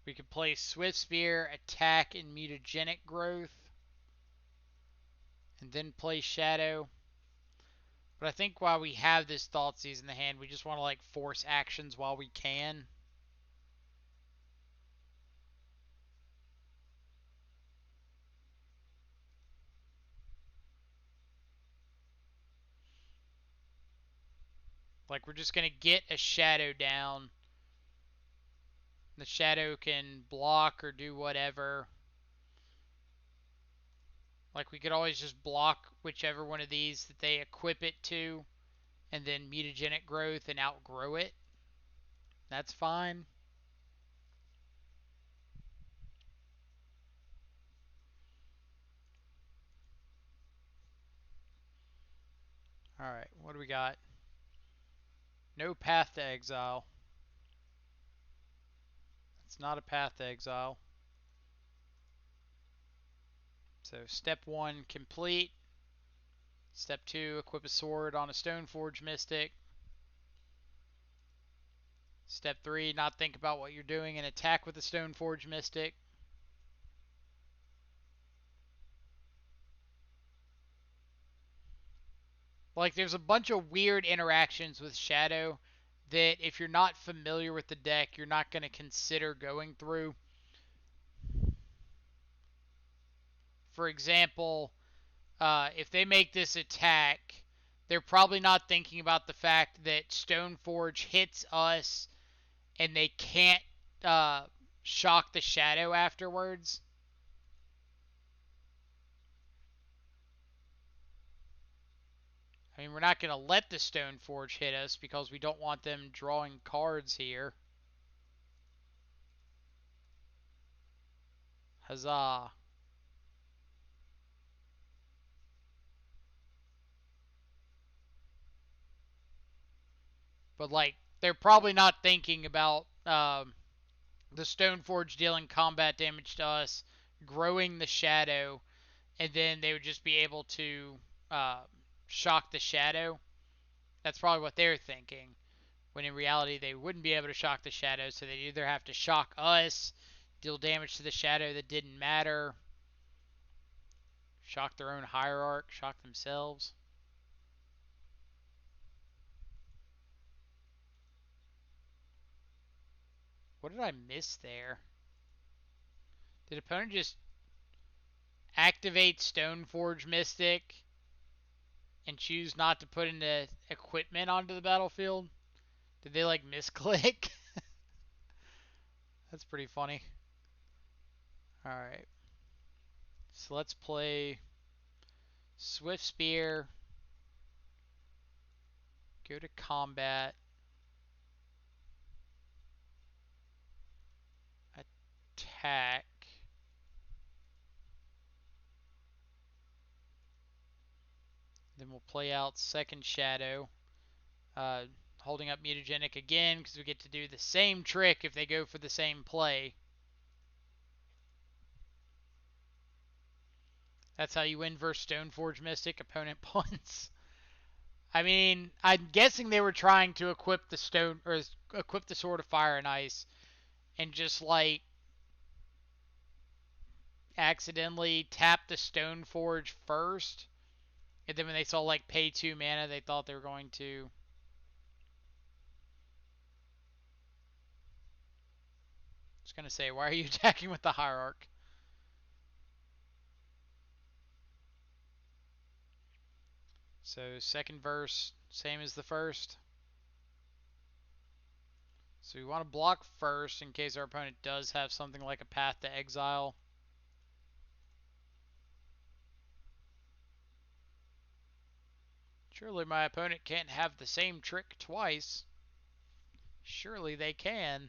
We can play Swift Spear, attack, and mutagenic growth. And then play Shadow. But I think while we have this Thoughtseize in the hand, we just want to like force actions while we can. Like we're just going to get a Shadow down. The Shadow can block or do whatever. Like we could always just block whichever one of these that they equip it to. And then mutagenic growth and outgrow it. That's fine. Alright, what do we got? No Path to Exile. It's not a Path to Exile. So step 1 complete. Step 2, equip a sword on a Stoneforge Mystic. Step 3, not think about what you're doing and attack with the Stoneforge Mystic. Like, there's a bunch of weird interactions with Shadow that if you're not familiar with the deck, you're not going to consider going through. For example, if they make this attack, they're probably not thinking about the fact that Stoneforge hits us and they can't shock the Shadow afterwards. I mean, we're not going to let the Stoneforge hit us because we don't want them drawing cards here. Huzzah. But, like, they're probably not thinking about the Stoneforge dealing combat damage to us, growing the Shadow, and then they would just be able to uh, shock the Shadow. That's probably what they're thinking. When in reality, they wouldn't be able to shock the Shadow, so they'd either have to shock us, deal damage to the Shadow that didn't matter, shock their own Hierarch, shock themselves. What did I miss there? Did opponent just activate Stoneforge Mystic and choose not to put into equipment onto the battlefield? Did they like misclick? That's pretty funny. Alright. So let's play Swift Spear. Go to combat. Attack. Then we'll play out second Shadow. Holding up Mutagenic again because we get to do the same trick if they go for the same play. That's how you win versus Stoneforge Mystic. Opponent punts. I mean, I'm guessing they were trying to equip the stone or equip the Sword of Fire and Ice, and just like accidentally tap the Stoneforge first, and then when they saw like pay 2 mana, they thought they were going to. I was gonna say, why are you attacking with the Hierarch? So second verse, same as the first. So we want to block first in case our opponent does have something like a Path to Exile. Surely my opponent can't have the same trick twice. Surely they can.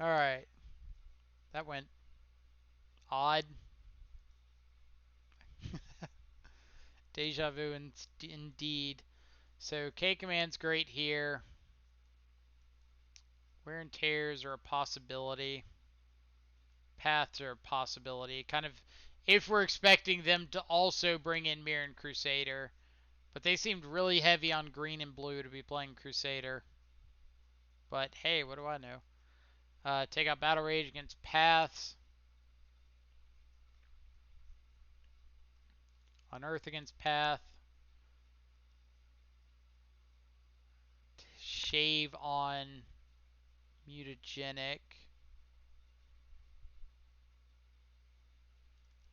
Alright. That went odd. Deja vu indeed. So K command's great here. Wear and tears are a possibility. Paths are a possibility. Kind of if we're expecting them to also bring in Mirran Crusader. But they seemed really heavy on green and blue to be playing Crusader. But hey, what do I know? Take out Battle Rage against Paths. Unearth against Path. Shave on Mutagenic.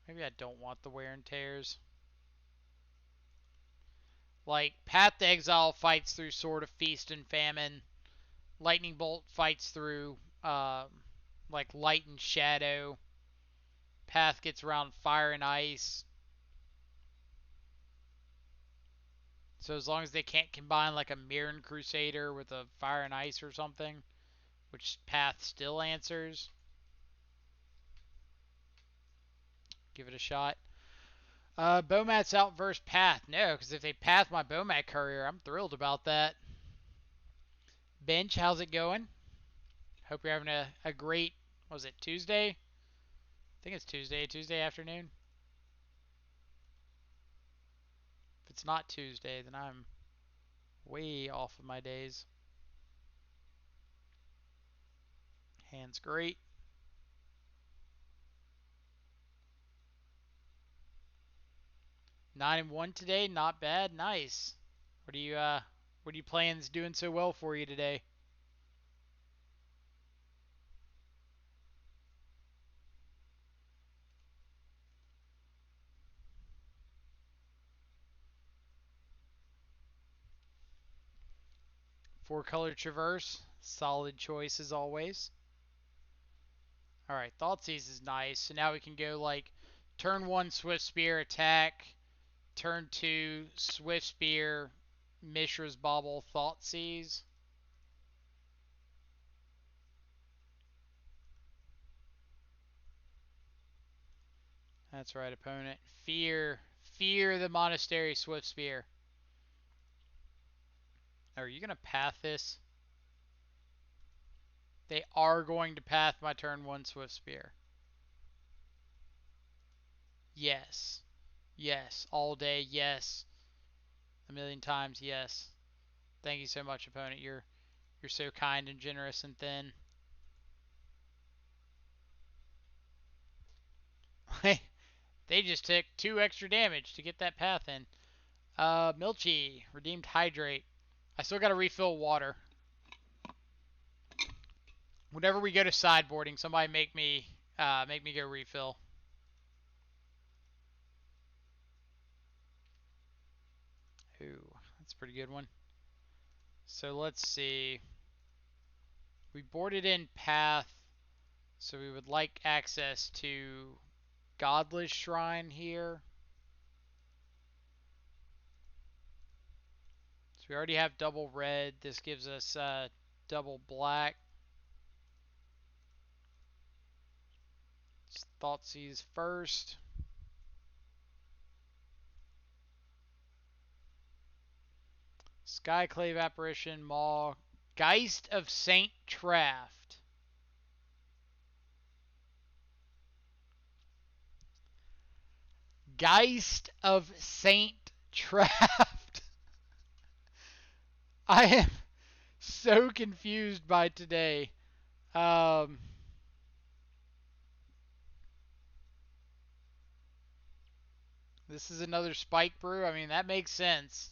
Maybe I don't want the wear and tears. Like, Path to Exile fights through Sword of Feast and Famine. Lightning Bolt fights through, like, Light and Shadow. Path gets around Fire and Ice. So as long as they can't combine, like, a Mirran Crusader with a Fire and Ice or something, which Path still answers, give it a shot. Bowmat's out versus Path. No, because if they Path my Bowmat Courier, I'm thrilled about that. Bench, how's it going? Hope you're having a great, was it Tuesday? think it's Tuesday. Tuesday afternoon. If it's not Tuesday, then I'm way off of my days. Hand's great. 9-1 today, not bad. Nice. What are you playing that's doing so well for you today? Four color traverse, solid choice as always. All right, Thoughtseize is nice. So now we can go like turn one Swift Spear attack, turn two Swift Spear, Mishra's Bauble, Thoughtseize. That's right, opponent. Fear the Monastery Swift Spear. Are you gonna path this? They are going to path my turn one Swift Spear. Yes. Yes. All day, yes. A million times, yes. Thank you so much, opponent. You're so kind and generous and thin. They just took 2 extra damage to get that path in. Milchi, redeemed hydrate. I still gotta refill water. Whenever we go to sideboarding, somebody make me go refill. Ooh, that's a pretty good one. So let's see. We boarded in path, so we would like access to Godless Shrine here. So we already have double red. This gives us double black. Thoughtseize first. Skyclave Apparition, Maw. Geist of Saint Traft. Geist of Saint Traft. I am so confused by today. This is another Spike Brew. I mean, that makes sense.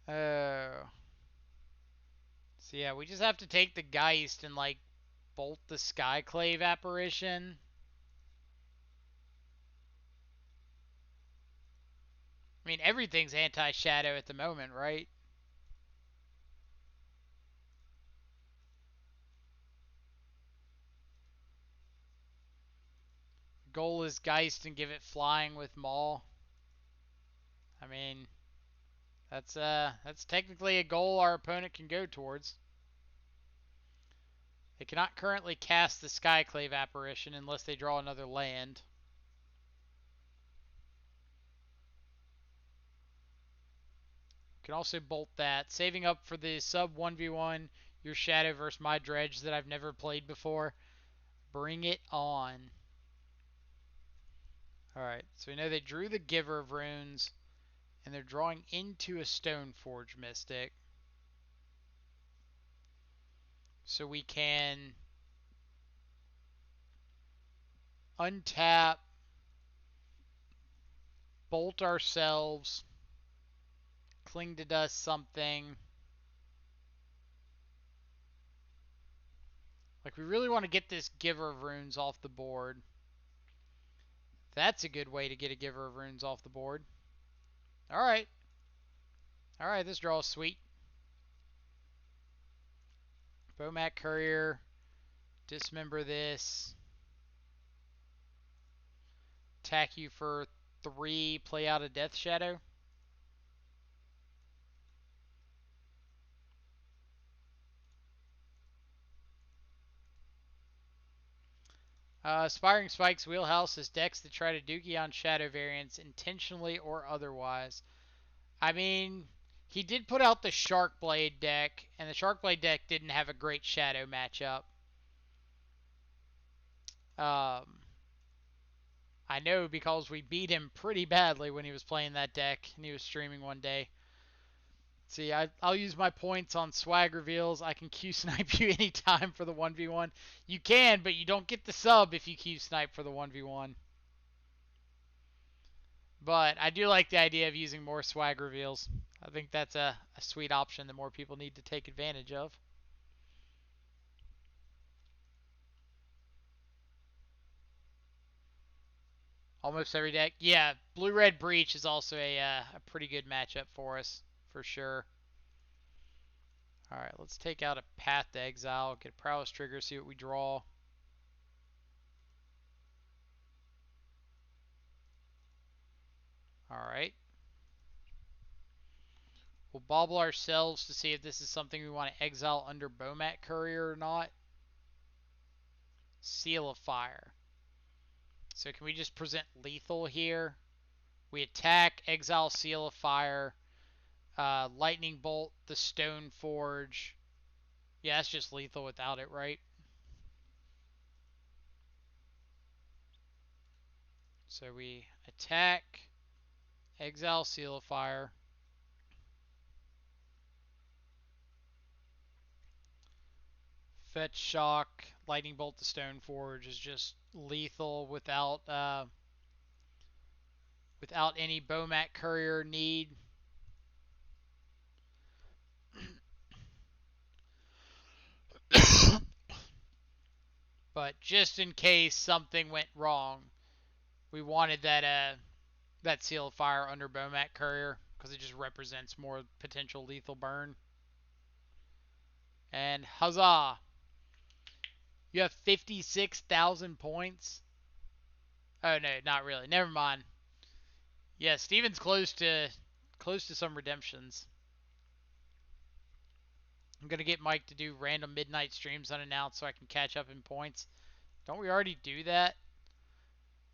Oh. So yeah, we just have to take the Geist and like bolt the Skyclave Apparition. I mean, everything's anti-shadow at the moment, right? Goal is Geist and give it flying with Maul. I mean, that's technically a goal our opponent can go towards. They cannot currently cast the Skyclave Apparition unless they draw another land. Can also bolt that, saving up for the sub 1v1, your Shadow versus my Dredge that I've never played before. Bring it on. Alright, so we know they drew the Giver of Runes, and they're drawing into a Stoneforge Mystic. So we can untap, bolt ourselves, cling to dust something. Like, we really want to get this Giver of Runes off the board. That's a good way to get a Giver of Runes off the board. Alright. Alright, this draw is sweet. Bomat Courier. Dismember this. Attack you for 3. Play out a Death Shadow. Aspiring Spike's wheelhouse is decks that try to dookie on Shadow variants intentionally or otherwise. I mean, he did put out the Sharkblade deck, and the Sharkblade deck didn't have a great Shadow matchup. Um, I know because we beat him pretty badly when he was playing that deck and he was streaming one day. See, I'll use my points on swag reveals. I can Q snipe you anytime for the 1v1. You can, but you don't get the sub if you Q snipe for the 1v1. But I do like the idea of using more swag reveals. I think that's a sweet option that more people need to take advantage of. Almost every deck. Yeah, Blue-Red Breach is also a pretty good matchup for us, for sure. Alright, let's take out a Path to Exile, get a Prowess trigger, see what we draw. Alright. We'll bobble ourselves to see if this is something we want to exile under Bomat Courier or not. Seal of Fire. So can we just present lethal here? We attack, exile Seal of Fire, Lightning Bolt, the Stone Forge. Yeah, that's just lethal without it, right? So we attack, exile Seal of Fire. Fetch Shock, Lightning Bolt, the Stone Forge is just lethal without any Bomat Courier need. But just in case something went wrong, we wanted that Seal of Fire under Bomat Courier because it just represents more potential lethal burn. And huzzah! You have 56,000 points. Oh no, not really. Never mind. Yeah, Steven's close to some redemptions. I'm gonna get Mike to do random midnight streams unannounced so I can catch up in points. Don't we already do that?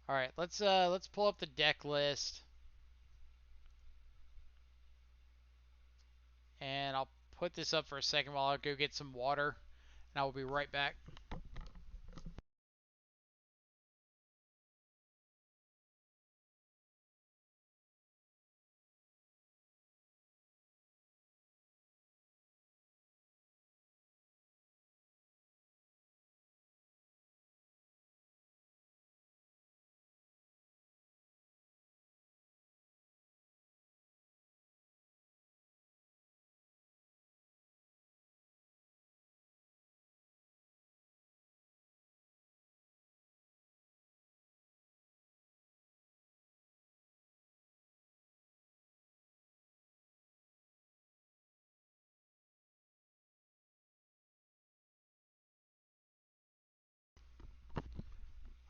All right, let's pull up the deck list, and I'll put this up for a second while I go get some water, and I will be right back.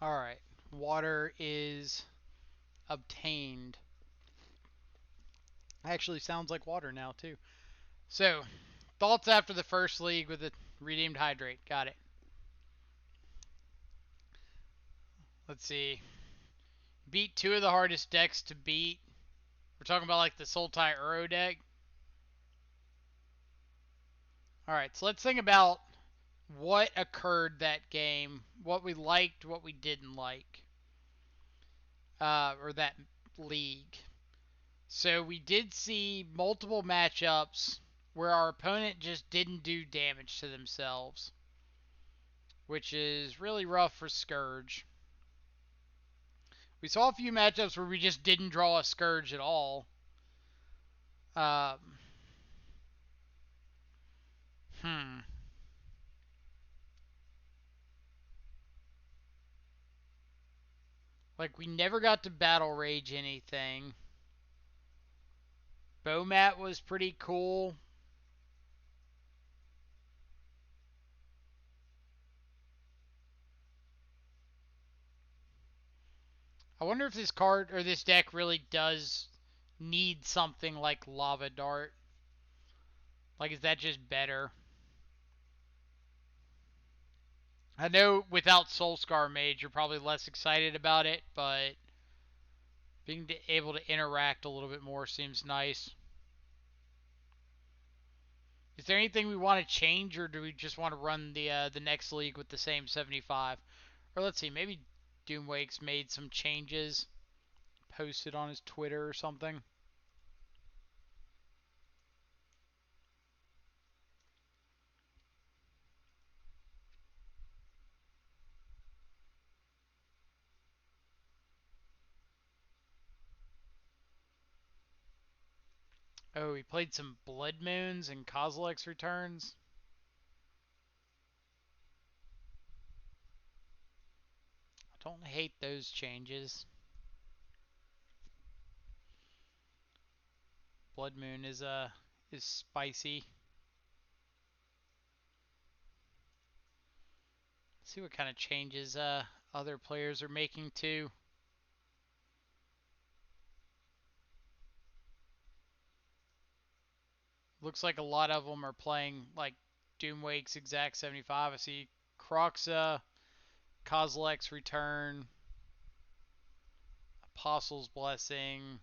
All right, water is obtained. Actually, sounds like water now too. So, thoughts after the first league with the redeemed hydrate. Got it. Let's see. Beat two of the hardest decks to beat. We're talking about like the Sultai Uro deck. All right, so let's think about what occurred that game, what we liked, what we didn't like, or that league. So we did see multiple matchups where our opponent just didn't do damage to themselves, which is really rough for Scourge. We saw a few matchups where we just didn't draw a Scourge at all. Um, hmm. Like, we never got to Battle Rage anything. Bomat was pretty cool. I wonder if this card or this deck really does need something like Lava Dart. Like, is that just better? I know without Soulscar Mage, you're probably less excited about it, but being able to interact a little bit more seems nice. Is there anything we want to change, or do we just want to run the next league with the same 75? Or let's see, maybe d00mwake's made some changes, posted on his Twitter or something. Oh, he played some Blood Moons and Kozilek's Returns. I don't hate those changes. Blood Moon is spicy. Let's see what kind of changes other players are making too. Looks like a lot of them are playing like d00mwake's Exact 75. I see Croxa, Kozilek's Return, Apostle's Blessing.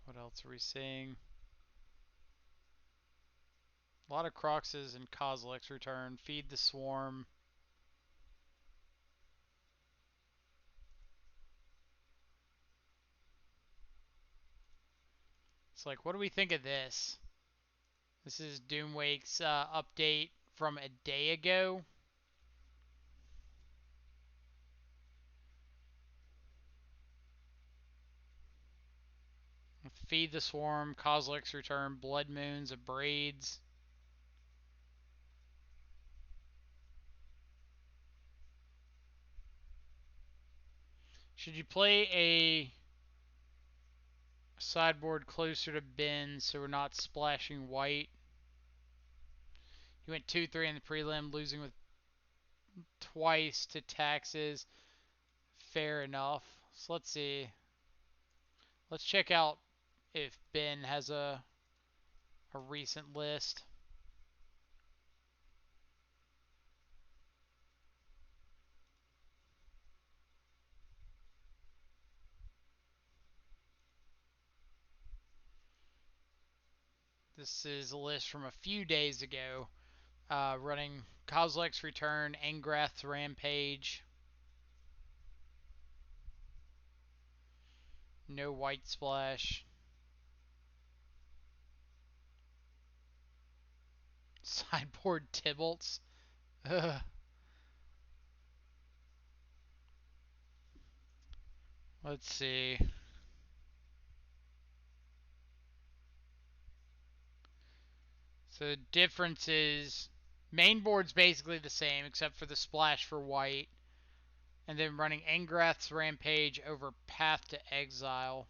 What else are we seeing? A lot of Croxes and Kozilek's Return. Feed the Swarm. It's like, what do we think of this? This is d00mwake's update from a day ago. Feed the Swarm, Kozilek's Return, Blood Moons, Abrades. Should you play a sideboard closer to bin so we're not splashing white? He went 2-3 in the prelim, losing with twice to taxes. Fair enough. So let's see. Let's check out if Ben has a recent list. This is a list from a few days ago. Running Kozilek's Return, Angrath's Rampage. No white splash. Sideboard Tybalt's. Ugh. Let's see. So the difference is main board's basically the same except for the splash for white. And then running Angrath's Rampage over Path to Exile.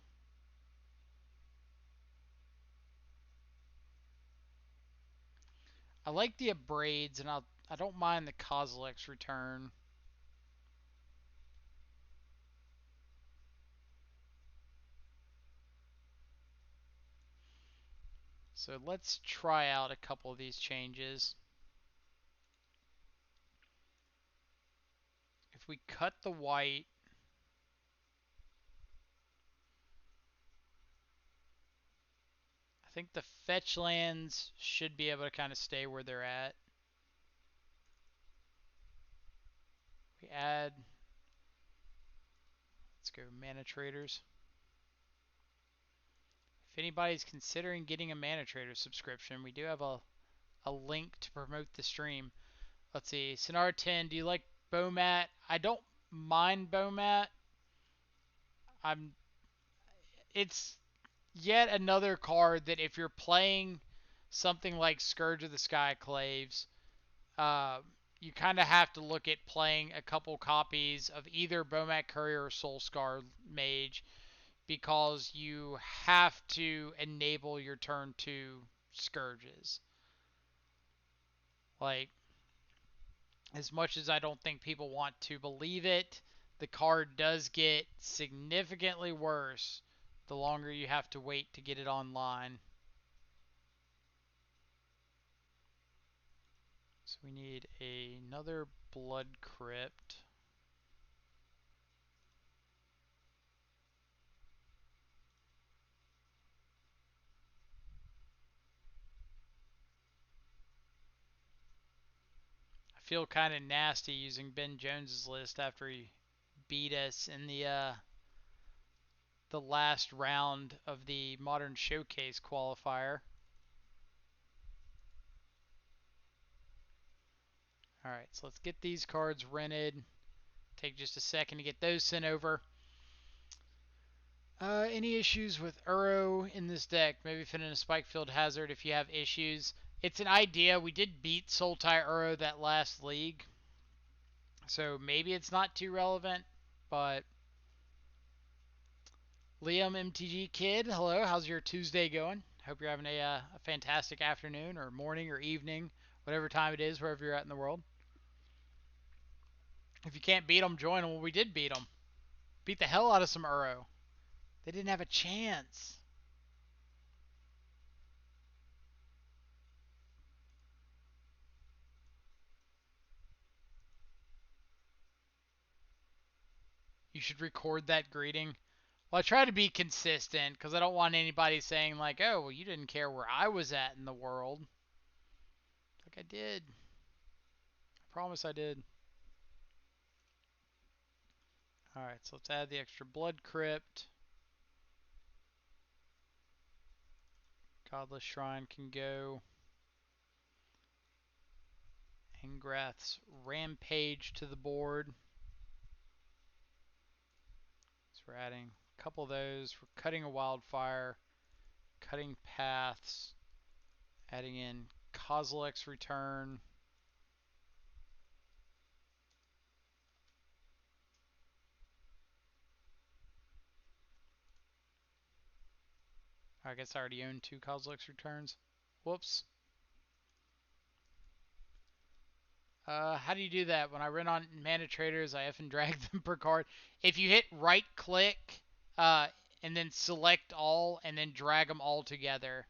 I like the Abrades, and I don't mind the Kozilek's Return. So let's try out a couple of these changes. If we cut the white, I think the fetch lands should be able to kind of stay where they're at. We add, let's go Mana Traders. If anybody's considering getting a Mana Trader subscription, we do have a link to promote the stream. Let's see, Sonar 10, do you like Bomat? I don't mind Bomat. It's yet another card that if you're playing something like Scourge of the Skyclaves, uh, you kind of have to look at playing a couple copies of either Bomat Courier or Soulscar Mage because you have to enable your turn 2 Scourges. Like, as much as I don't think people want to believe it, the card does get significantly worse the longer you have to wait to get it online. So we need another Blood Crypt. feel kind of nasty using Ben Jones's list after he beat us in the last round of the Modern Showcase qualifier. Alright, so let's get these cards rented. Take just a second to get those sent over. Any issues with Uro in this deck? Maybe fit in a Spikefield Hazard if you have issues. It's an idea. We did beat Sultai Uro that last league. So maybe it's not too relevant, but Liam MTG Kid, hello. How's your Tuesday going? Hope you're having a fantastic afternoon or morning or evening, whatever time it is, wherever you're at in the world. If you can't beat them, join them. Well, we did beat them. Beat the hell out of some Uro. They didn't have a chance. You should record that greeting. Well, I try to be consistent because I don't want anybody saying like, oh, well, you didn't care where I was at in the world. Like I did. I promise I did. Alright, so let's add the extra Blood Crypt. Godless Shrine can go. Engrath's Rampage to the board. So we're adding a couple of those. We're cutting a Wildfire, cutting Paths, adding in Kozilek's Return. I guess I already own 2 Kozilek's Returns. Whoops. How do you do that? When I run on Mana Traders, I effing drag them per card. If you hit right click and then select all and then drag them all together,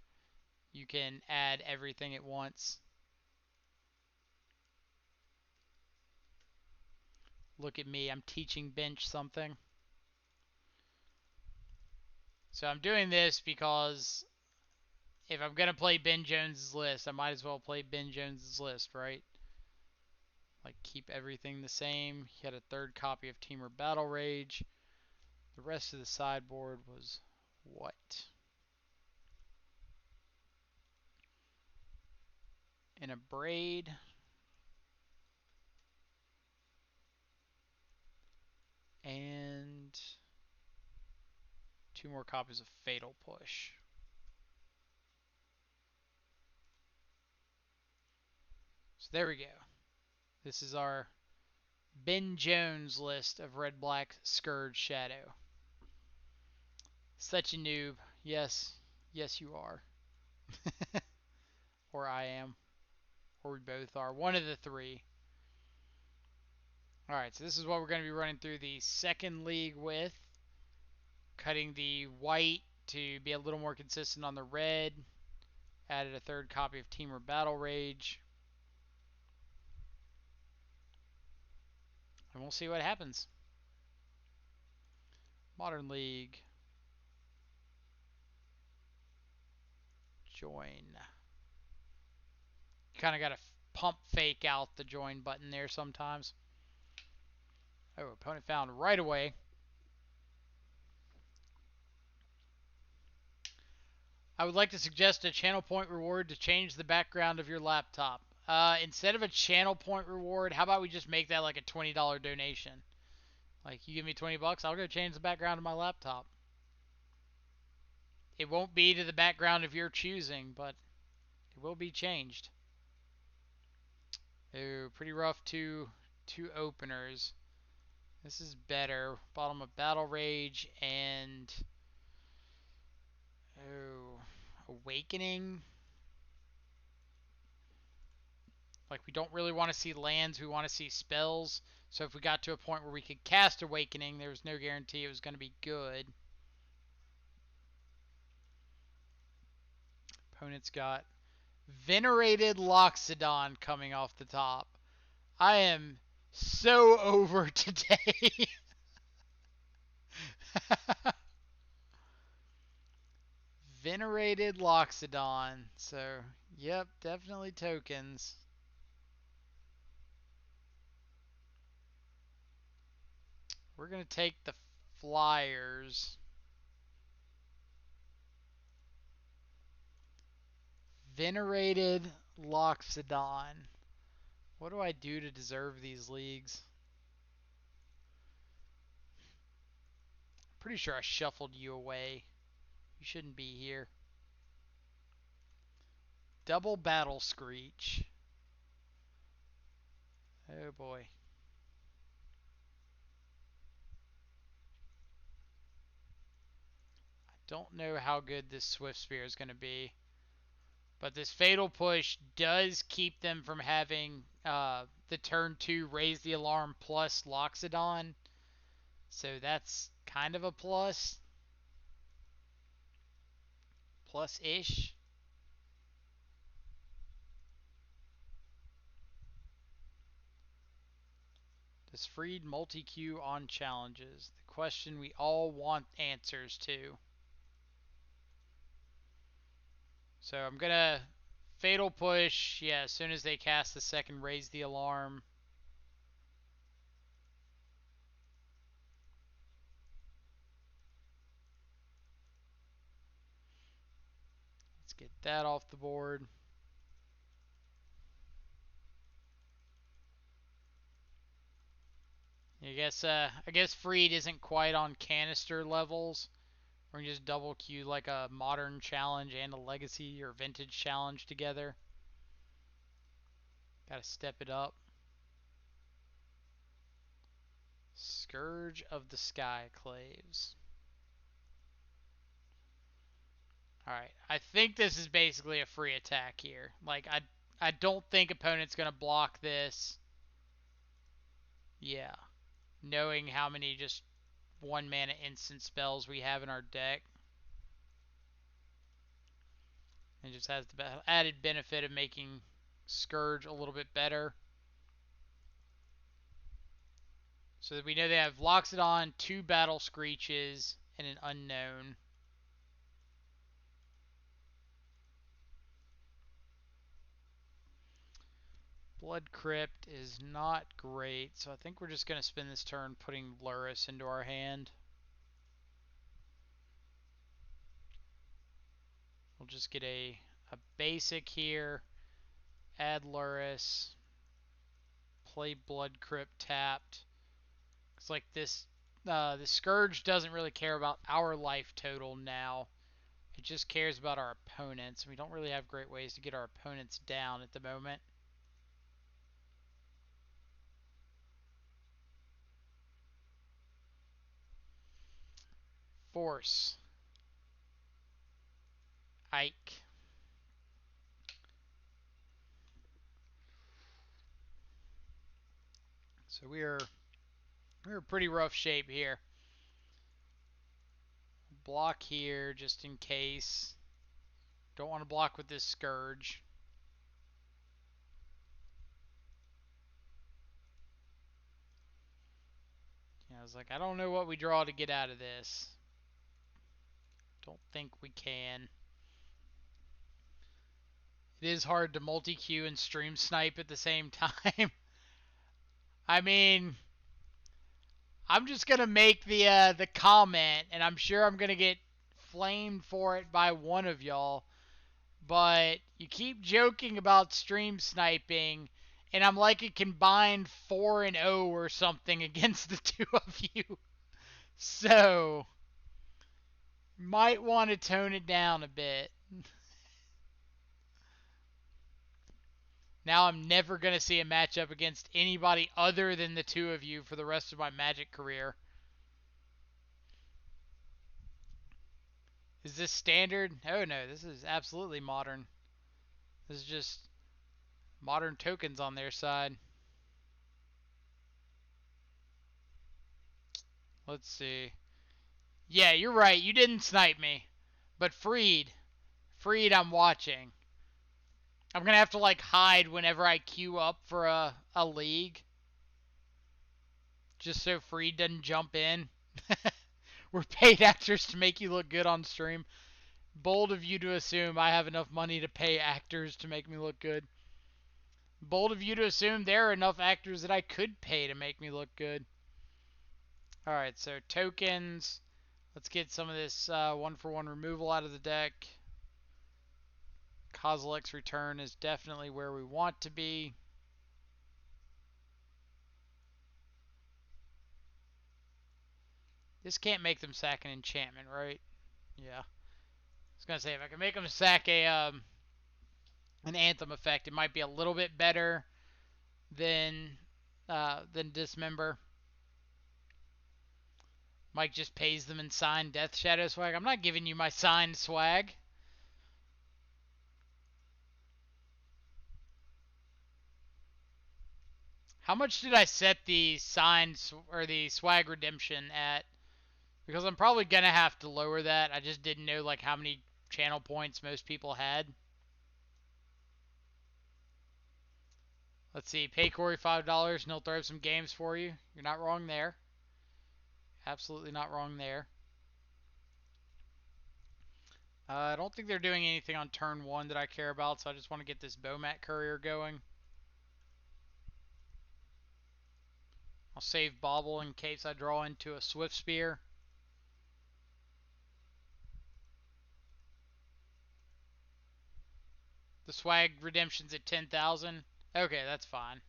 you can add everything at once. Look at me, I'm teaching Bench something. So I'm doing this because if I'm going to play Ben Jones's list, I might as well play Ben Jones's list, right? Like, keep everything the same. He had a 3rd copy of Teamer Battle Rage. The rest of the sideboard was what? In a Braid. And 2 more copies of Fatal Push. So there we go. This is our Ben Jones list of Red Black Scourge Shadow. Such a noob. Yes. Yes, you are. Or I am. Or we both are. One of the 3. Alright, so this is what we're going to be running through the second league with. Cutting the white to be a little more consistent on the red. Added a 3rd copy of Teamer Battle Rage. And we'll see what happens. Modern League. Join. You kind of got to pump fake out the join button there sometimes. Oh, opponent found right away. I would like to suggest a channel point reward to change the background of your laptop. Instead of a channel point reward, how about we just make that like a $20 donation? Like, you give me 20 bucks, I'll go change the background of my laptop. It won't be to the background of your choosing, but it will be changed. Oh, pretty rough two openers. This is better. Bottom of Battle Rage and Awakening. Like, we don't really want to see lands, we want to see spells. So if we got to a point where we could cast Awakening, there was no guarantee it was going to be good. Opponent's got Venerated Loxodon coming off the top. I am so over today. Venerated Loxodon. So, yep, definitely tokens. We're going to take the Flyers. Venerated Loxodon. What do I do to deserve these leagues? Pretty sure I shuffled you away. You shouldn't be here. Double Battle Screech. Oh boy. I don't know how good this Swift Spear is going to be. But this Fatal Push does keep them from having the turn 2 Raise the Alarm plus Loxodon. So that's kind of a plus. Plus-ish. Does Freed multi-queue on challenges? The question we all want answers to. So I'm going to Fatal Push. Yeah, as soon as they cast the second Raise the Alarm. Let's get that off the board. I guess Freed isn't quite on canister levels. We're gonna just double queue like a modern challenge and a legacy or vintage challenge together. Gotta step it up. Scourge of the Skyclaves. Alright, I think this is basically a free attack here. Like, I don't think opponent's gonna block this. Yeah. Knowing how many just 1-mana instant spells we have in our deck. It just has the added benefit of making Scourge a little bit better. So that we know they have Loxodon, 2 Battle Screeches, and an Unknown. Blood Crypt is not great, so I think we're just going to spend this turn putting Lurrus into our hand. We'll just get a basic here, add Lurrus, play Blood Crypt tapped. It's like this, the Scourge doesn't really care about our life total now. It just cares about our opponents. We don't really have great ways to get our opponents down at the moment. Force. Ike. So we're pretty rough shape here. Block here just in case. Don't want to block with this Scourge. Yeah, I was like, I don't know what we draw to get out of this. Don't think we can. It is hard to multi-queue and stream snipe at the same time. I mean, I'm just gonna make the comment, and I'm sure I'm gonna get flamed for it by one of y'all. But you keep joking about stream sniping, and I'm like a combined 4-0 or something against the two of you. So, might want to tone it down a bit. Now I'm never going to see a matchup against anybody other than the two of you for the rest of my Magic career. Is this standard? Oh no, this is absolutely modern. This is just modern tokens on their side. Let's see. Yeah, you're right. You didn't snipe me. But Freed, I'm watching. I'm going to have to like hide whenever I queue up for a league. Just so Freed doesn't jump in. We're paid actors to make you look good on stream. Bold of you to assume I have enough money to pay actors to make me look good. Bold of you to assume there are enough actors that I could pay to make me look good. Alright, so tokens. Let's get some of this one-for-one removal out of the deck. Kozilek's return is definitely where we want to be. This can't make them sack an enchantment, right? Yeah. I was going to say, if I can make them sack an Anthem effect, it might be a little bit better than Dismember. Mike just pays them in signed Death Shadow swag. I'm not giving you my signed swag. How much did I set the signed or the swag redemption at? Because I'm probably gonna have to lower that. I just didn't know like how many channel points most people had. Let's see. Pay Corey $5 and he'll throw some games for you. You're not wrong there. Absolutely not wrong there. I don't think they're doing anything on turn 1 that I care about, so I just want to get this Bomat Courier going. I'll save Bauble in case I draw into a Swift Spear. The swag redemption's at 10,000. Okay, that's fine.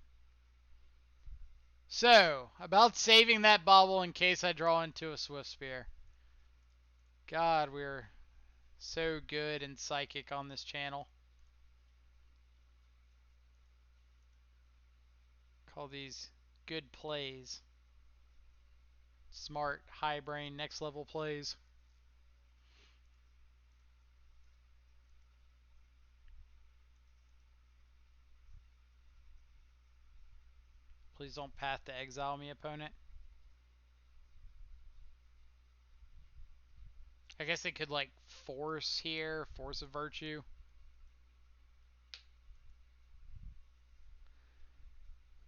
So, about saving that Bauble in case I draw into a Swift Spear. God, we're so good and psychic on this channel. Call these good plays. Smart, high brain, next level plays. Please don't Path to Exile me, opponent. I guess they could like force here, Force of Virtue.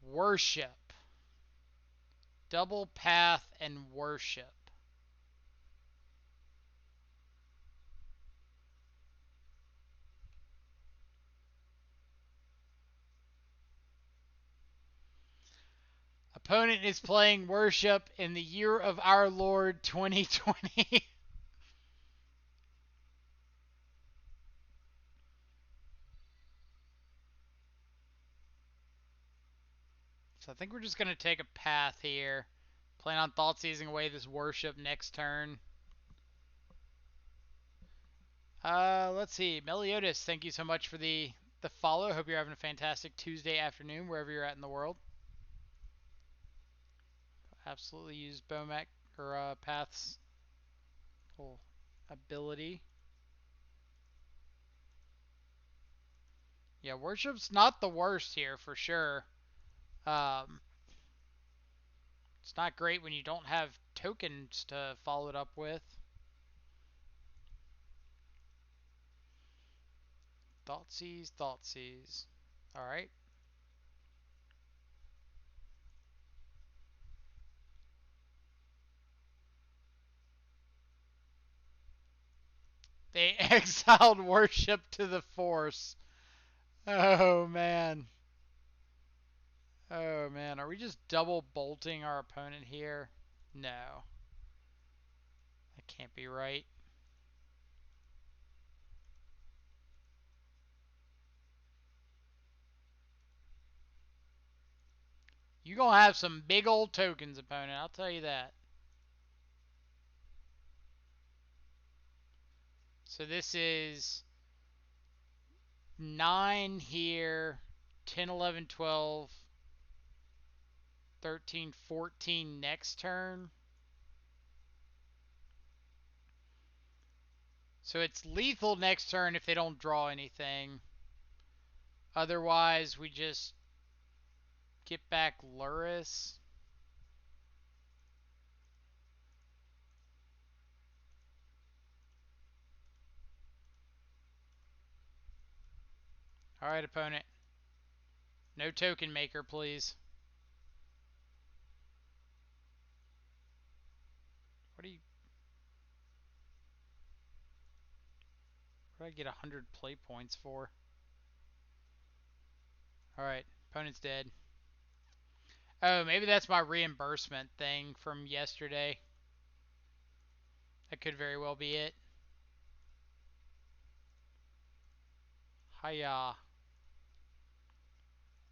Worship. Double Path and Worship. Opponent is playing Worship in the year of our Lord 2020. So I think we're just going to take a path here. Plan on Thought Seizing away this Worship next turn. Let's see. Meliodas, thank you so much for the follow. Hope you're having a fantastic Tuesday afternoon wherever you're at in the world. Absolutely use Bomac or Path's whole ability. Yeah, Worship's not the worst here for sure. It's not great when you don't have tokens to follow it up with. Thoughtseize, Thoughtseize. Alright. They exiled Worship to the Force. Oh, man. Oh, man. Are we just double bolting our opponent here? No. That can't be right. You gonna have some big old tokens, opponent. I'll tell you that. So this is 9 here, 10, 11, 12, 13, 14 next turn. So it's lethal next turn if they don't draw anything. Otherwise, we just get back Luris. Alright, opponent. No token maker, please. What do you... What did I get 100 play points for? Alright, opponent's dead. Oh, maybe that's my reimbursement thing from yesterday. That could very well be it. Hiya.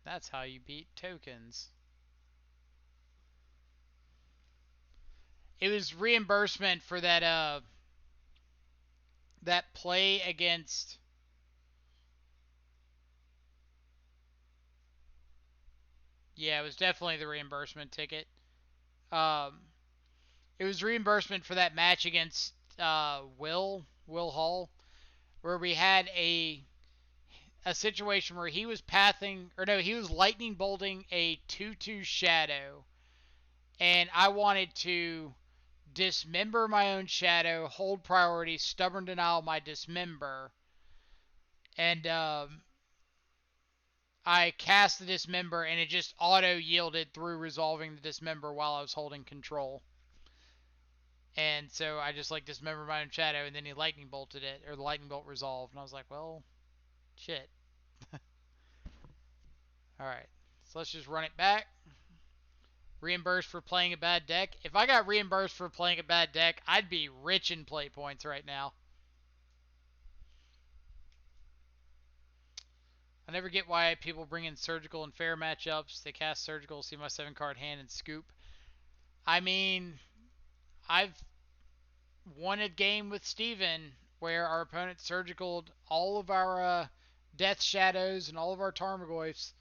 That's how you beat tokens. It was reimbursement for that play against. Yeah, it was definitely the reimbursement ticket. Um, it was reimbursement for that match against Will Hall, where we had a situation where he was pathing, or no, he was lightning bolting a 2/2 shadow, and I wanted to dismember my own shadow, hold priority, stubborn denial my dismember, and I cast the dismember, and it just auto yielded through resolving the dismember while I was holding control. And so I just like dismembered my own shadow, and then he lightning bolted it, or the lightning bolt resolved, and I was like, well, shit. All right, so let's just run it back. Reimbursed for playing a bad deck. If I got reimbursed for playing a bad deck, I'd be rich in play points right now. I never get why people bring in surgical and fair matchups. They cast surgical, see my 7-card hand, and scoop. I mean, I've won a game with Steven where our opponent surgicaled all of our Death Shadows and all of our Tarmogoyfs,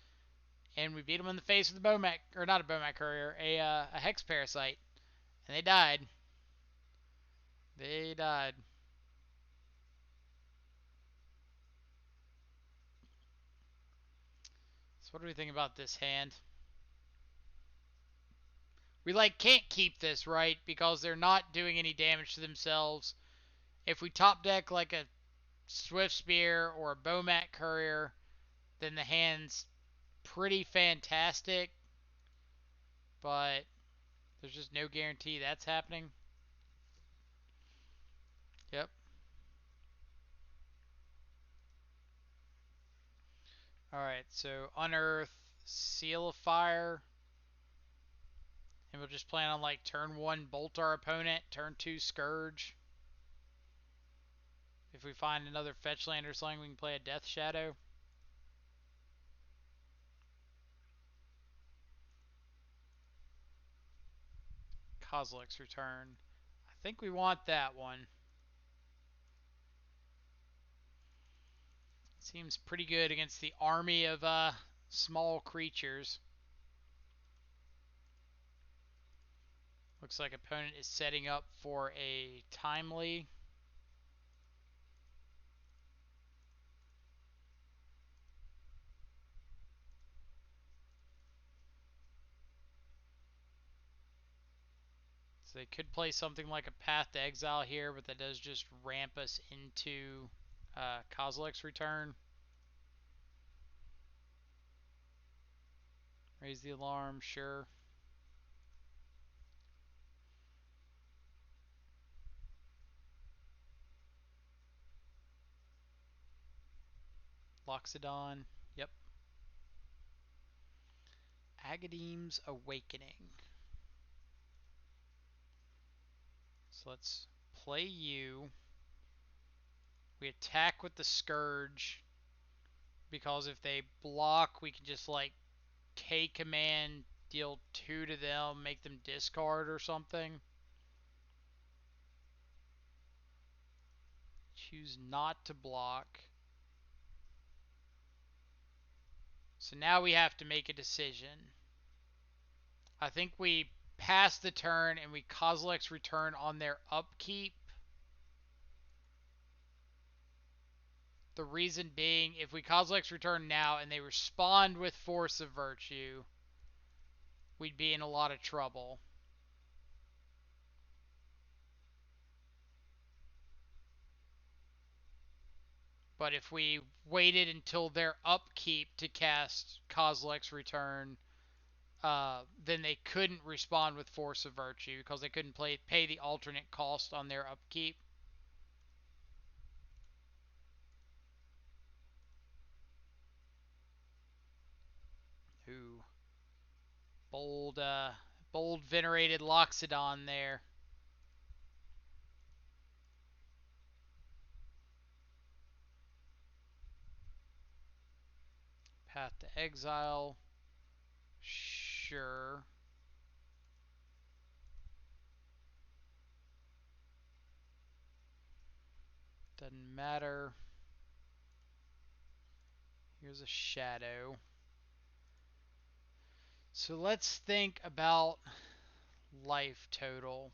and we beat them in the face with a Bomac, or not a Bomac Courier, a Hex Parasite, and they died. They died. So what do we think about this hand? We can't keep this, right? Because they're not doing any damage to themselves. If we top deck like a Swift Spear or a Bomac Courier, then the hand's pretty fantastic. But there's just no guarantee that's happening. Yep. Alright, so Unearth, Seal of Fire. And we'll just plan on turn 1 Bolt our opponent, turn 2 Scourge. If we find another fetch land or something, we can play a Death Shadow. Kozilek's Return. I think we want that one. Seems pretty good against the army of small creatures. Looks like opponent is setting up for a timely. So they could play something like a Path to Exile here, but that does just ramp us into Kozilek's Return. Raise the alarm, sure. Loxodon, yep. Agadeem's Awakening. So let's play you. We attack with the Scourge, because if they block, we can just K command, deal 2 to them, make them discard or something. Choose not to block. So now we have to make a decision. I think we pass the turn and we Kozilek's Return on their upkeep. The reason being, if we Kozilek's Return now and they respond with Force of Virtue, we'd be in a lot of trouble. But if we waited until their upkeep to cast Kozilek's Return, then they couldn't respond with Force of Virtue because they couldn't pay the alternate cost on their upkeep. Ooh. Bold, bold venerated Loxodon there. Path to Exile. Sure. Doesn't matter. Here's a shadow. So let's think about life total.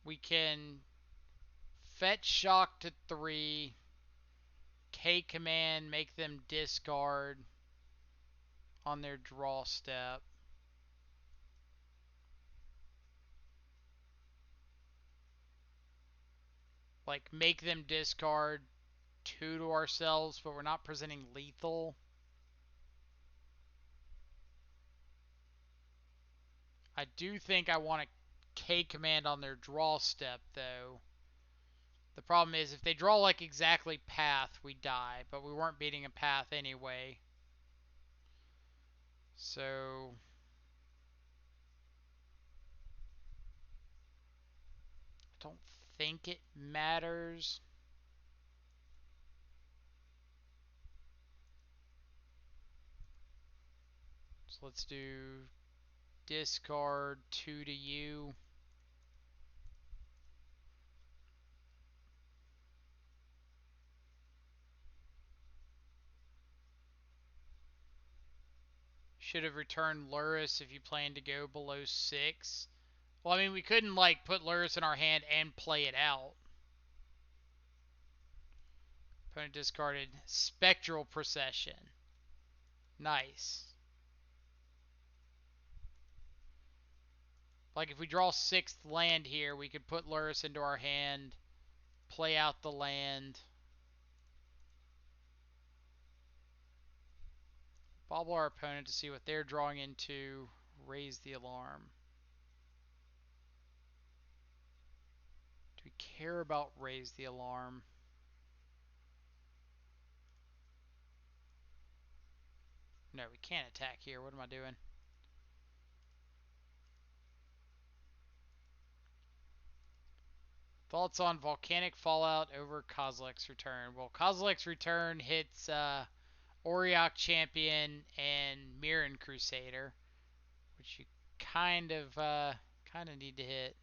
We can fetch shock to 3, K command, make them discard on their draw step. Like, make them discard 2 to ourselves, but we're not presenting lethal. I do think I want a K command on their draw step, though. The problem is, if they draw like exactly path, we die, but we weren't beating a path anyway. So I don't think it matters. So let's do discard 2 to you. Should have returned Luris if you plan to go below 6. Well, I mean, we couldn't like put Luris in our hand and play it out. Opponent discarded Spectral Procession. Nice. Like if we draw 6th land here, we could put Luris into our hand, play out the land. Bobble our opponent to see what they're drawing into. Raise the alarm. Do we care about raise the alarm? No, we can't attack here. What am I doing? Thoughts on Volcanic Fallout over Kozilek's Return? Well, Kozilek's Return hits Auriok Champion and Mirren Crusader, which you kind of need to hit.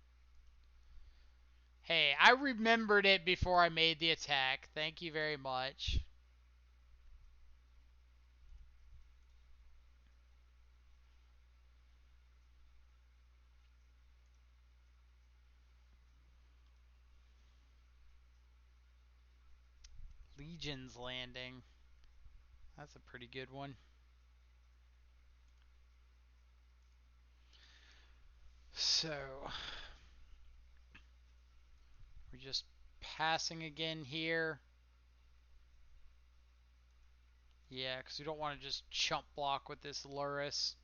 Hey, I remembered it before I made the attack. Thank you very much. Legion's Landing. That's a pretty good one. So, we're just passing again here. Yeah, because we don't want to just chump block with this Luris.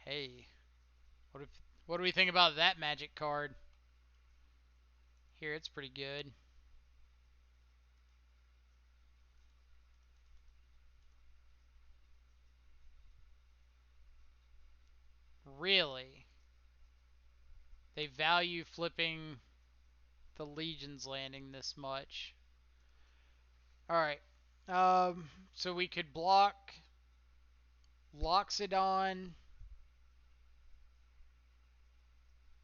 Hey, what do we think about that magic card? Here, it's pretty good. Really? They value flipping the Legion's Landing this much. Alright. So we could block Loxodon,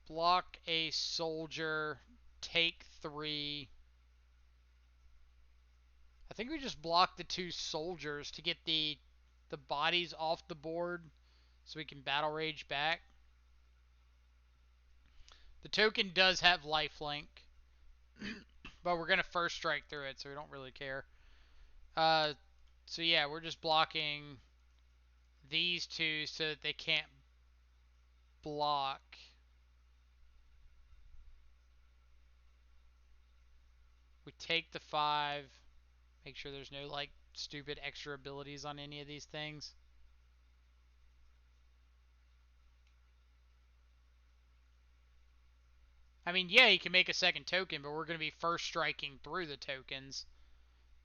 block a soldier, take 3. I think we just block the 2 soldiers to get the bodies off the board so we can battle rage back. The token does have lifelink, but we're going to first strike through it, so we don't really care. So yeah, we're just blocking these 2 so that they can't block. We take the 5. Make sure there's no like stupid extra abilities on any of these things. I mean, yeah, he can make a second token, but we're going to be first striking through the tokens.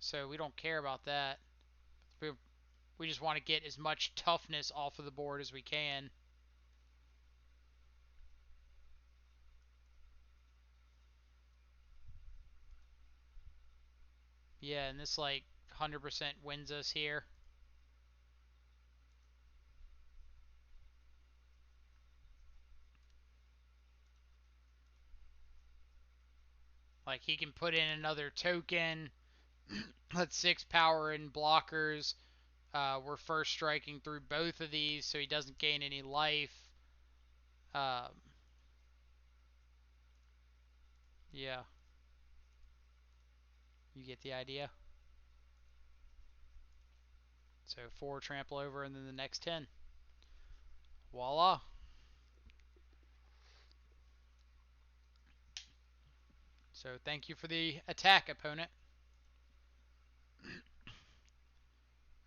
So we don't care about that. We just want to get as much toughness off of the board as we can. Yeah, and this like 100% wins us here. Like he can put in another token. That's 6 power in blockers. We're first striking through both of these, so he doesn't gain any life. Yeah, you get the idea. So 4 trample over, and then the next 10. Voila. So thank you for the attack, opponent.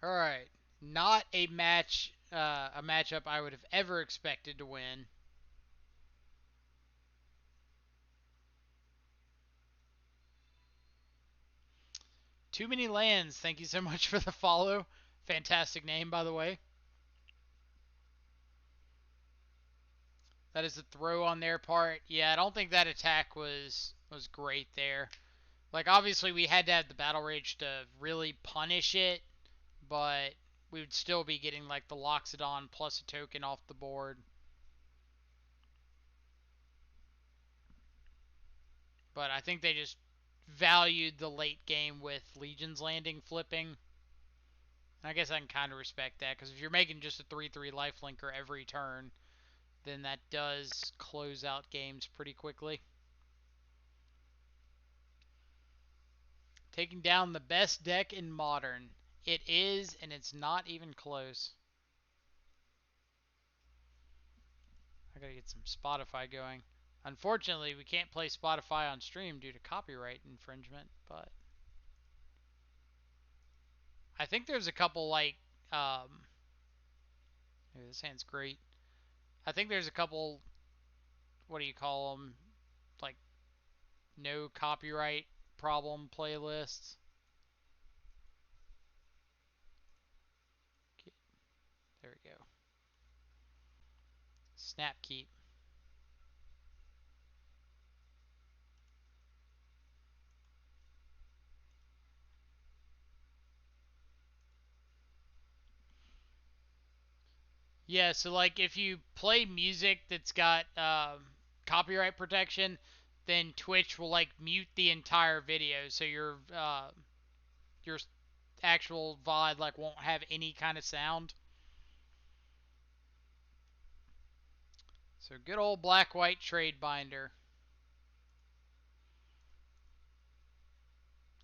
All right, not a matchup I would have ever expected to win. Too many lands. Thank you so much for the follow. Fantastic name, by the way. That is a throw on their part. Yeah, I don't think that attack was great there. Like obviously we had to have the battle rage to really punish it, but we would still be getting like the Loxodon plus a token off the board. But I think they just valued the late game with Legion's Landing flipping. And I guess I can kind of respect that, because if you're making just a 3/3 lifelinker every turn, then that does close out games pretty quickly. Taking down the best deck in Modern. It is, and it's not even close. I gotta get some Spotify going. Unfortunately, we can't play Spotify on stream due to copyright infringement, but I think there's a couple like, this hand's great. I think there's a couple, what do you call them, like no copyright problem playlists. There we go. Snap keep. Yeah, so like if you play music that's got copyright protection, then Twitch will like mute the entire video, so your actual VOD like won't have any kind of sound. So good old black-white trade binder.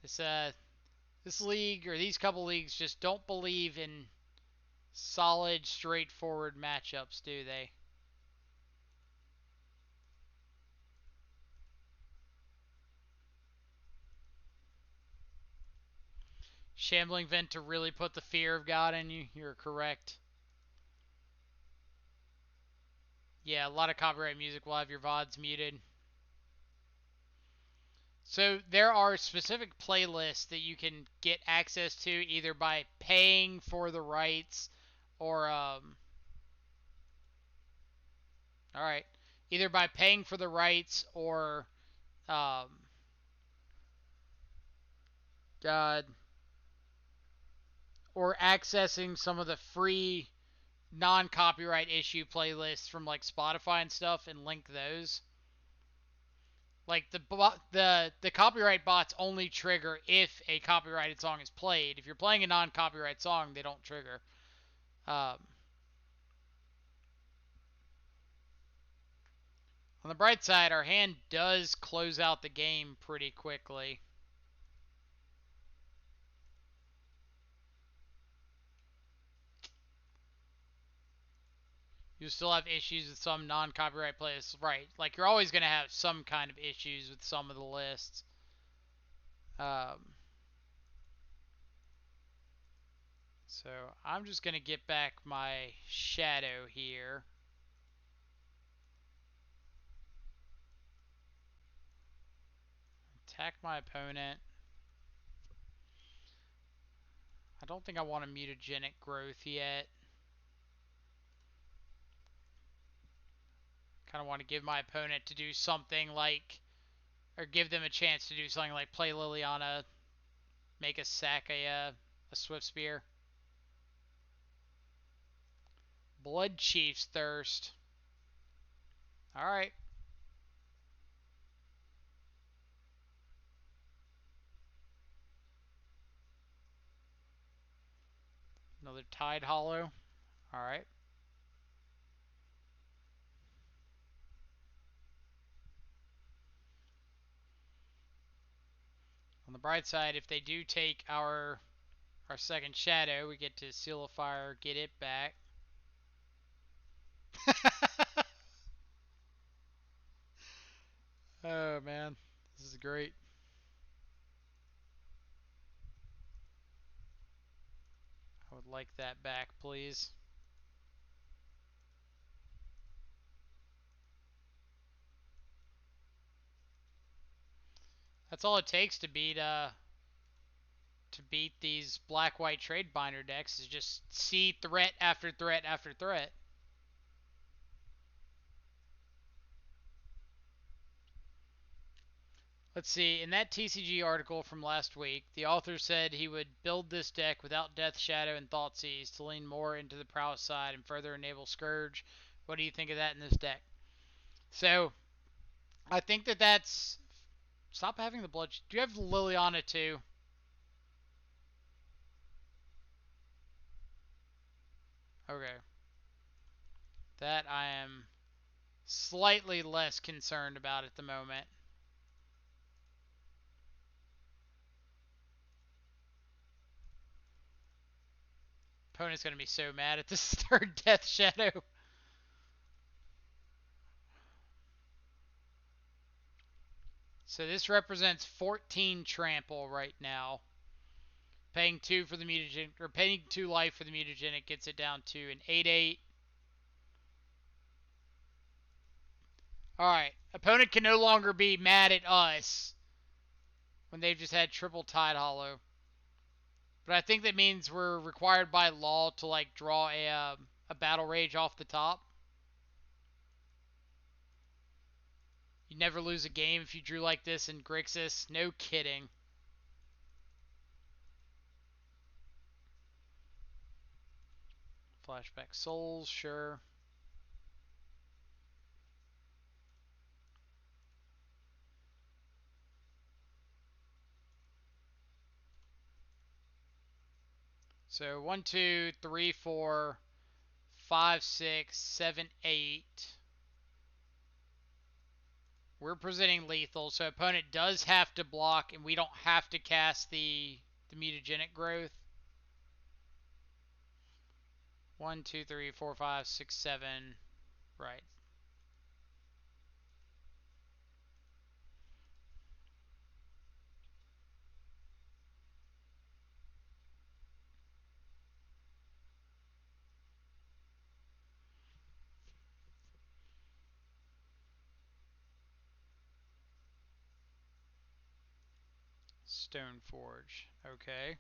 This league or these couple leagues just don't believe in solid, straightforward matchups, do they? Shambling Vent to really put the fear of God in you. You're correct. Yeah, a lot of copyright music will have your VODs muted. So there are specific playlists that you can get access to either by paying for the rights or all right, either by paying for the rights or um, God, or accessing some of the free non-copyright issue playlists from like Spotify and stuff and link those. Like the copyright bots only trigger if a copyrighted song is played. If you're playing a non-copyright song, they don't trigger. Um, on the bright side, our hand does close out the game pretty quickly. You still have issues with some non-copyright playlists, right? Like you're always going to have some kind of issues with some of the lists. Um, so I'm just going to get back my shadow here. attack my opponent. I don't think I want a mutagenic growth yet. Kind of want to give my opponent to do something like, or give them a chance to do something like play Liliana, make us sack a Swift Spear. Blood Chief's Thirst. Alright. Another Tide Hollow. Alright. On the bright side, if they do take our second shadow, we get to Seal of Fire, get it back. Oh man, this is great. I would like that back, please. That's all it takes to beat these black-white trade binder decks, is just see threat after threat after threat. Let's see, in that TCG article from last week, the author said he would build this deck without Death Shadow and Thoughtseize to lean more into the prowess side and further enable Scourge. What do you think of that in this deck? So, I think that's... Stop having the blood... Do you have Liliana too? Okay. That I am slightly less concerned about at the moment. Opponent's going to be so mad at this third Death Shadow. So this represents 14 trample right now. Paying 2 for the mutagenic, or paying 2 life for the mutagenic gets it down to an 8/8. Alright. Opponent can no longer be mad at us when they've just had triple Tide Hollow. But I think that means we're required by law to like draw a Battle Rage off the top. You never lose a game if you drew like this in Grixis. No kidding. Flashback Souls, sure. So 1, 2, 3, 4, 5, 6, 7, 8. We're presenting lethal, so opponent does have to block, and we don't have to cast the mutagenic growth. 1, 2, 3, 4, 5, 6, 7. Right. Stoneforge. Okay.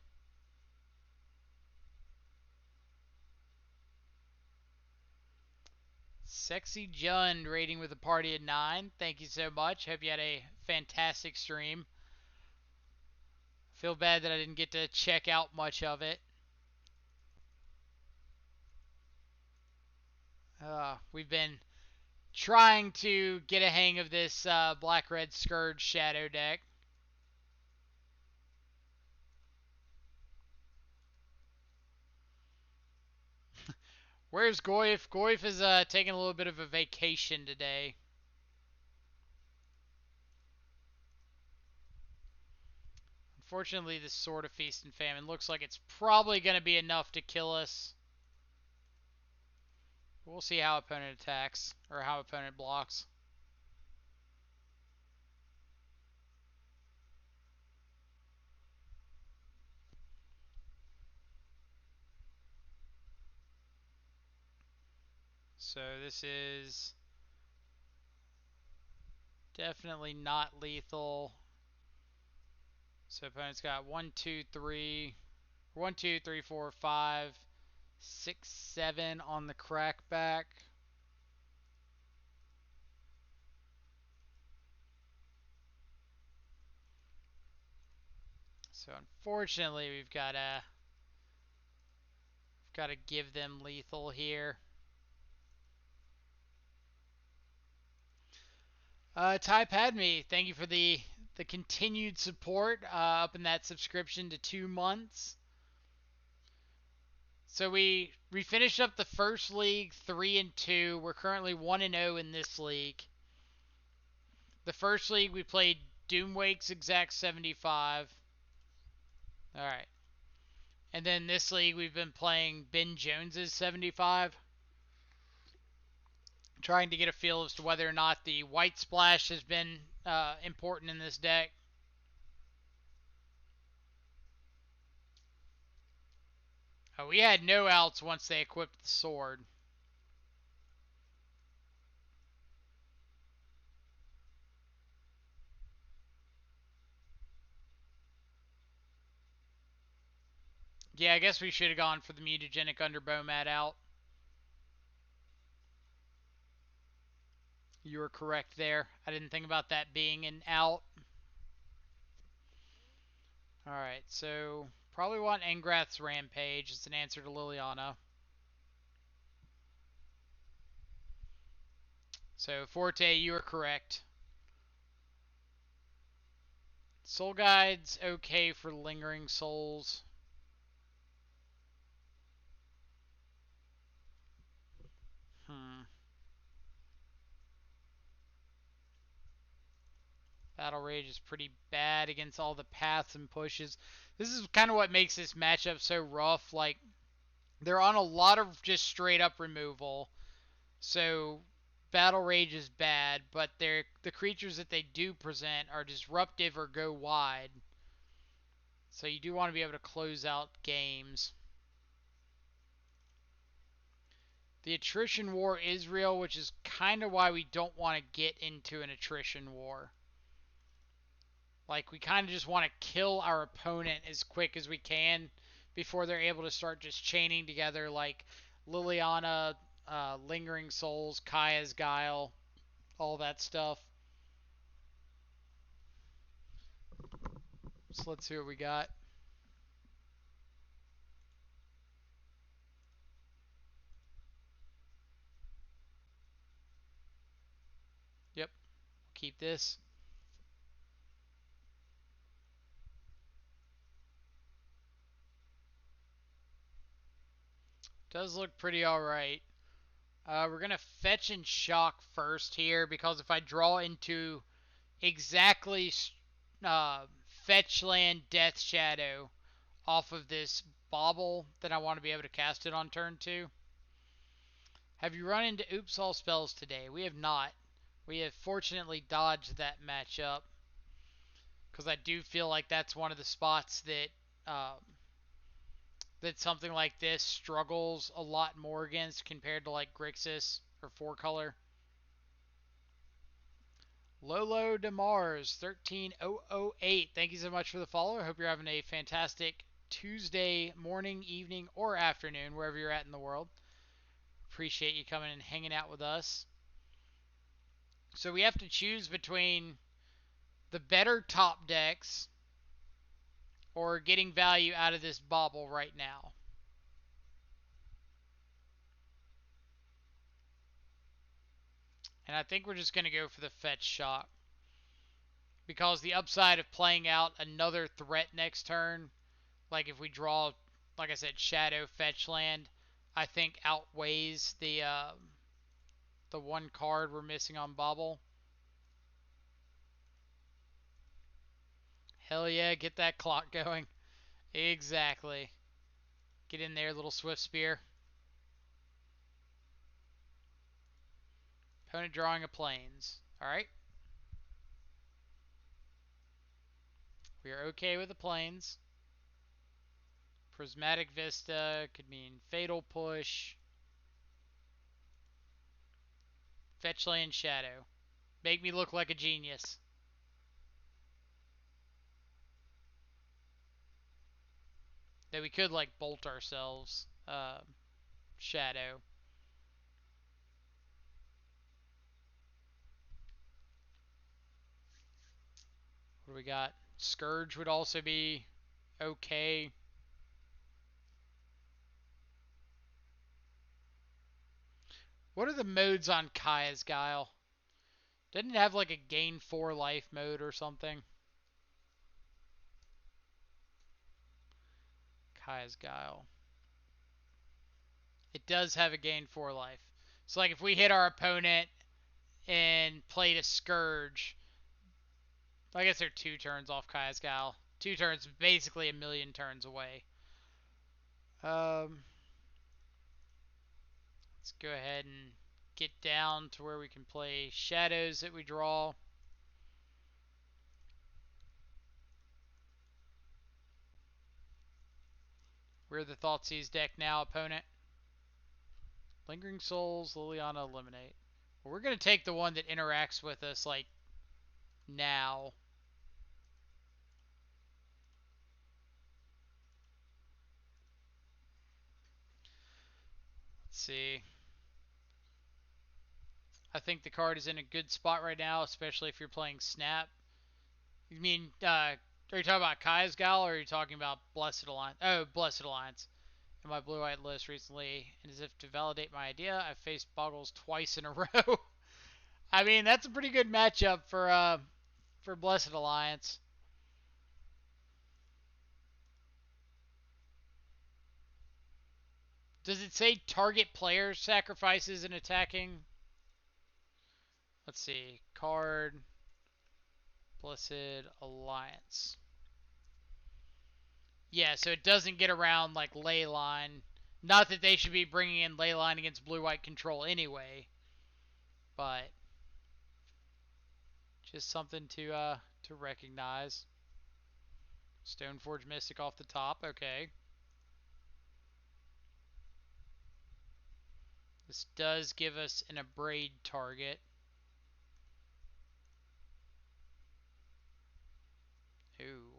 Sexy Jund rating with a party of 9. Thank you so much. Hope you had a fantastic stream. Feel bad that I didn't get to check out much of it. We've been trying to get a hang of this Black-Red Scourge Shadow deck. Where's Goyf? Goyf is taking a little bit of a vacation today. Unfortunately, this Sword of Feast and Famine looks like it's probably going to be enough to kill us. We'll see how opponent attacks, or how opponent blocks. So this is definitely not lethal. So opponent's got 1, 2, 3, 1, 2, 3, 4, 5, 6, 7 on the crackback. So unfortunately, we've got to give them lethal here. Ty Padme, thank you for the continued support, up in that subscription to 2 months. So we finished up the first league 3-2. We're currently 1-0 in this league. The first league we played d00mwake's exact 75. All right. And then this league we've been playing Ben Jones's 75. Trying to get a feel as to whether or not the white splash has been important in this deck. We had no outs once they equipped the sword. Yeah, I guess we should have gone for the mutagenic underbow mat out. You were correct there. I didn't think about that being an out. Alright, so probably want Engrath's Rampage. It's an answer to Liliana. So Forte, you are correct. Soul Guide's okay for Lingering Souls. Battle Rage is pretty bad against all the paths and pushes. This is kind of what makes this matchup so rough. Like, they're on a lot of just straight up removal. So Battle Rage is bad, but the creatures that they do present are disruptive or go wide. So you do want to be able to close out games. The attrition war is real, which is kind of why we don't want to get into an attrition war. Like, we kind of just want to kill our opponent as quick as we can before they're able to start just chaining together, like Liliana, Lingering Souls, Kaya's Guile, all that stuff. So let's see what we got. Yep, keep this. Does look pretty alright. We're going to fetch and shock first here, because if I draw into exactly fetch land Death Shadow off of this bauble, then I want to be able to cast it on turn 2. Have you run into Oops All Spells today? We have not. We have fortunately dodged that matchup, because I do feel like that's one of the spots that that something like this struggles a lot more against compared to like Grixis or 4-color. Lolo DeMars 13008. Thank you so much for the follow. I hope you're having a fantastic Tuesday morning, evening, or afternoon, wherever you're at in the world. Appreciate you coming and hanging out with us. So we have to choose between the better top decks or getting value out of this bauble right now. And I think we're just going to go for the fetch shock, because the upside of playing out another threat next turn, like if we draw, like I said, Shadow Fetch Land, I think outweighs the one card we're missing on Bauble. Hell yeah, get that clock going. Exactly. Get in there, little Swift Spear. Opponent drawing a Plains. Alright. We are okay with the Plains. Prismatic Vista could mean Fatal Push. Fetch Land Shadow. Make me look like a genius. That we could like bolt ourselves. Shadow. What do we got? Scourge would also be okay. What are the modes on Kaya's Guile? Didn't it have like a gain 4 life mode or something? Kaya's Guile. It does have a gain 4 life. So like if we hit our opponent and played a Scourge, I guess they're 2 turns off Kaya's Guile. 2 turns, basically a million turns away. Let's go ahead and get down to where we can play shadows that we draw. We're the Thoughtseize deck now, opponent. Lingering Souls, Liliana, Eliminate. Well, we're going to take the one that interacts with us, like, now. Let's see. I think the card is in a good spot right now, especially if you're playing Snap. You mean, are you talking about Kaya's Gal, or are you talking about Blessed Alliance? Oh, Blessed Alliance. In my blue-white list recently, and as if to validate my idea, I faced Boggles twice in a row. I mean, that's a pretty good matchup for Blessed Alliance. Does it say target player sacrifices in attacking? Let's see. Card. Blessed Alliance. Yeah, so it doesn't get around like Leyline. Not that they should be bringing in Leyline against blue-white control anyway, but just something to recognize. Stoneforge Mystic off the top. Okay. This does give us an Abrade target. Ooh.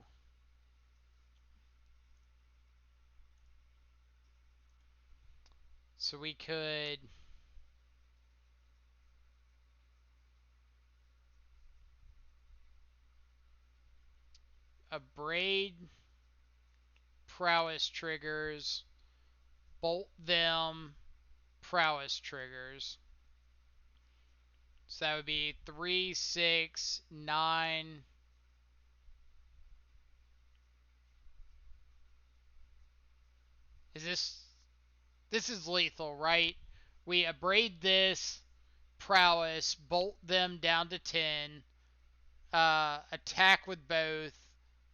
So we could Abrade prowess triggers, bolt them prowess triggers. So that would be 3, 6, 9. Is this is lethal, right? We abrade this prowess, bolt them down to 10, attack with both,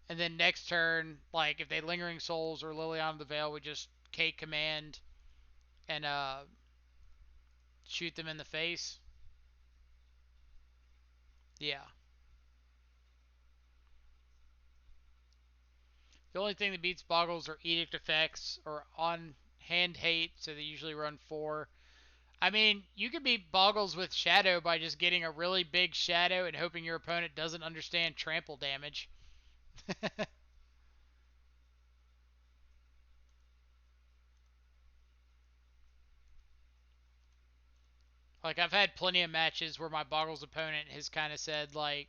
and then next turn, like if they Lingering Souls or Liliana the Veil, we just K command and shoot them in the face. Yeah. The only thing that beats Boggles are Edict effects or on hand hate, so they usually run 4. I mean, you could beat Boggles with Shadow by just getting a really big Shadow and hoping your opponent doesn't understand trample damage. Like, I've had plenty of matches where my Boggles opponent has kind of said, like,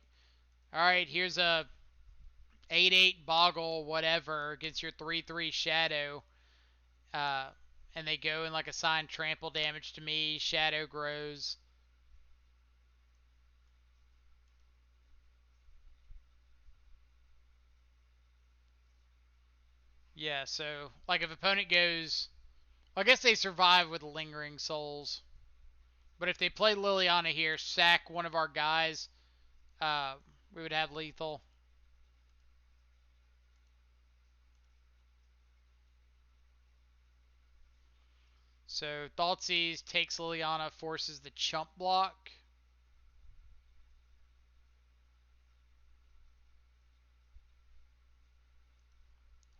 alright, here's a 8-8 Boggle, whatever, against your 3-3 Shadow. Uh, and they go and, like, assign trample damage to me, Shadow grows. Yeah, so, like, if opponent goes... I guess they survive with Lingering Souls. But if they play Liliana here, sack one of our guys, uh, we would have lethal. So Thoughtseize takes Liliana, forces the chump block.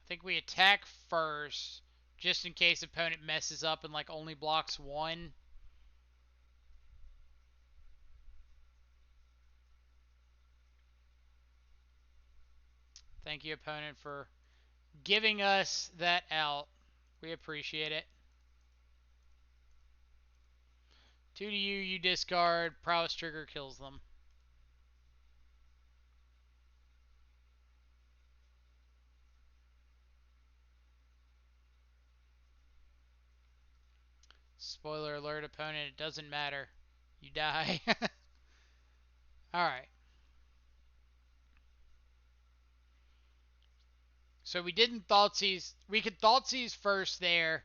I think we attack first, just in case opponent messes up and like only blocks 1. Thank you, opponent, for giving us that out. We appreciate it. 2 to you, you discard. Prowess trigger kills them. Spoiler alert, opponent, it doesn't matter. You die. Alright. So we didn't Thoughtseize. We could Thoughtseize first there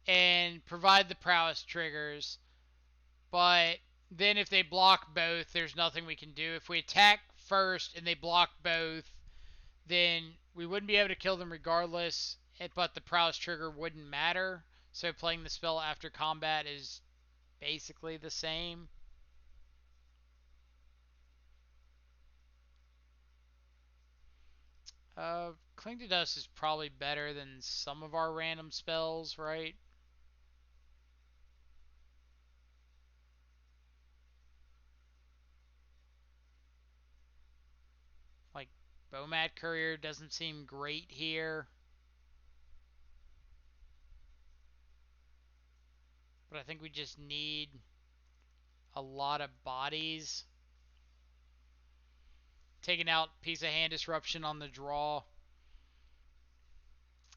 and provide the prowess triggers. But then if they block both, there's nothing we can do. If we attack first and they block both, then we wouldn't be able to kill them regardless, but the prowess trigger wouldn't matter. So playing the spell after combat is basically the same. Cling to Dust is probably better than some of our random spells, right? Like, Bomat Courier doesn't seem great here. But I think we just need a lot of bodies. Taking out piece of hand disruption on the draw.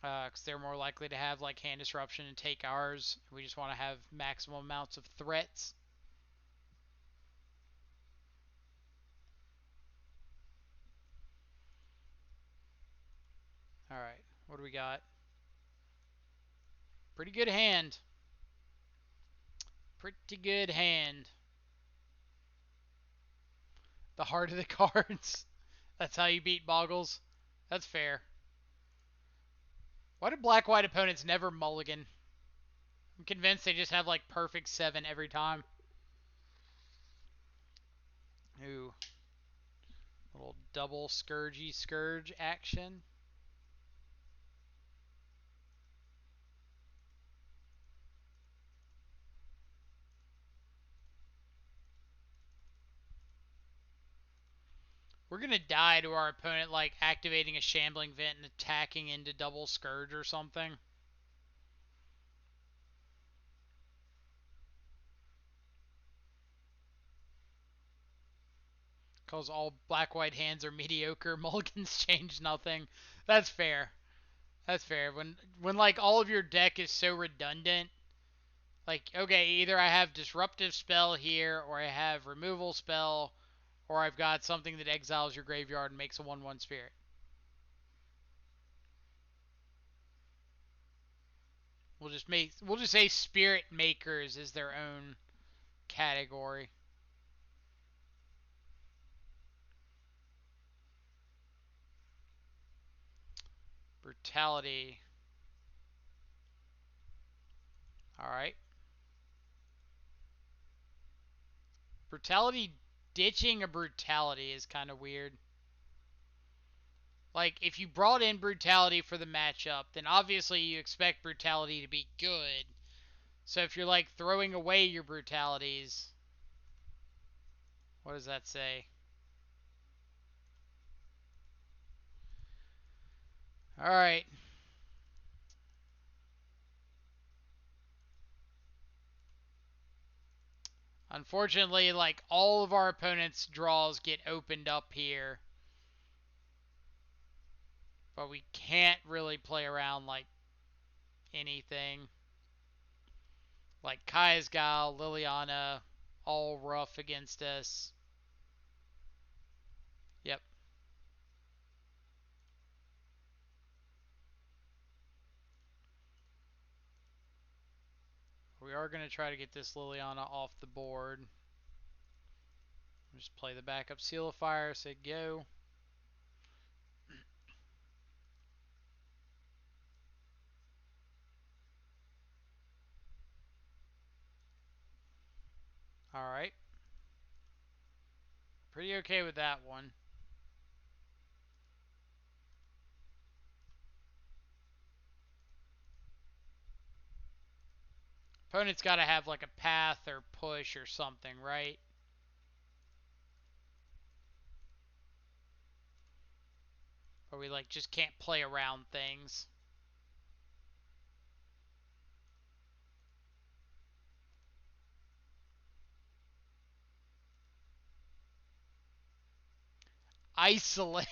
Because they're more likely to have like hand disruption and take ours. We just want to have maximum amounts of threats. Alright, what do we got? Pretty good hand. Pretty good hand. The heart of the cards. That's how you beat Boggles. That's fair. Why do black-white opponents never mulligan? I'm convinced they just have like perfect 7 every time. Ooh. Little double scourgy scourge action. We're going to die to our opponent like activating a Shambling Vent and attacking into double scourge or something. Because all black-white hands are mediocre. Mulligans change nothing. That's fair. That's fair. When like all of your deck is so redundant, like, okay, either I have Disruptive Spell here, or I have Removal Spell, or I've got something that exiles your graveyard and makes a 1/1 spirit. We'll just say Spirit Makers is their own category. Brutality. Alright. Brutality ditching a Brutality is kind of weird. Like, if you brought in Brutality for the matchup, then obviously you expect Brutality to be good. So if you're, like, throwing away your Brutalities... What does that say? Alright. Unfortunately, like, all of our opponent's draws get opened up here. But we can't really play around, like, anything. Like, Kai's-Gal, Liliana, all rough against us. Yep. We are going to try to get this Liliana off the board. Just play the backup Seal of Fire, say go. Alright. Pretty okay with that one. Opponent's got to have like a path or push or something, right? Or we like just can't play around things. Isolate.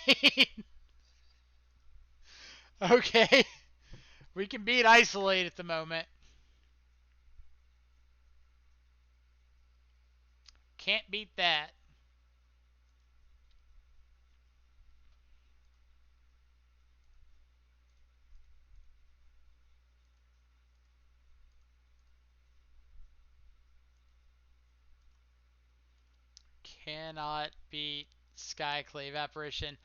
Okay. We can beat Isolate at the moment. Can't beat that. Cannot beat Skyclave Apparition.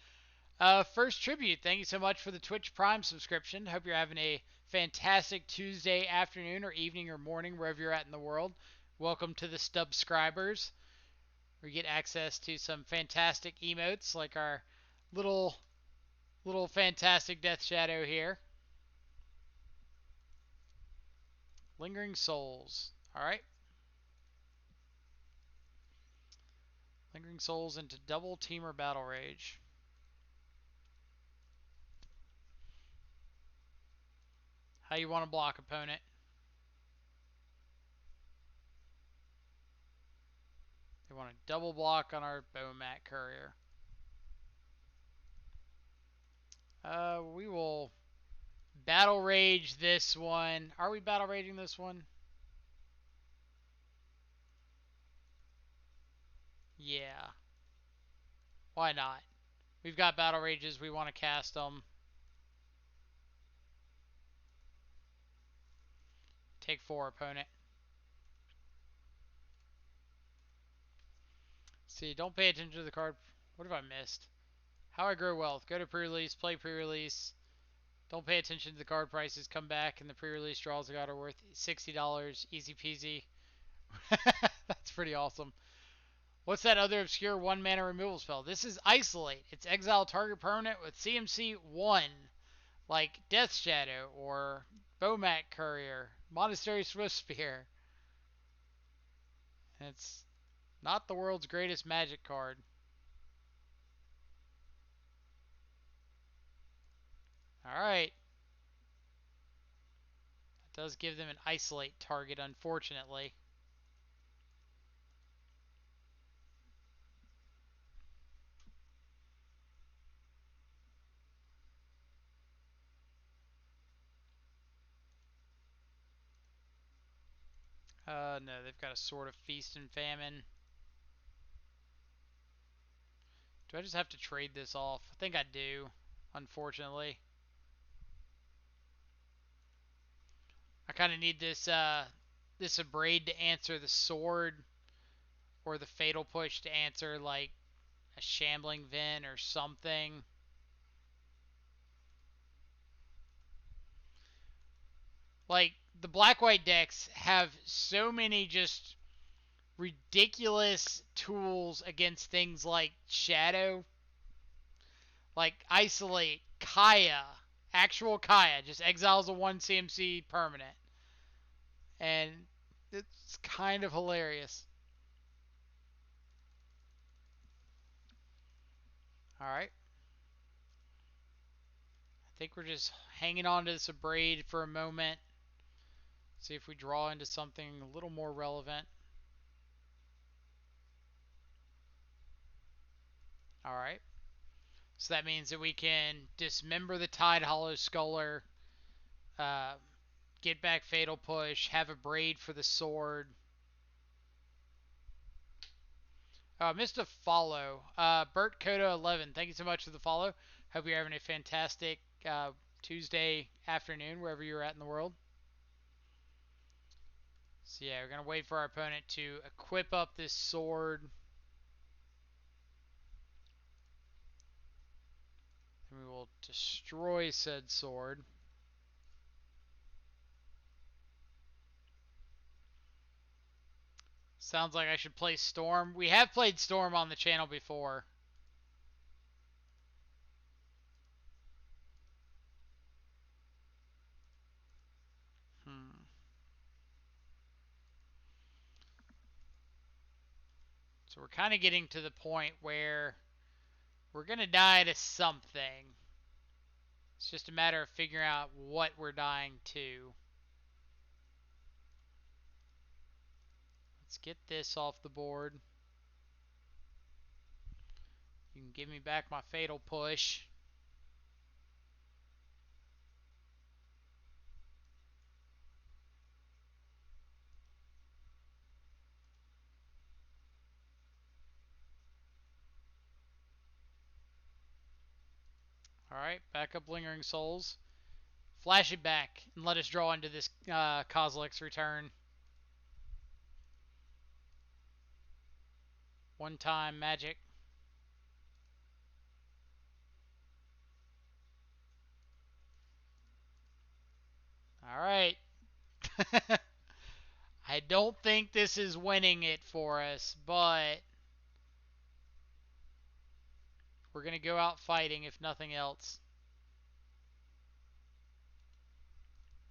First Tribute, thank you so much for the Twitch Prime subscription. Hope you're having a fantastic Tuesday afternoon or evening or morning, wherever you're at in the world. Welcome to the Stubscribers. We get access to some fantastic emotes like our little fantastic Death Shadow here. Lingering Souls. Alright. Lingering Souls into Double Teamer Battle Rage. How you want to block, opponent? They want to double block on our Bowmat Courier. We will Battle Rage this one. Are we Battle Raging this one? Yeah. Why not? We've got Battle Rages. We want to cast them. Take 4, opponent. See, don't pay attention to the card. What have I missed? How I Grow Wealth. Go to pre-release, play pre-release. Don't pay attention to the card prices. Come back, and the pre-release draws I got are worth $60. Easy peasy. That's pretty awesome. What's that other obscure 1-mana removal spell? This is Isolate. It's exile target permanent with CMC 1, like Death Shadow or Bowmat Courier, Monastery Swiftspear. It's not the world's greatest magic card. Alright. That does give them an Isolate target, unfortunately. No, they've got a Sword of Feast and Famine. Do I just have to trade this off? I think I do, unfortunately. I kind of need this Abrade to answer the Sword, or the Fatal Push to answer, like, a Shambling Vent or something. Like, the black-white decks have so many just ridiculous tools against things like Shadow, like Isolate, Kaya, actual Kaya, just exiles a 1 CMC permanent. And it's kind of hilarious. Alright. I think we're just hanging on to this Abrade for a moment. See if we draw into something a little more relevant. Alright. So that means that we can dismember the Tidehollow Sculler, get back Fatal Push, have Abrade for the sword. Missed a follow. Bert Coda 11, thank you so much for the follow. Hope you're having a fantastic Tuesday afternoon, wherever you're at in the world. So yeah, we're going to wait for our opponent to equip up this sword. And we will destroy said sword. Sounds like I should play Storm. We have played Storm on the channel before. So we're kind of getting to the point where we're going to die to something. It's just a matter of figuring out what we're dying to. Let's get this off the board. You can give me back my fatal push. Alright, back up Lingering Souls. Flash it back and let us draw into this Kozilek's return. One time magic. Alright. I don't think this is winning it for us, but we're going to go out fighting if nothing else.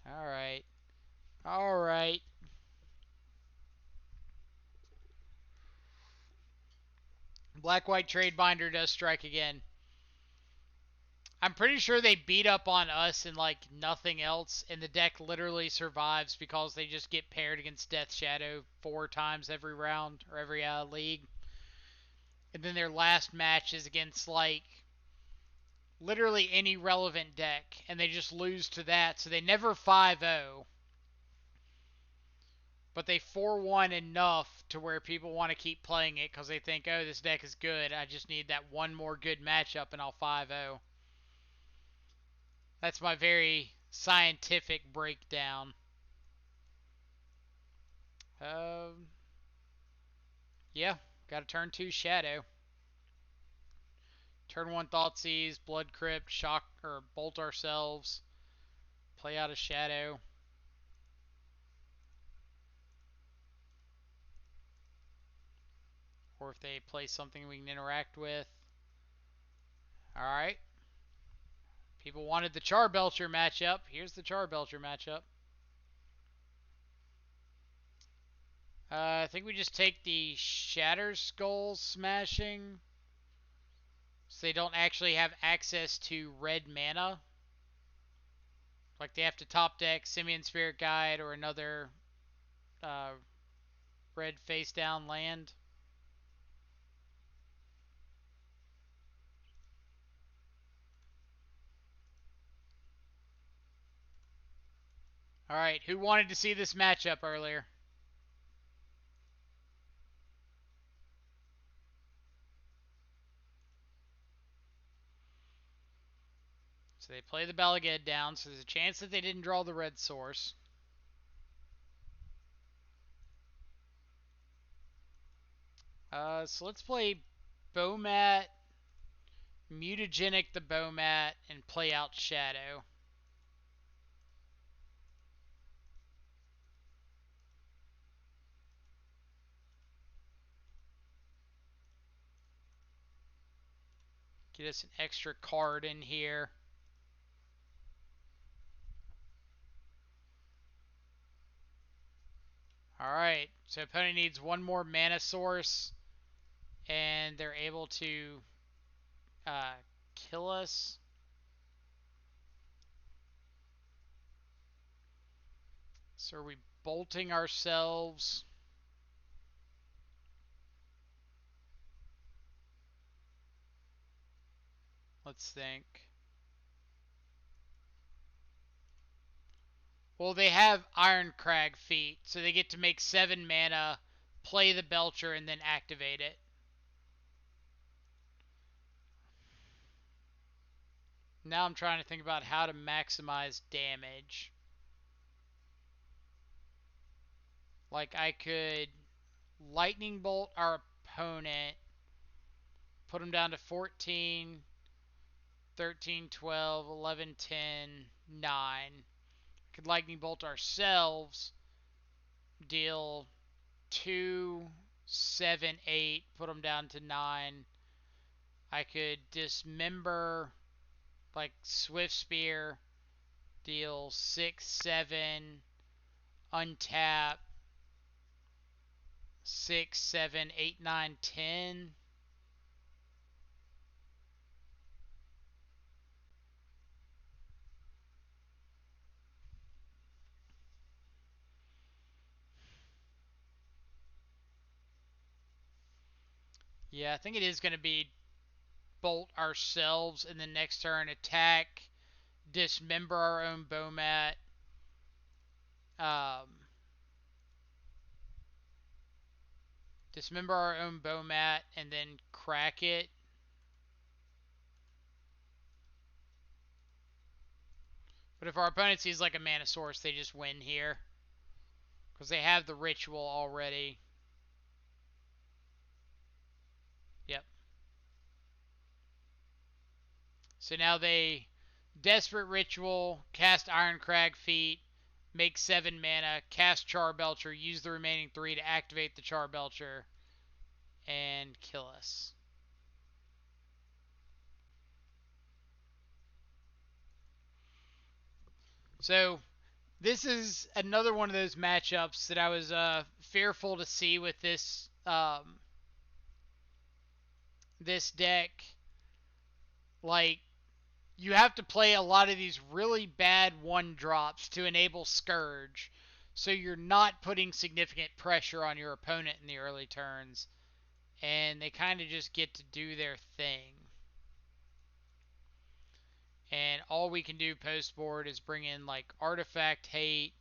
Alright. Alright. Black-white trade binder does strike again. I'm pretty sure they beat up on us and like nothing else, and the deck literally survives because they just get paired against Death Shadow 4 times every round or every league. And then their last match is against like literally any relevant deck, and they just lose to that. So they never 5-0, but they 4-1 enough to where people want to keep playing it because they think, oh, this deck is good. I just need that one more good matchup and I'll 5-0. That's my very scientific breakdown. Yeah, got a turn 2 Shadow. Turn 1 Thoughtseize, Blood Crypt, Shock, or Bolt ourselves. Play out a Shadow. Or if they play something we can interact with. Alright. People wanted the Charbelcher matchup. Here's the Charbelcher matchup. I think we just take the Shatter Skull smashing, so they don't actually have access to red mana. Like they have to top deck Simian Spirit Guide or another red face down land. Alright, who wanted to see this matchup earlier? So they play the Bala Ged down, so there's a chance that they didn't draw the red source. So let's play Bomat, Mutagenic the Bomat, and play out Shadow. Get us an extra card in here. Alright, so opponent needs one more mana source, and they're able to kill us. So are we bolting ourselves? Let's think. Well, they have Ironcrag feet, so they get to make 7 mana, play the Belcher, and then activate it. Now I'm trying to think about how to maximize damage. Like I could Lightning Bolt our opponent, put them down to 14, 13, 12, 11, 10, 9. I could Lightning Bolt ourselves, deal 2, 7, 8, put them down to 9. I could Dismember, like Swift Spear, deal 6, 7, untap, 6, 7, 8, 9, 10. Yeah, I think it is going to be bolt ourselves, and then next turn attack, dismember our own Bomat. Um, dismember our own Bomat, and then crack it. But if our opponent sees like a Mana Source, they just win here. Because they have the ritual already. Yep. So now they Desperate Ritual, cast Ironcrag Feat, make 7 mana, cast Charbelcher, use the remaining 3 to activate the Charbelcher, and kill us. So this is another one of those matchups that I was fearful to see with this deck. Like, you have to play a lot of these really bad 1-drops to enable Scourge, so you're not putting significant pressure on your opponent in the early turns, and they kind of just get to do their thing. And all we can do post board is bring in like Artifact Hate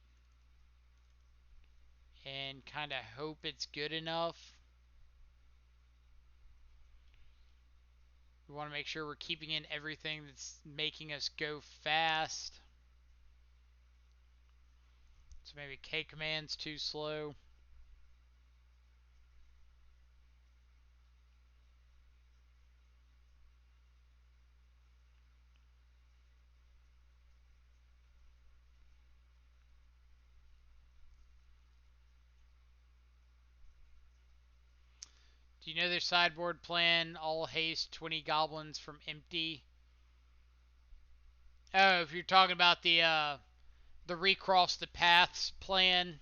and kind of hope it's good enough. We want to make sure we're keeping in everything that's making us go fast. So maybe K command's too slow. Do you know their sideboard plan? All haste, 20 goblins from empty. Oh, if you're talking about the recross the paths plan.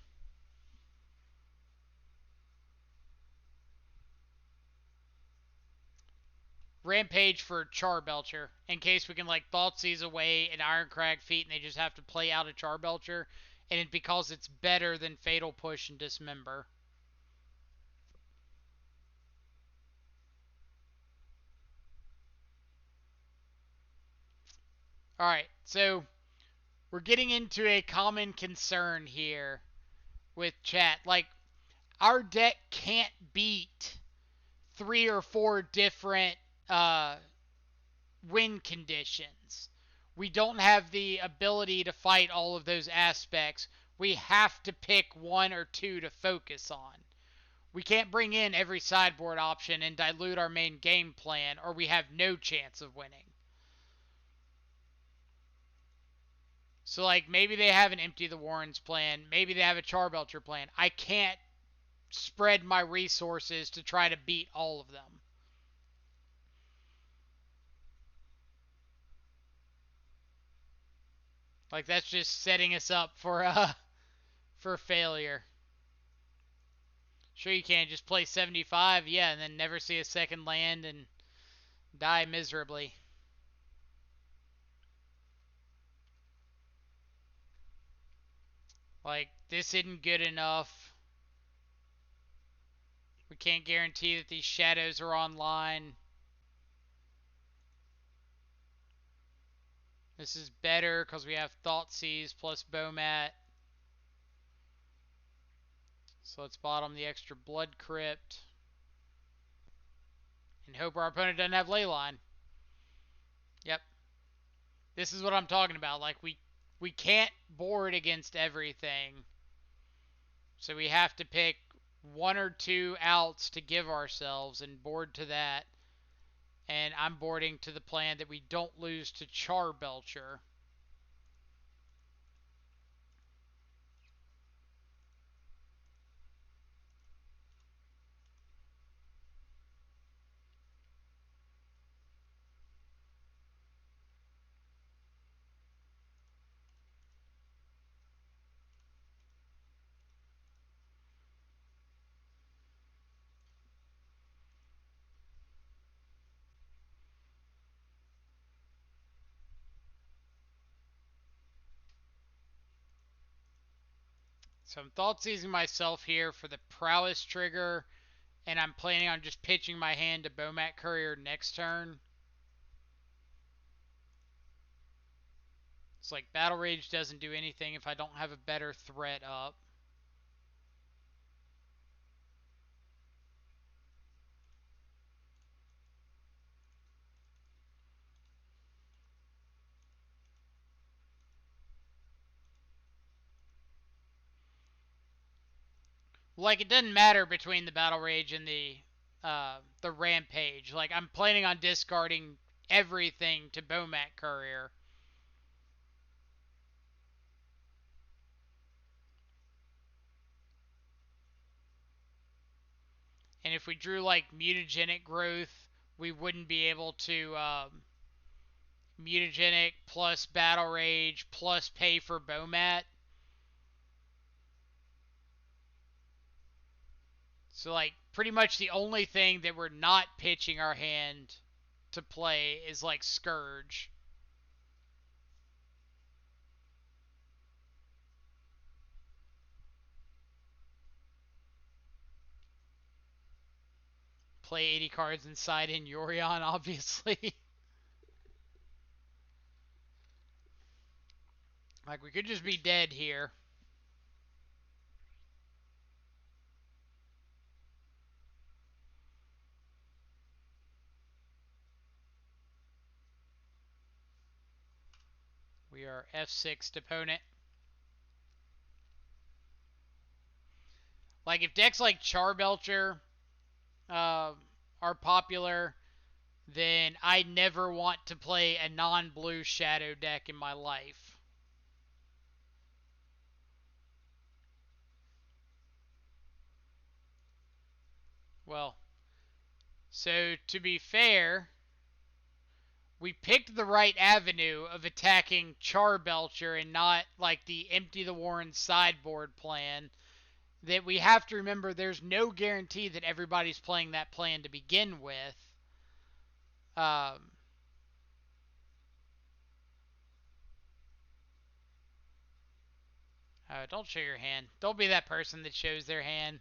Rampage for Charbelcher in case we can like Thoughtseize away an Ironcrag Feat and they just have to play out a Charbelcher, and it, because it's better than Fatal Push and Dismember. All right, so we're getting into a common concern here with chat. Like, our deck can't beat 3 or 4 different win conditions. We don't have the ability to fight all of those aspects. We have to pick 1 or 2 to focus on. We can't bring in every sideboard option and dilute our main game plan, or we have no chance of winning. So, like, maybe they have an Empty the Warrens plan. Maybe they have a Charbelcher plan. I can't spread my resources to try to beat all of them. Like, that's just setting us up for failure. Sure, you can just play 75, yeah, and then never see a second land and die miserably. Like, this isn't good enough. We can't guarantee that these shadows are online. This is better because we have Thoughtseize plus Bomat. So let's bottom the extra Blood Crypt. And hope our opponent doesn't have Leyline. Yep. This is what I'm talking about. Like, we can't board against everything. So we have to pick 1 or 2 outs to give ourselves and board to that. And I'm boarding to the plan that we don't lose to Charbelcher. So I'm thought seizing myself here for the prowess trigger and I'm planning on just pitching my hand to Bomat Courier next turn. It's like Battle Rage doesn't do anything if I don't have a better threat up. Like, it doesn't matter between the Battle Rage and the Rampage. Like, I'm planning on discarding everything to Bomat Courier. And if we drew like mutagenic growth, we wouldn't be able to mutagenic plus battle rage plus pay for Bomat. So like pretty much the only thing that we're not pitching our hand to play is like Scourge. Play 80 cards inside in Yorion, obviously. Like, we could just be dead here. We are F6 opponent. Like, if decks like Charbelcher are popular, then I never want to play a non-blue shadow deck in my life. Well, so to be fair, we picked the right avenue of attacking Charbelcher and not like the Empty the Warren sideboard plan. That we have to remember there's no guarantee that everybody's playing that plan to begin with. Um, don't show your hand. Don't be that person that shows their hand.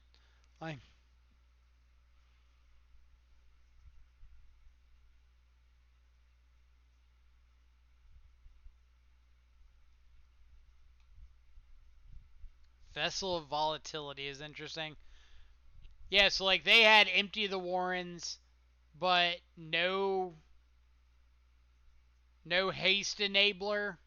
Like, Vessel of Volatility is interesting. Yeah, so like they had Empty the Warrens, but no haste enabler.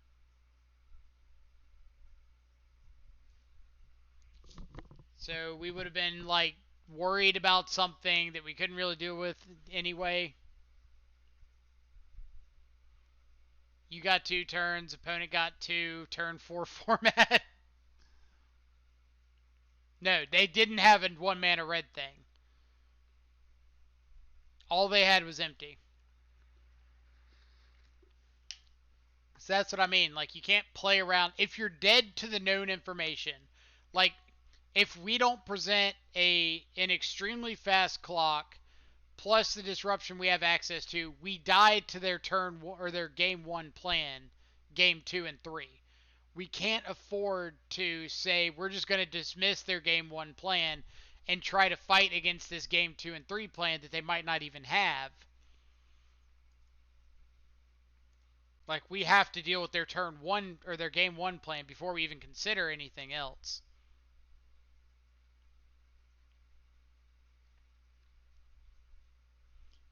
So we would have been like worried about something that we couldn't really deal with anyway. You got 2 turns, opponent got 2, turn 4 format. No, they didn't have a 1 mana red thing. All they had was empty. So that's what I mean. Like, you can't play around. If you're dead to the known information, like, if we don't present an extremely fast clock plus the disruption we have access to, we die to their turn or their game 1 plan, game 2 and 3. We can't afford to say we're just going to dismiss their game 1 plan and try to fight against this game 2 and 3 plan that they might not even have. Like, we have to deal with their turn 1 or their game 1 plan before we even consider anything else.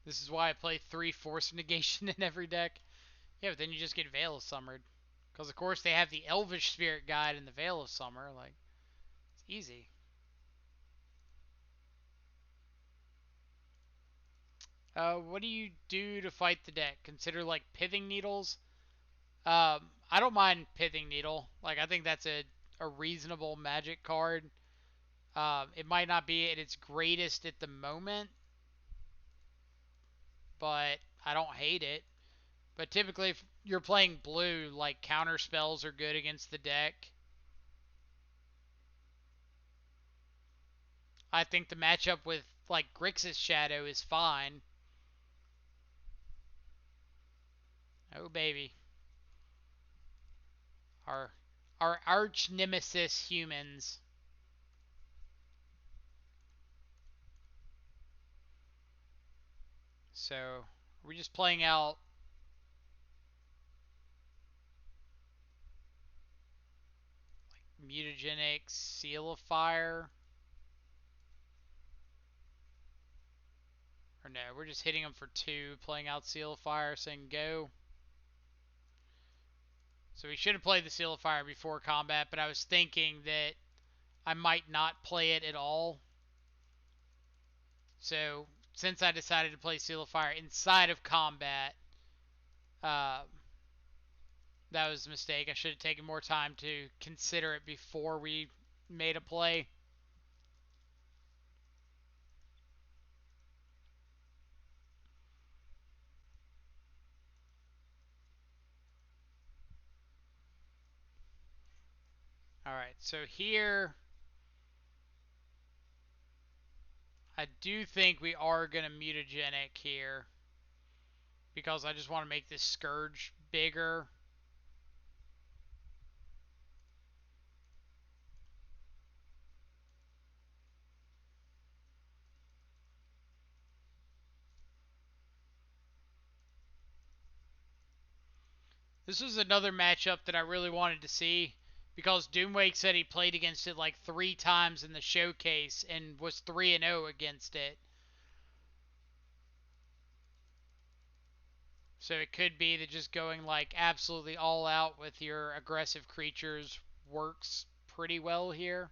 This is why I play 3 Force Negation in every deck. Yeah, but then you just get Veil of Summered. Because, of course, they have the Elvish Spirit Guide and the Veil of Summer. Like, it's easy. What do you do to fight the deck? Consider, like, Pithing Needles. I don't mind Pithing Needle. Like, I think that's a reasonable Magic card. It might not be at its greatest at the moment, but I don't hate it. But typically, if you're playing blue, like, counter spells are good against the deck. I think the matchup with, like, Grixis Shadow is fine. Oh, baby. Our, our arch nemesis humans. So, are we just playing out mutagenic seal of fire? Or no, we're just hitting them for 2, playing out seal of fire, saying go. So we should have played the seal of fire before combat, but I was thinking that I might not play it at all. So since I decided to play seal of fire inside of combat, uh, that was a mistake. I should have taken more time to consider it before we made a play. Alright, so here I do think we are going to mutagenic here because I just want to make this Scourge bigger. This was another matchup that I really wanted to see because d00mwake said he played against it like 3 times in the showcase and was 3-0 against it. So it could be that just going like absolutely all out with your aggressive creatures works pretty well here.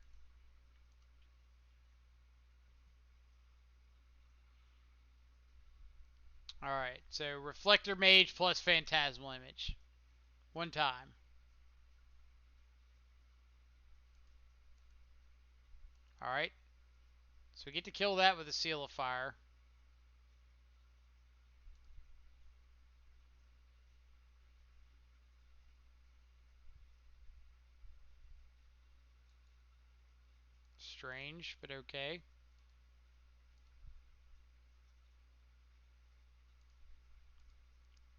Alright, so Reflector Mage plus Phantasmal Image. One time. Alright. So we get to kill that with a Seal of Fire. Strange, but okay.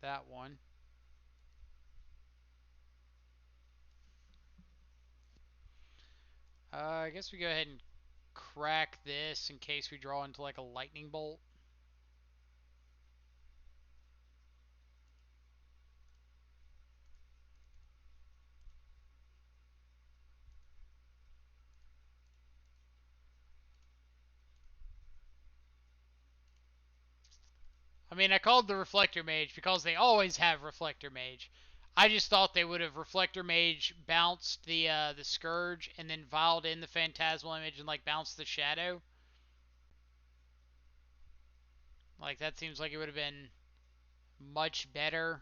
That one. I guess we go ahead and crack this in case we draw into like a lightning bolt. I mean, I called the Reflector Mage because they always have Reflector Mage. I just thought they would have Reflector Mage bounced the Scourge and then vialed in the Phantasmal Image and like bounced the Shadow. Like that seems like it would have been much better.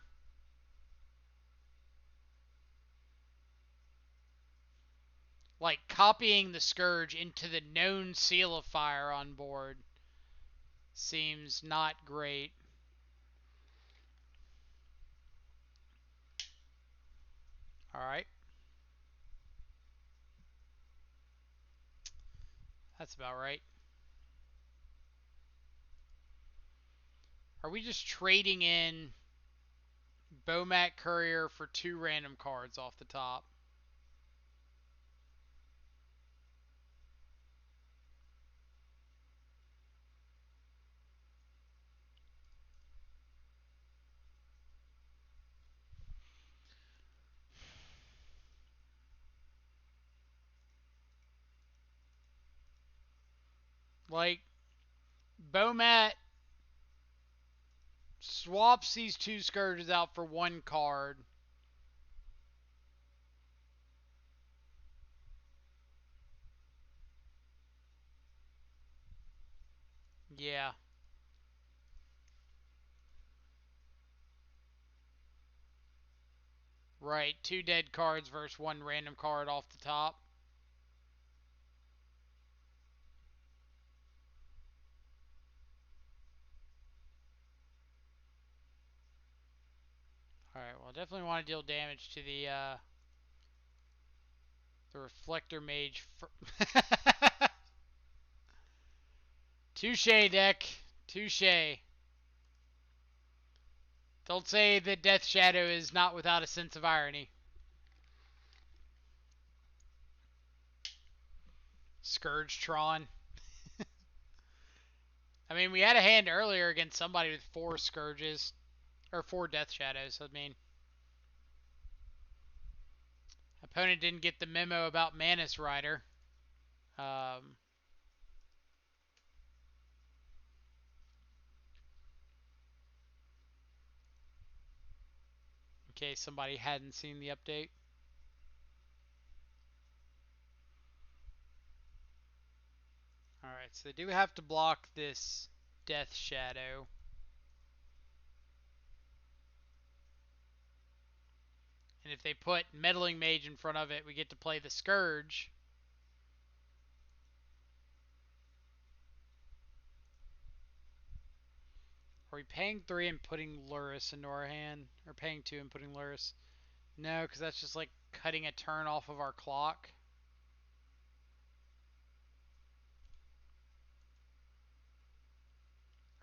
Like copying the Scourge into the known Seal of Fire on board seems not great. Alright. That's about right. Are we just trading in Bomat Courier for 2 random cards off the top? Like, Bomat swaps these 2 Scourges out for 1 card. Yeah. Right, 2 dead cards versus 1 random card off the top. Alright, well, I definitely want to deal damage to the Reflector Mage. Touche, deck. Touche. Don't say that Death Shadow is not without a sense of irony. Scourge Tron. I I mean, we had a hand earlier against somebody with 4 Scourges. Or 4 Death Shadows, I mean. Opponent didn't get the memo about Manus Rider. In case somebody hadn't seen the update. Alright, so they do have to block this Death Shadow. And if they put Meddling Mage in front of it, we get to play the Scourge. Are we paying 3 and putting Luris into our hand? Or paying 2 and putting Luris? No, because that's just like cutting a turn off of our clock.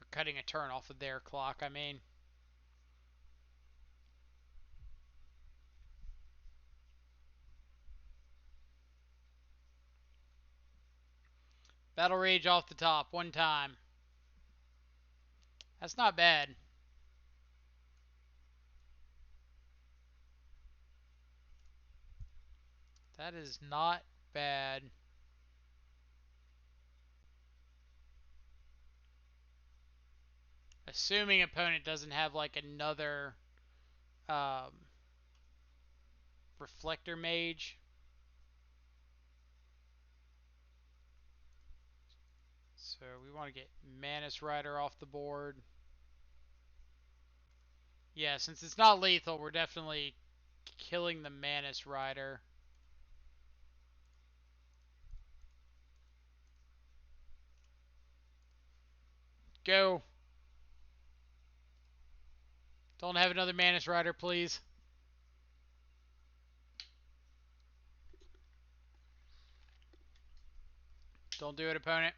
Or cutting a turn off of their clock, I mean. Battle Rage off the top, 1 time. That's not bad. That is not bad. Assuming opponent doesn't have like another Reflector Mage. So we want to get Manus Rider off the board. Yeah, since it's not lethal, we're definitely killing the Manus Rider. Go. Don't have another Manus Rider, please. Don't do it, opponent.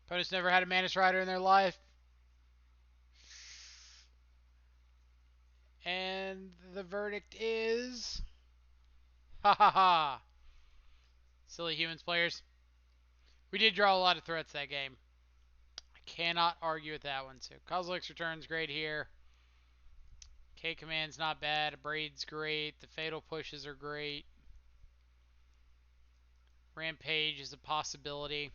Opponent's never had a Manus Rider in their life. And the verdict is... Ha ha ha. Silly humans players. We did draw a lot of threats that game. I cannot argue with that one. So Kozilek's return's great here. K-Command's not bad. Abrade's great. The Fatal Pushes are great. Rampage is a possibility.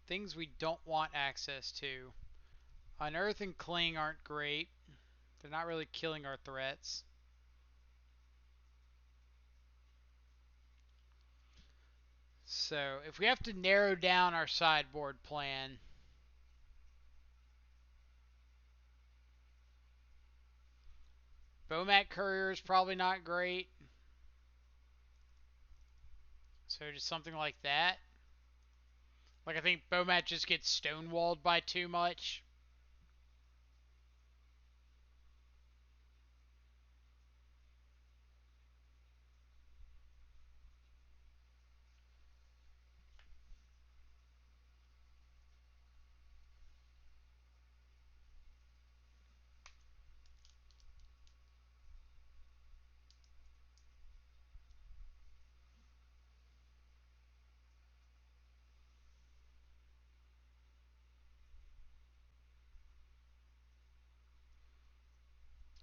Things we don't want access to. Unearth and Cling aren't great. They're not really killing our threats. So, if we have to narrow down our sideboard plan, Bomat Courier is probably not great. So, just something like that. Like, I think Bomat just gets stonewalled by too much.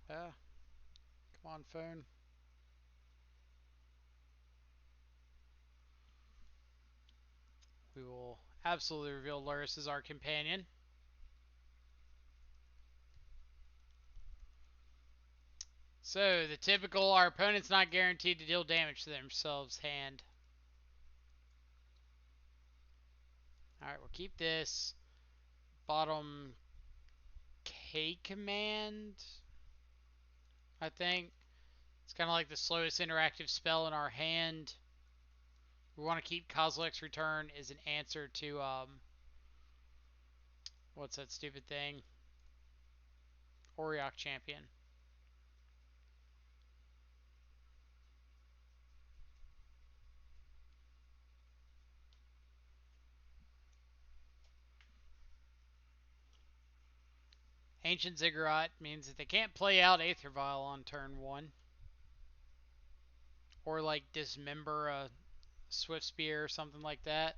Come on, phone. We will absolutely reveal Luris as our companion. So, the typical, our opponent's not guaranteed to deal damage to themselves hand. Alright, we'll keep this. Bottom K command, I think. It's kind of like the slowest interactive spell in our hand. We want to keep Kozilek's Return as an answer to, what's that stupid thing? Auriok Champion. Ancient Ziggurat means that they can't play out Aether Vial on turn 1. Or like dismember a Swift Spear or something like that.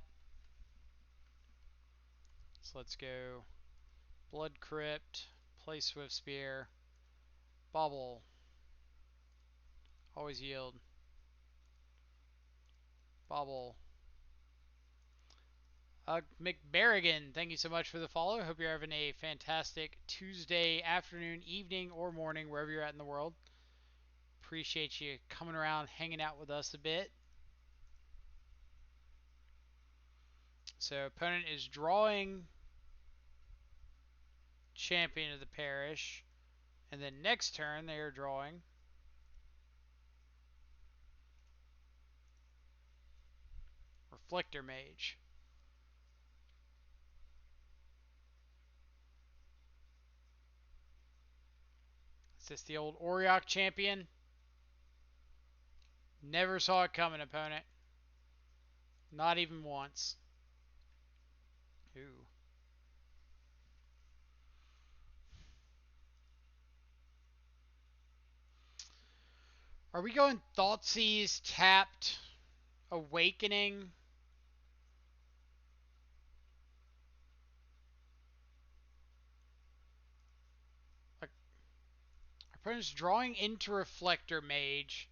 So let's go Blood Crypt, play Swift Spear, Bobble, always yield, Bobble. McBarrigan, thank you so much for the follow. Hope you're having a fantastic Tuesday afternoon, evening, or morning, wherever you're at in the world. Appreciate you coming around, hanging out with us a bit. So, opponent is drawing Champion of the Parish. And then next turn, they are drawing Reflector Mage. Is this the old Auriok champion? Never saw it coming, opponent. Not even once. Ooh. Are we going Thoughtseize, tapped, Awakening? Like, our opponent's drawing into Reflector Mage.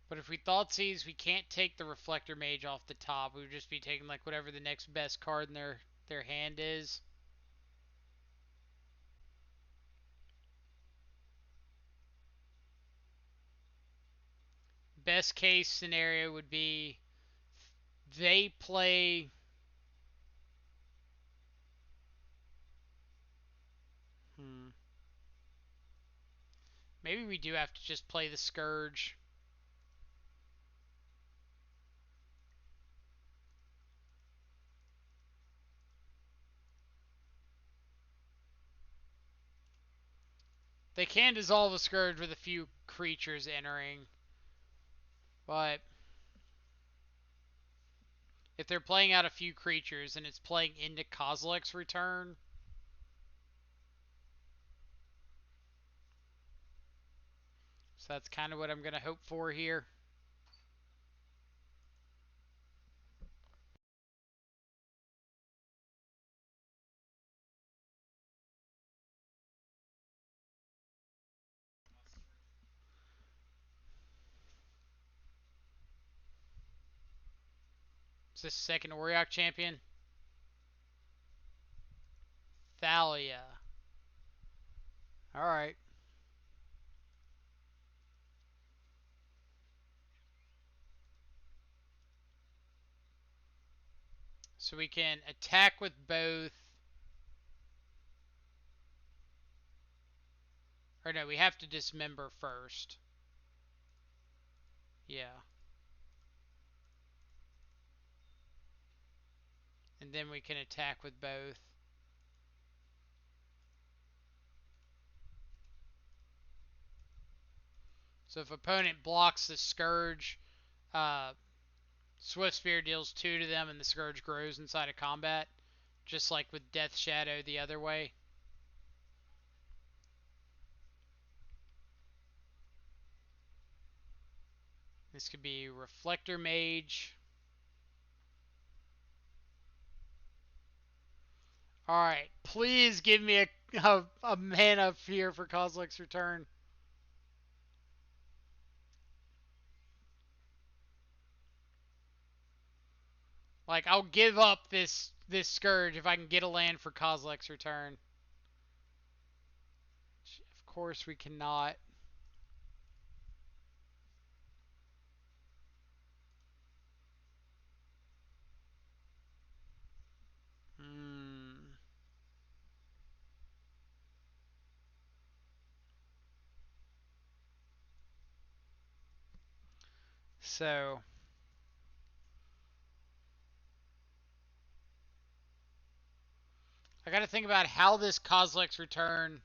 But if we Thoughtseize, we can't take the Reflector Mage off the top. We would just be taking like whatever the next best card in their hand is. Best case scenario would be they play. Maybe we do have to just play the Scourge. They can dissolve a Scourge with a few creatures entering. But if they're playing out a few creatures and it's playing into Kozilek's return, so that's kind of what I'm going to hope for here. Is this second Auriok champion? Thalia. Alright. So we can attack with both. Or no, we have to dismember first. Yeah. And then we can attack with both. So if opponent blocks the Scourge, Swift Spear deals 2 to them and the Scourge grows inside of combat. Just like with Death Shadow the other way. This could be Reflector Mage. Alright, please give me a mana of fear for Kozilek's return. Like, I'll give up this Scourge if I can get a land for Kozilek's return. Of course we cannot. So I got to think about how this Kozilek's return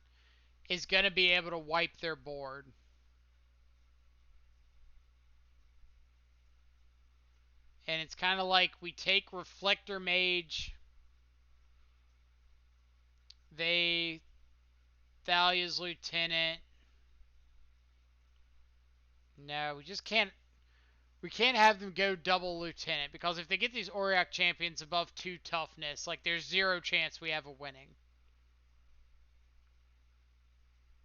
is going to be able to wipe their board. And it's kind of like we take Reflector Mage. They Thalia's lieutenant. No, we just can't. We can't have them go double lieutenant because if they get these Auriok champions above 2 toughness, like there's 0 chance we have a winning.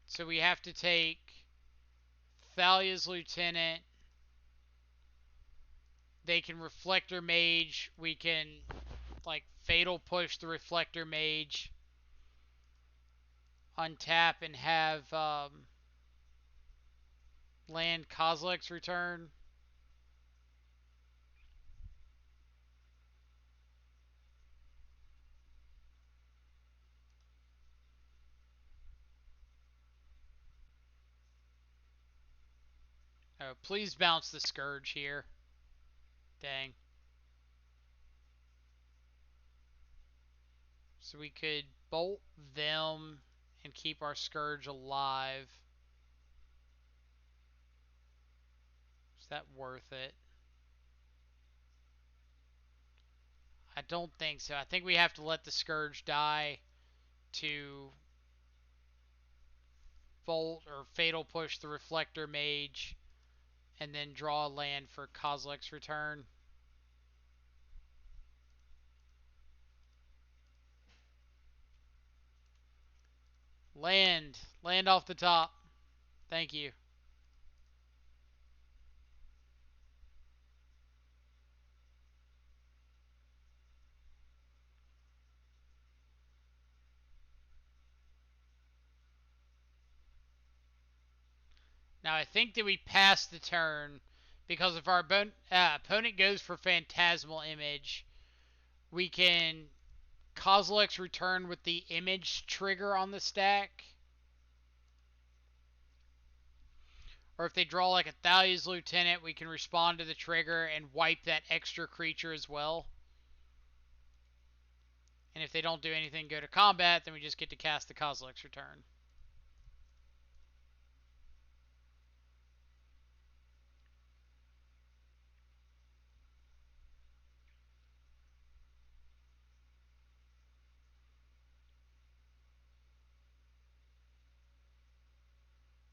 So we have to take Thalia's lieutenant. They can reflector mage. We can like fatal push the reflector mage, untap and have land Kozilek's return. Oh, please bounce the Scourge here. Dang. So we could bolt them and keep our Scourge alive. Is that worth it? I don't think so. I think we have to let the Scourge die to Bolt or Fatal Push the Reflector Mage and then draw a land for Kozilek's return. Land. Land off the top. Thank you. Now I think that we pass the turn because if our opponent goes for Phantasmal Image, we can Kozilek's return with the image trigger on the stack. Or if they draw like a Thalia's Lieutenant, we can respond to the trigger and wipe that extra creature as well. And if they don't do anything, go to combat, then we just get to cast the Kozilek's return.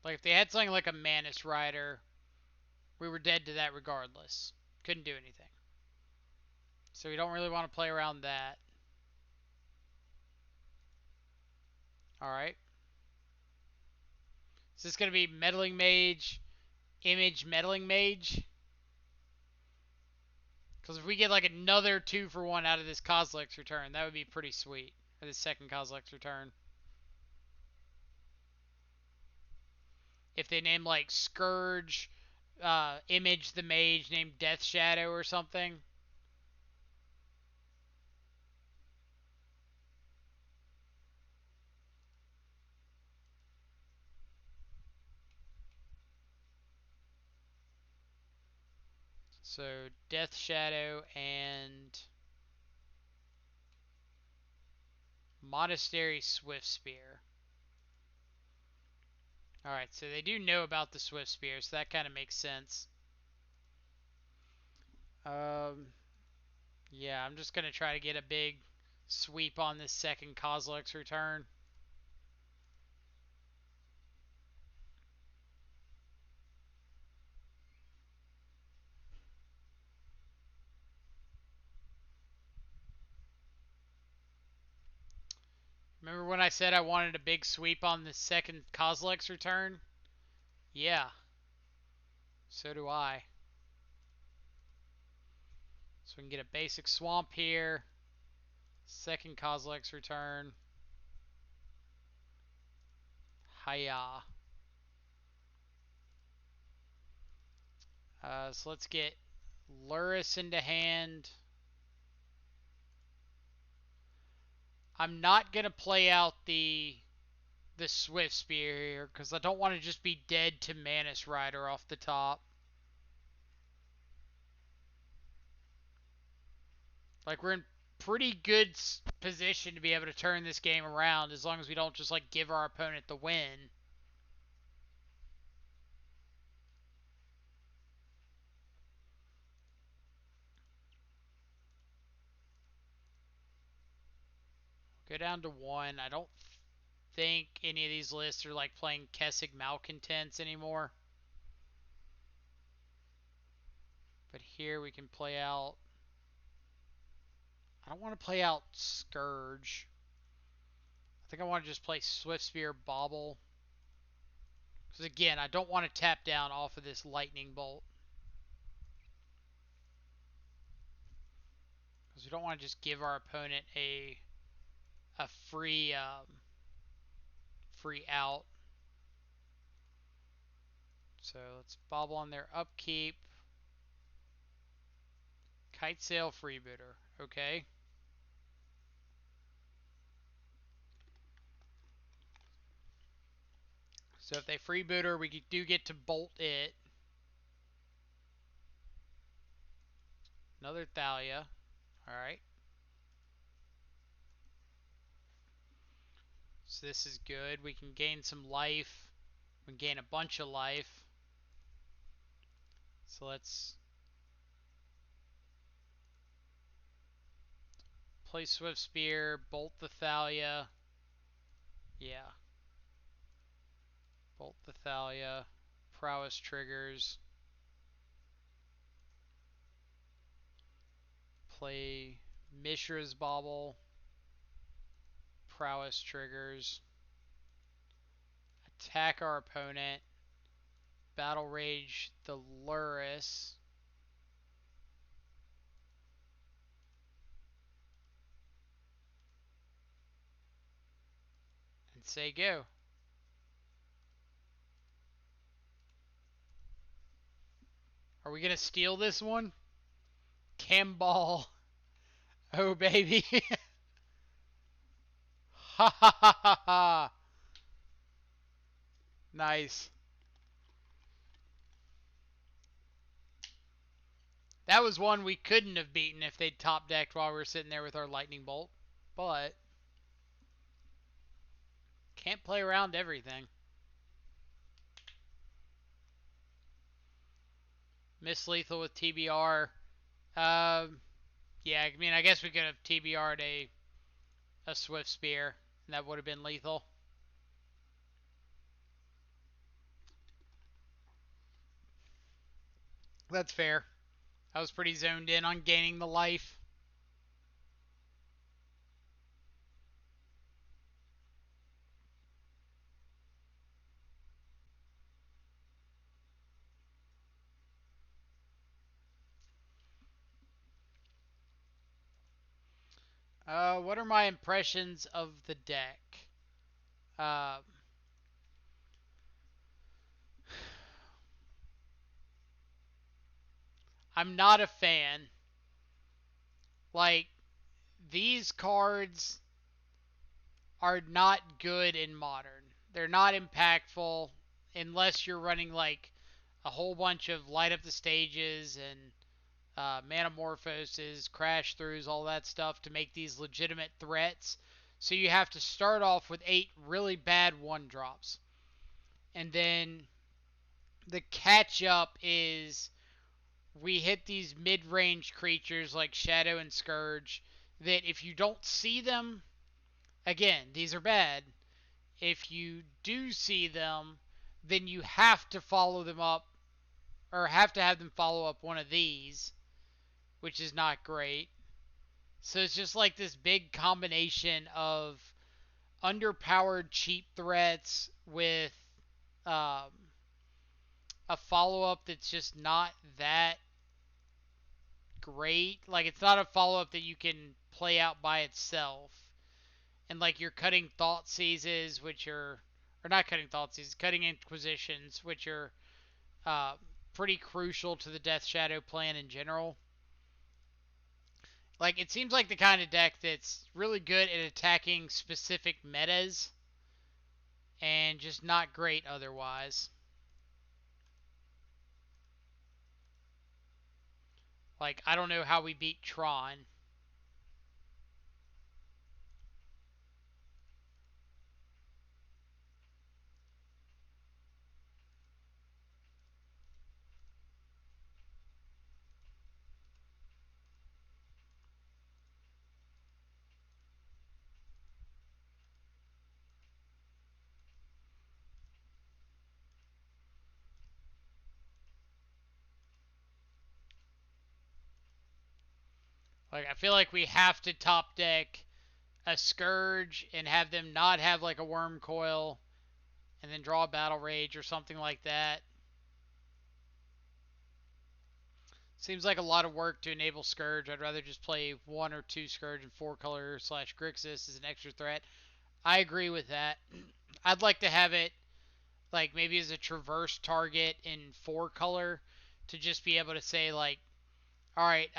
Like if they had something like a Manus Rider, we were dead to that regardless. Couldn't do anything. So we don't really want to play around that. Alright. Is this going to be Meddling Mage, Image Meddling Mage? Because if we get like another 2-for-1 out of this Kozilek's return, that would be pretty sweet. Or this second Kozilek's return. If they name like Scourge, Image the Mage, named Death Shadow or something. So Death Shadow and Monastery Swift Spear. Alright, so they do know about the Swift Spear, so that kind of makes sense. Yeah, I'm just going to try to get a big sweep on this second Kozilek's return. Remember when I said I wanted a big sweep on the second Kozilek's return? Yeah. So do I. So we can get a basic swamp here. Second Kozilek's return. Hiya. So let's get Luris into hand. I'm not going to play out the Swift Spear here because I don't want to just be dead to Manus Rider off the top. Like we're in pretty good position to be able to turn this game around as long as we don't just like give our opponent the win. Go down to 1. I don't think any of these lists are like playing Kessig Malcontents anymore. But here we can play out... I don't want to play out Scourge. I think I want to just play Swift Spear Bauble. Because again, I don't want to tap down off of this Lightning Bolt. Because we don't want to just give our opponent a free free out. So let's Bauble on their upkeep. Kite Sail Freebooter. Okay. So if they freebooter, we do get to bolt it. Another Thalia. Alright. So this is good. We can gain some life. We can gain a bunch of life. So let's play Swift Spear, bolt the Thalia. Yeah. Bolt the Thalia. Prowess triggers. Play Mishra's Bauble. Prowess triggers. Attack our opponent. Battle Rage the Luris. And say go. Are we going to steal this one? Camball. Oh, baby. Ha ha ha ha ha. Nice. That was one we couldn't have beaten if they'd top decked while we were sitting there with our Lightning Bolt. But can't play around everything. Miss Lethal with TBR. Yeah, I mean, I guess we could have TBR'd a Swift Spear, and that would have been lethal. That's fair. I was pretty zoned in on gaining the life. What are my impressions of the deck? Uh, I'm not a fan. Like, these cards are not good in Modern. They're not impactful unless you're running, like, a whole bunch of light up the stages and Manamorphoses, crash throughs, all that stuff to make these legitimate threats. So you have to start off with 8 really bad 1-drops. And then the catch up is we hit these mid-range creatures like Shadow and Scourge that if you don't see them, again, these are bad. If you do see them, then you have to follow them up or have to have them follow up one of these, which is not great. So it's just like this big combination of underpowered cheap threats with um, a follow up that's just not that great. Like, it's not a follow up that you can play out by itself. And like, you're cutting Thought Seizes, which are, or not cutting Thought Seizes, cutting Inquisitions, which are uh, pretty crucial to the Death Shadow plan in general. Like, it seems like the kind of deck that's really good at attacking specific metas and just not great otherwise. Like, I don't know how we beat Tron. Like, I feel like we have to top deck a Scourge and have them not have like a Worm Coil and then draw a Battle Rage or something like that. Seems like a lot of work to enable Scourge. I'd rather just play 1 or 2 Scourge and 4 color / Grixis as an extra threat. I agree with that. I'd like to have it like maybe as a traverse target in 4 color to just be able to say like, all right,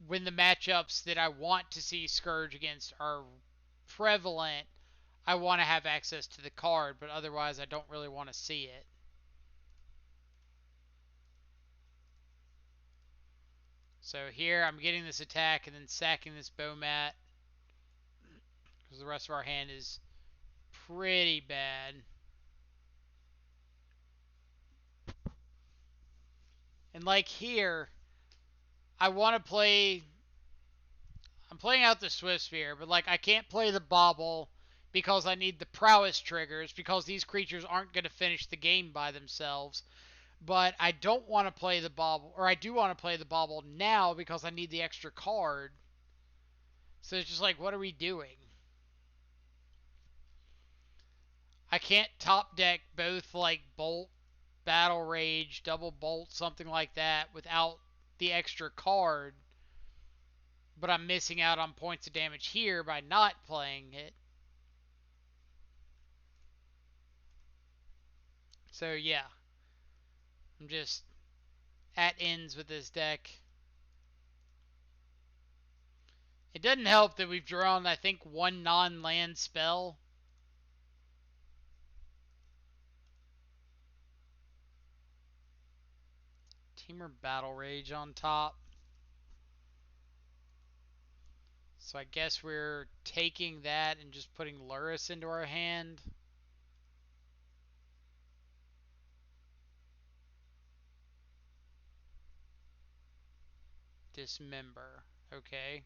when the matchups that I want to see Scourge against are prevalent, I want to have access to the card, but otherwise I don't really want to see it. So here I'm getting this attack and then sacking this Bowmat because the rest of our hand is pretty bad. And like here, I want to play. I'm playing out the Swift Sphere, but like I can't play the Bauble because I need the prowess triggers because these creatures aren't going to finish the game by themselves. But I don't want to play the Bauble, or I do want to play the Bauble now because I need the extra card. So it's just like, what are we doing? I can't top deck both like Bolt, Battle Rage, Double Bolt, something like that without the extra card. But I'm missing out on points of damage here by not playing it. So yeah, I'm just at ends with this deck. It doesn't help that we've drawn, I think, 1 non-land spell. Teamer Battle Rage on top. So I guess we're taking that and just putting Luris into our hand. Dismember. Okay.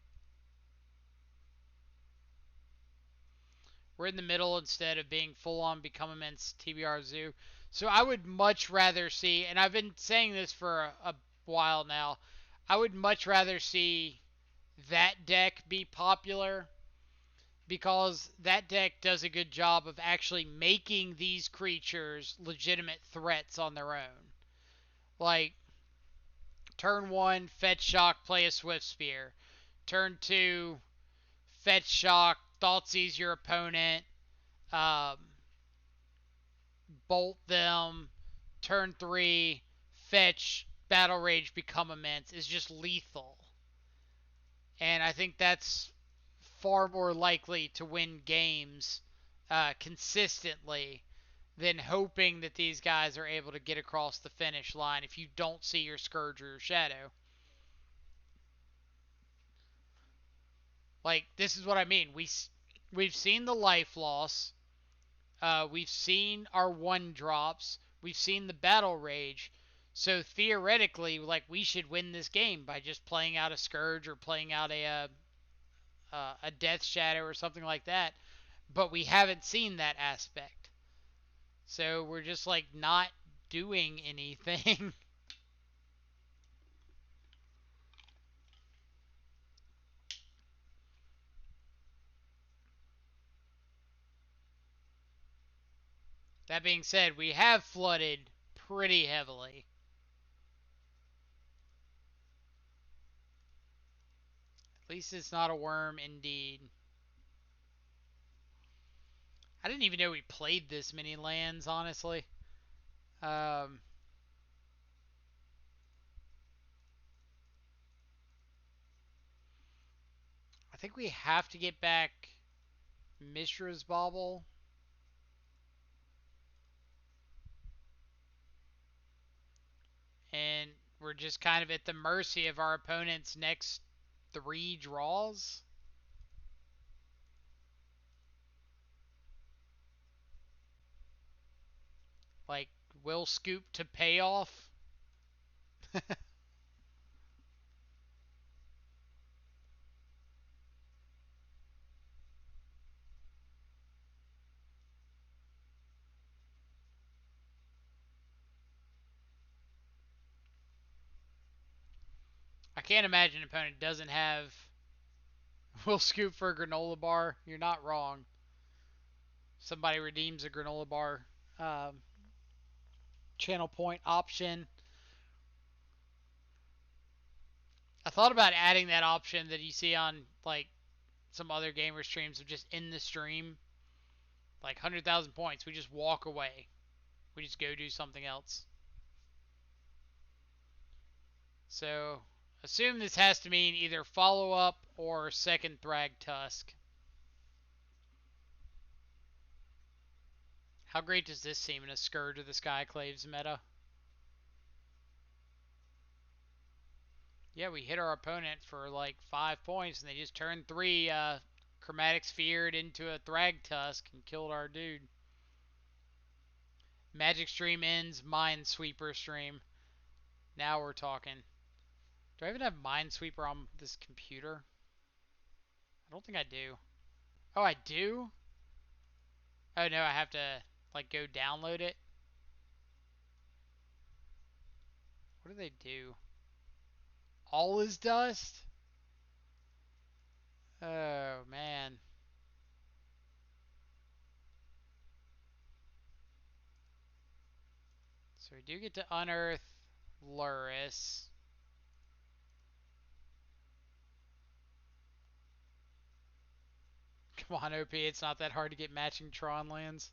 We're in the middle instead of being full on Become Immense TBR Zoo. So I would much rather see, and I've been saying this for a while now, I would much rather see that deck be popular because that deck does a good job of actually making these creatures legitimate threats on their own. Like, turn 1, Fetch Shock, play a Swift Spear. Turn 2, Fetch Shock, Thoughtseize your opponent, um, bolt them. Turn 3, Fetch, Battle Rage, Become Immense is just lethal. And I think that's far more likely to win games consistently than hoping that these guys are able to get across the finish line if you don't see your Scourge or your Shadow. Like, this is what I mean. We've seen the life loss. We've seen our 1-drops. We've seen the Battle Rage. So theoretically, like, we should win this game by just playing out a Scourge or playing out a Death Shadow or something like that. But we haven't seen that aspect. So we're just like not doing anything. That being said, we have flooded pretty heavily. At least it's not a worm indeed. I didn't even know we played this many lands, honestly. Um, I think we have to get back Mishra's Bauble. And we're just kind of at the mercy of our opponent's next 3 draws. Like, will Scoop to payoff? I can't imagine an opponent doesn't have will scoop for a granola bar. You're not wrong. Somebody redeems a granola bar channel point option. I thought about adding that option that you see on like some other gamer streams of just in the stream, like 100,000 points. We just walk away. We just go do something else. So assume this has to mean either follow up or second Thrag Tusk. How great does this seem in a Scourge of the Skyclaves meta? Yeah, we hit our opponent for like 5 points and they just turned 3 Chromatic Sphered into a Thrag Tusk and killed our dude. Magic stream ends, Minesweeper stream. Now we're talking. Do I even have Minesweeper on this computer? I don't think I do. Oh, I do? Oh no, I have to like go download it. What do they do? All is dust? Oh man. So we do get to unearth Luris. Come on, OP, it's not that hard to get matching Tron lands.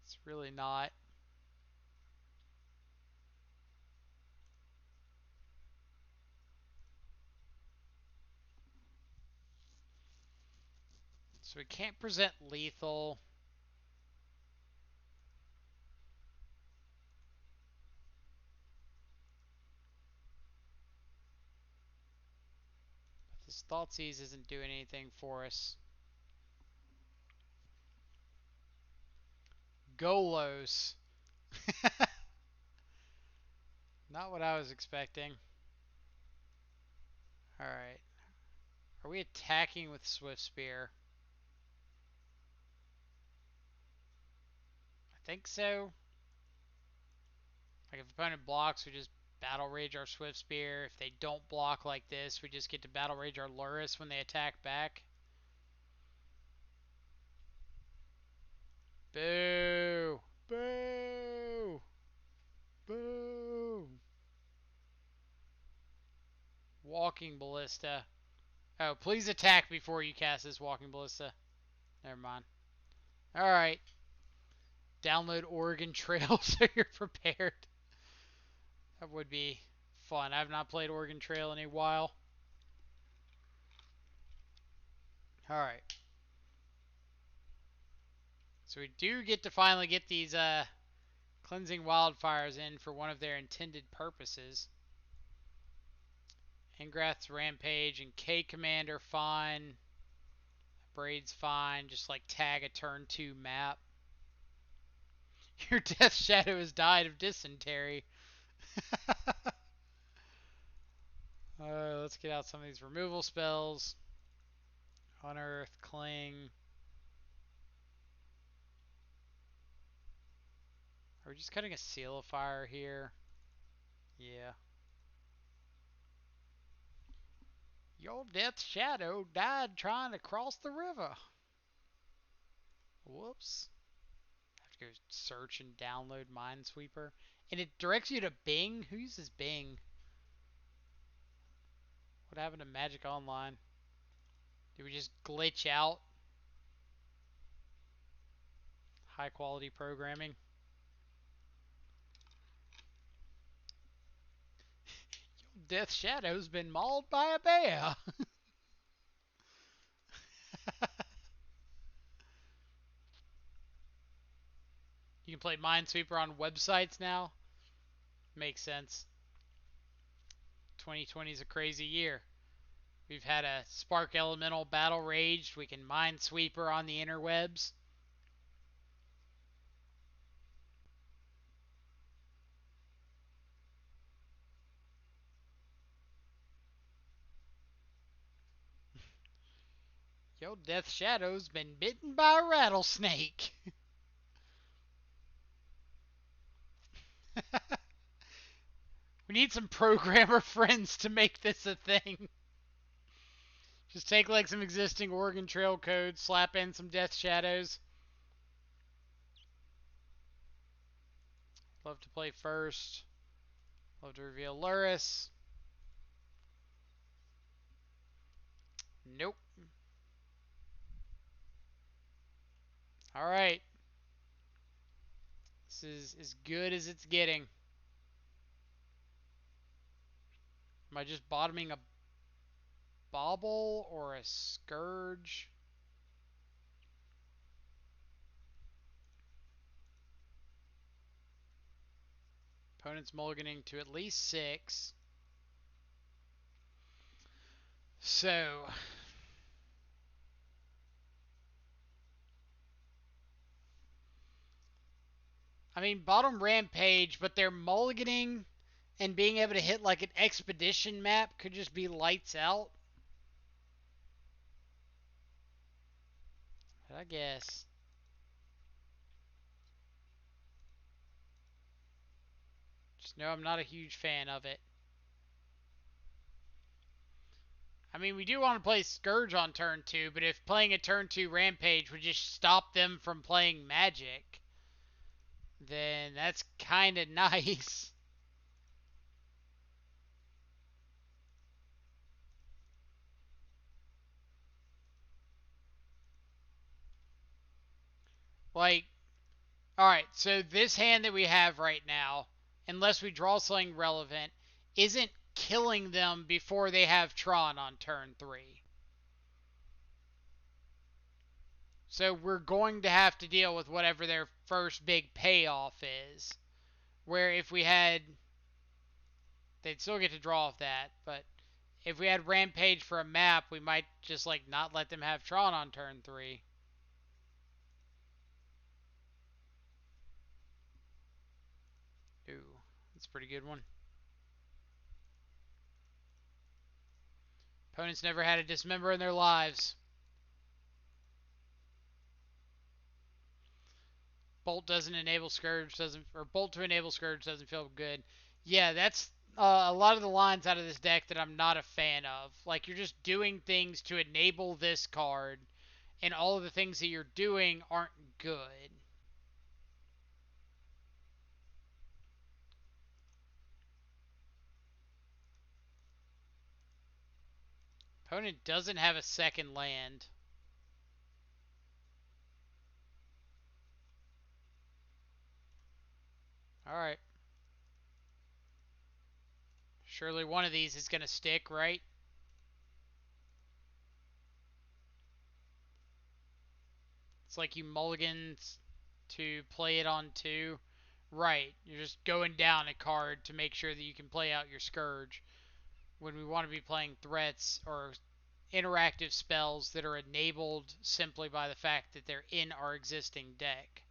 It's really not. So we can't present lethal. But this Thoughtseize isn't doing anything for us. Golos. Not what I was expecting. Alright. Are we attacking with Swift Spear? I think so. Like if opponent blocks, we just Battle Rage our Swift Spear. If they don't block like this, we just get to Battle Rage our Luris when they attack back. Boo! Boo! Boo! Walking Ballista. Oh, please attack before you cast this Walking Ballista. Never mind. Alright. Download Oregon Trail so you're prepared. That would be fun. I've not played Oregon Trail in a while. Alright. So we do get to finally get these Cleansing Wildfires in for one of their intended purposes. Ingrath's Rampage and K Command are fine. Braid's fine. Just like tag a turn 2 map. Your Death Shadow has died of dysentery. Let's get out some of these removal spells. Unearth, Cling. Are we just cutting a Seal of Fire here? Yeah. Your Death Shadow died trying to cross the river. Whoops. I have to go search and download Minesweeper. And it directs you to Bing? Who uses Bing? What happened to Magic Online? Did we just glitch out? High quality programming. Your Death Shadow's been mauled by a bear. You can play Minesweeper on websites now. Makes sense. 2020 is a crazy year. We've had a Spark Elemental Battle Raged. We can Minesweeper on the interwebs. Yo, Death Shadow's been bitten by a rattlesnake. We need some programmer friends to make this a thing. Just take like some existing Oregon Trail code, slap in some Death Shadows. Love to play first. Love to reveal Luris. Nope. Alright. This is as good as it's getting. Am I just bottoming a Bauble or a Scourge? Opponent's mulliganing to at least 6. So, I mean, bottom Rampage, but they're mulliganing and being able to hit like an expedition map could just be lights out. I guess. Just know I'm not a huge fan of it. I mean, we do want to play Scourge on turn 2, but if playing a turn 2 Rampage would just stop them from playing Magic, then that's kind of nice. Like, alright, so this hand that we have right now, unless we draw something relevant, isn't killing them before they have Tron on turn 3. So we're going to have to deal with whatever their first big payoff is. Where if we had... They'd still get to draw off that, but if we had Rampage for a map, we might just like not let them have Tron on turn 3. Ooh, that's a pretty good one. Opponents never had a dismember in their lives. Bolt doesn't enable Scourge, or Bolt to enable Scourge doesn't feel good. Yeah, that's a lot of the lines out of this deck that I'm not a fan of. Like, you're just doing things to enable this card, and all of the things that you're doing aren't good. Opponent doesn't have a second land. Alright. Surely one of these is going to stick, right? It's like you mulligans to play it on 2. Right. You're just going down a card to make sure that you can play out your Scourge. When we want to be playing threats or interactive spells that are enabled simply by the fact that they're in our existing deck.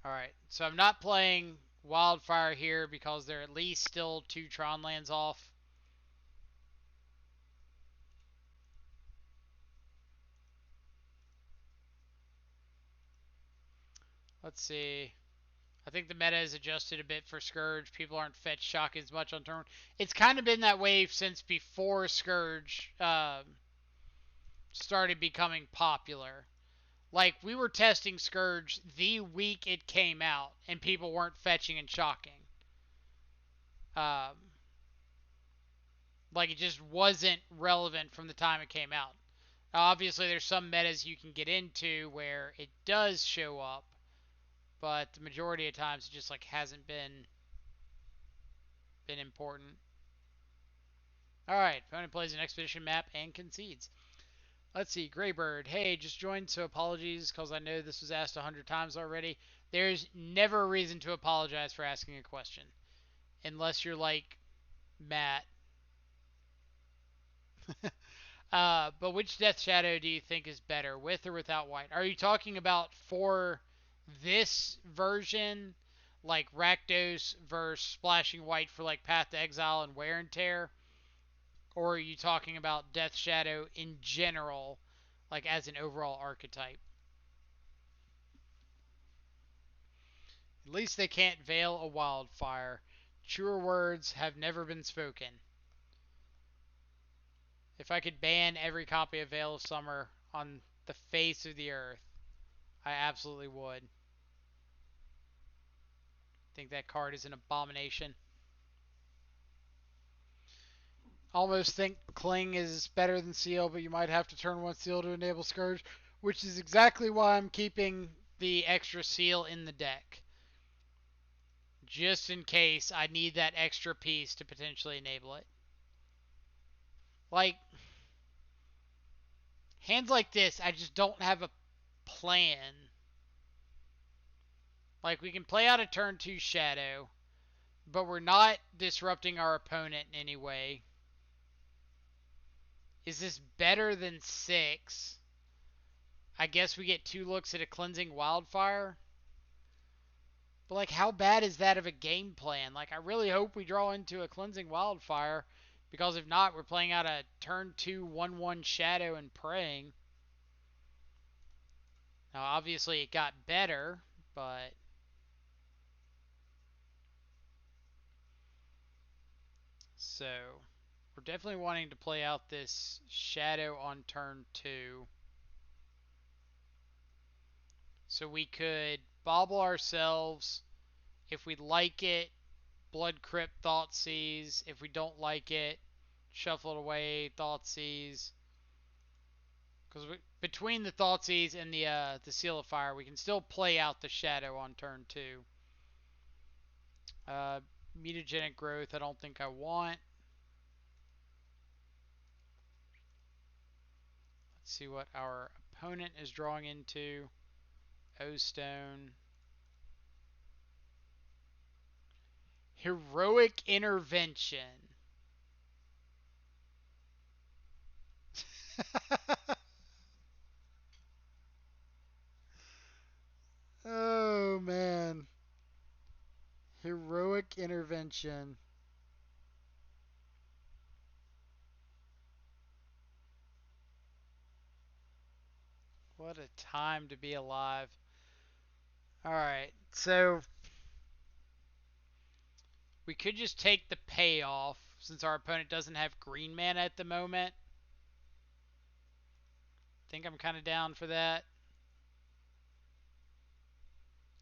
Alright, so I'm not playing Wildfire here because they're at least still 2 Tron lands off. Let's see. I think the meta has adjusted a bit for Scourge. People aren't fetch shock as much on turn. It's kind of been that way since before Scourge started becoming popular. Like, we were testing Scourge the week it came out, and people weren't fetching and shocking. Like, it just wasn't relevant from the time it came out. Now, obviously, there's some metas you can get into where it does show up, but the majority of times it just like hasn't been important. Alright, opponent plays an expedition map and concedes. Let's see, Greybird. Hey, just joined, so apologies because I know this was asked 100 times already. There's never a reason to apologize for asking a question. Unless you're like Matt. But which Death Shadow do you think is better, with or without white? Are you talking about for this version, like Rakdos versus splashing white for like Path to Exile and Wear and Tear? Or are you talking about Death Shadow in general, like as an overall archetype? At least they can't veil a wildfire. Truer words have never been spoken. If I could ban every copy of Veil of Summer on the face of the earth, I absolutely would. I think that card is an abomination. Almost think Cling is better than Seal, but you might have to turn one Seal to enable Scourge, which is exactly why I'm keeping the extra Seal in the deck. Just in case I need that extra piece to potentially enable it. Like, hands like this, I just don't have a plan. Like, we can play out a turn 2 Shadow, but we're not disrupting our opponent in any way. Is this better than 6? I guess we get 2 looks at a Cleansing Wildfire. But, like, how bad is that of a game plan? Like, I really hope we draw into a Cleansing Wildfire, because if not, we're playing out a turn 2 1-1 Shadow and praying. Now, obviously, it got better, but so we're definitely wanting to play out this Shadow on turn 2. So we could bobble ourselves. If we like it, Blood Crypt, Thoughtseize. If we don't like it, shuffle it away, Thoughtseize. Because between the Thoughtseize and the Seal of Fire, we can still play out the Shadow on turn 2. Mutagenic Growth, I don't think I want. Let's see what our opponent is drawing into. O-Stone. Heroic Intervention. Oh, man. Heroic Intervention. What a time to be alive. Alright, so we could just take the payoff since our opponent doesn't have green mana at the moment. I think I'm kind of down for that.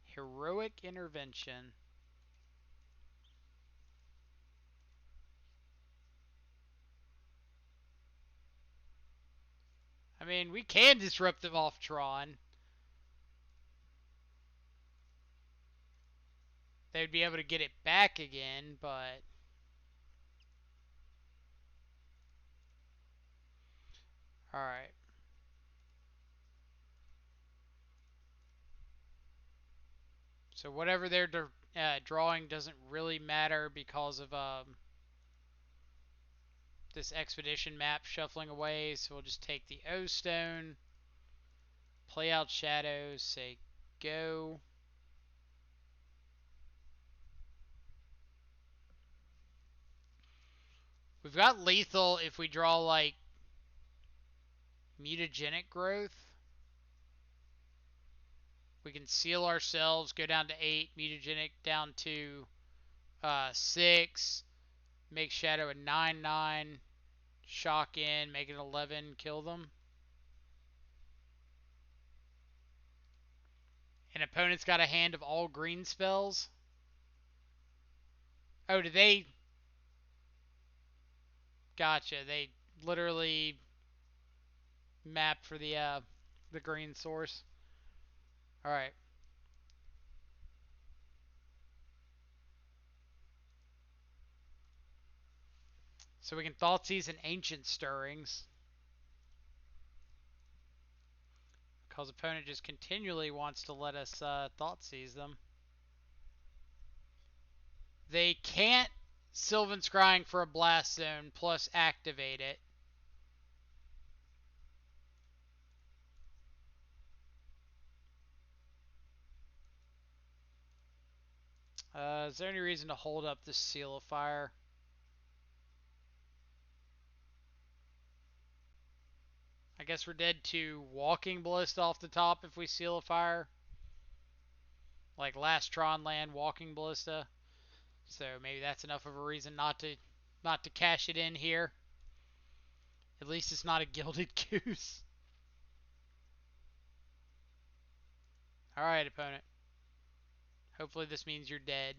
Heroic Intervention. I mean, we can disrupt them off Tron. They would be able to get it back again, but alright. So whatever they're drawing doesn't really matter because of this expedition map shuffling away. So we'll just take the O-Stone, play out Shadows, say go. We've got lethal if we draw like Mutagenic Growth. We can seal ourselves, go down to 8, Mutagenic down to 6, make Shadow a 9/9, shock in, make it 11, kill them. An opponent's got a hand of all green spells. Oh, do they? Gotcha. They literally map for the green source. All right. So we can Thoughtseize and Ancient Stirrings. Because opponent just continually wants to let us Thoughtseize them. They can't Sylvan Scrying for a Blast Zone plus activate it. Is there any reason to hold up the Seal of Fire? I guess we're dead to Walking Ballista off the top if we Seal of Fire. like last Tron Land Walking Ballista. So maybe that's enough of a reason not to cash it in here. At least it's not a Gilded Goose. Alright, opponent. Hopefully this means you're dead.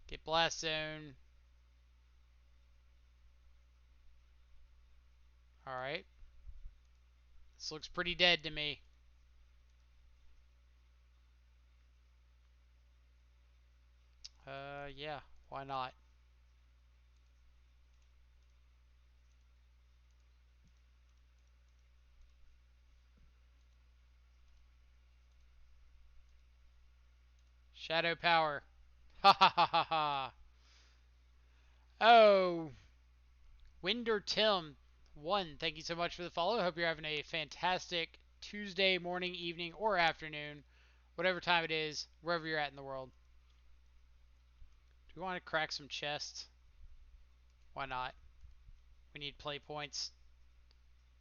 Get Blast Zone. Alright. This looks pretty dead to me. Yeah, why not? Shadow Power. Ha ha ha ha ha. Oh, Winder Tim 1, thank you so much for the follow. Hope you're having a fantastic Tuesday morning, evening, or afternoon, whatever time it is, wherever you're at in the world. Do we want to crack some chests? Why not? We need play points.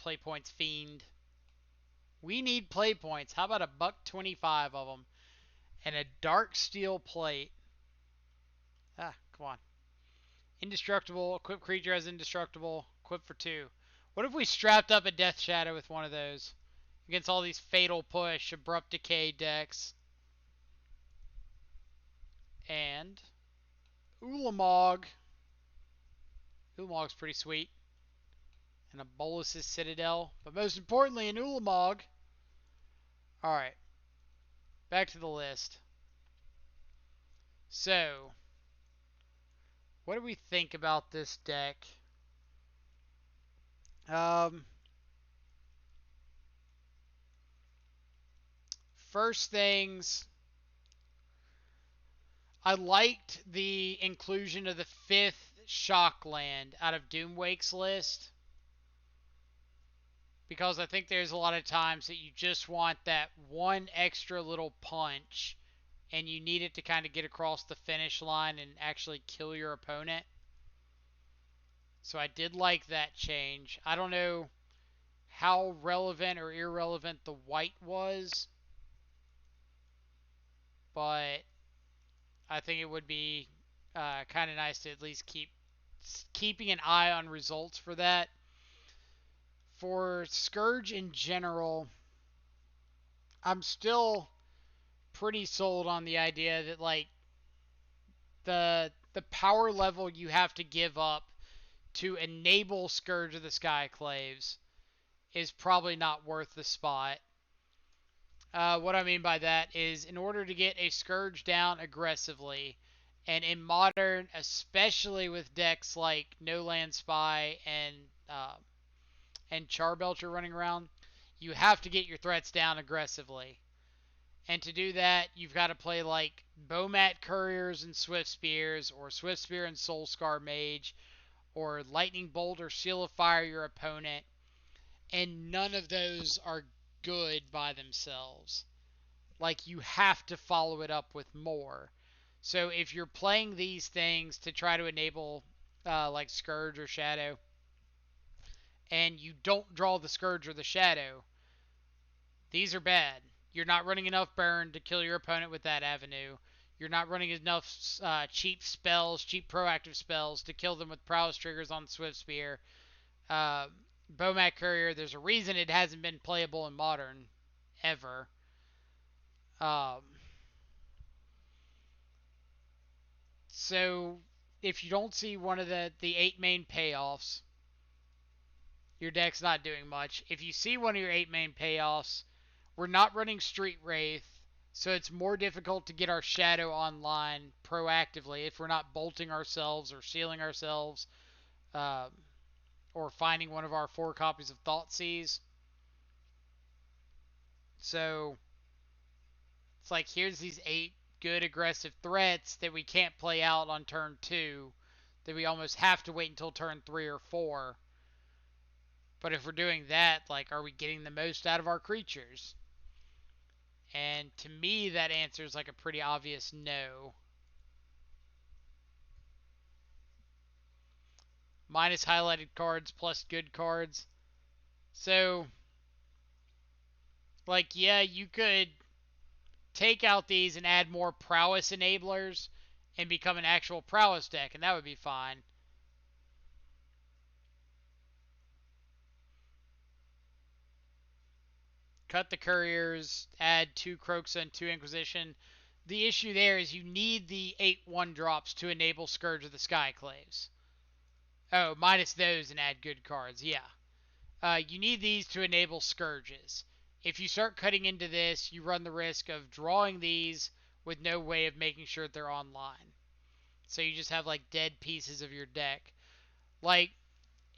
Play points fiend. We need play points. How about a $1.25 of them? And a dark steel plate. Ah, come on. Indestructible. Equip creature as indestructible. Equip for 2. What if we strapped up a Death Shadow with one of those? Against all these Fatal Push, Abrupt Decay decks. And Ulamog. Ulamog's pretty sweet. And a Bolus's Citadel. But most importantly, an Ulamog. Alright. Back to the list. So, what do we think about this deck? First things, I liked the inclusion of the 5th Shock Land out of d00mwake's list. Because I think there's a lot of times that you just want that one extra little punch and you need it to kind of get across the finish line and actually kill your opponent. So I did like that change. I don't know how relevant or irrelevant the white was, but I think it would be kind of nice to at least keeping an eye on results for that. For Scourge in general, I'm still pretty sold on the idea that like the power level you have to give up to enable Scourge of the Skyclaves is probably not worth the spot. What I mean by that is in order to get a Scourge down aggressively, and in Modern, especially with decks like No Land Spy and Charbelcher running around, you have to get your threats down aggressively. And to do that, you've got to play like Bomat Couriers and Swift Spears, or Swift Spear and Soulscar Mage, or Lightning Bolt or Seal of Fire your opponent. And none of those are good by themselves. Like, you have to follow it up with more. So if you're playing these things to try to enable like Scourge or Shadow, and you don't draw the Scourge or the Shadow, these are bad. You're not running enough burn to kill your opponent with that avenue. You're not running enough cheap spells, cheap proactive spells to kill them with prowess triggers on Swift Spear. Bomat Courier, there's a reason it hasn't been playable in Modern ever. So if you don't see one of the 8 main payoffs, your deck's not doing much. If you see one of your 8 main payoffs, we're not running Street Wraith, so it's more difficult to get our Shadow online proactively if we're not bolting ourselves or sealing ourselves, or finding one of our 4 copies of Thoughtseize. So it's like, here's these 8 good aggressive threats that we can't play out on turn 2, that we almost have to wait until turn 3 or 4. But if we're doing that, like, are we getting the most out of our creatures? And to me, that answer is like a pretty obvious no. Minus highlighted cards plus good cards. So, like, yeah, you could take out these and add more prowess enablers and become an actual prowess deck, and that would be fine. Cut the couriers, add 2 Croxa and 2 Inquisition. The issue there is you need the 8 1-drops to enable Scourge of the Skyclaves. Oh, minus those and add good cards, yeah. You need these to enable Scourges. If you start cutting into this, you run the risk of drawing these with no way of making sure that they're online. So you just have like dead pieces of your deck. Like,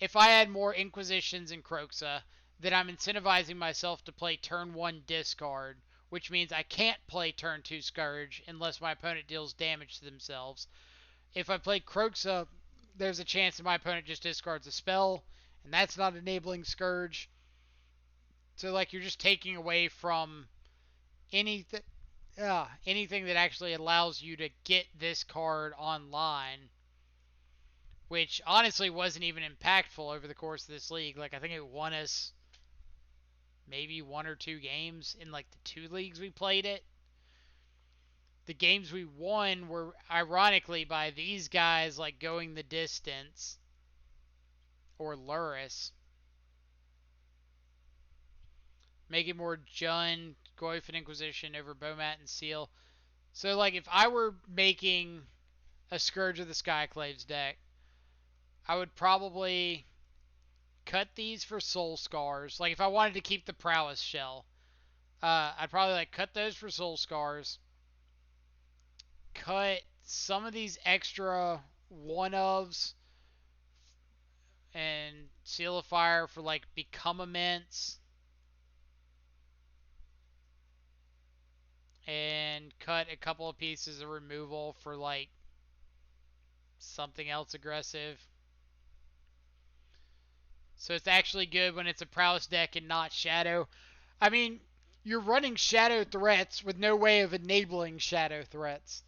if I add more Inquisitions and Croxa, then I'm incentivizing myself to play turn 1 discard, which means I can't play turn 2 Scourge unless my opponent deals damage to themselves. If I play Croxa, there's a chance that my opponent just discards a spell, and that's not enabling Scourge. So, like, you're just taking away from anything, anything that actually allows you to get this card online, which honestly wasn't even impactful over the course of this league. Like, I think it won us maybe 1 or 2 games in like the 2 leagues we played it. The games we won were ironically by these guys like going the distance or Luris. Make it more Jund, Goyf and Inquisition over Bomat and Seal. So like if I were making a Scourge of the Skyclaves deck, I would probably cut these for Soul Scars. Like if I wanted to keep the Prowess Shell, I'd probably like cut those for Soul Scars. Cut some of these extra one-ofs and Seal of Fire for like Become Immense. And cut a couple of pieces of removal for like something else aggressive. So it's actually good when it's a Prowess deck and not Shadow. I mean, you're running Shadow threats with no way of enabling Shadow threats.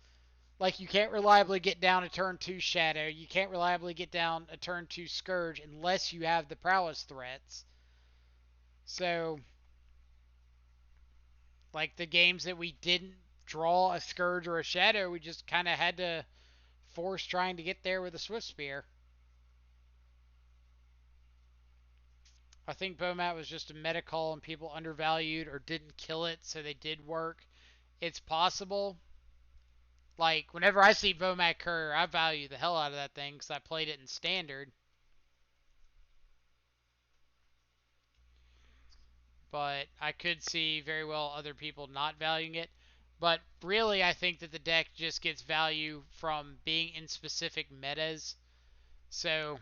Like, you can't reliably get down a turn 2 Shadow. You can't reliably get down a turn 2 Scourge unless you have the Prowess threats. So, like, the games that we didn't draw a Scourge or a Shadow, we just kind of had to force trying to get there with a Swift Spear. I think Bomat was just a meta call and people undervalued or didn't kill it, so they did work. It's possible. Like, whenever I see Bomat Courier, I value the hell out of that thing because I played it in Standard. But I could see very well other people not valuing it. But really, I think that the deck just gets value from being in specific metas. So,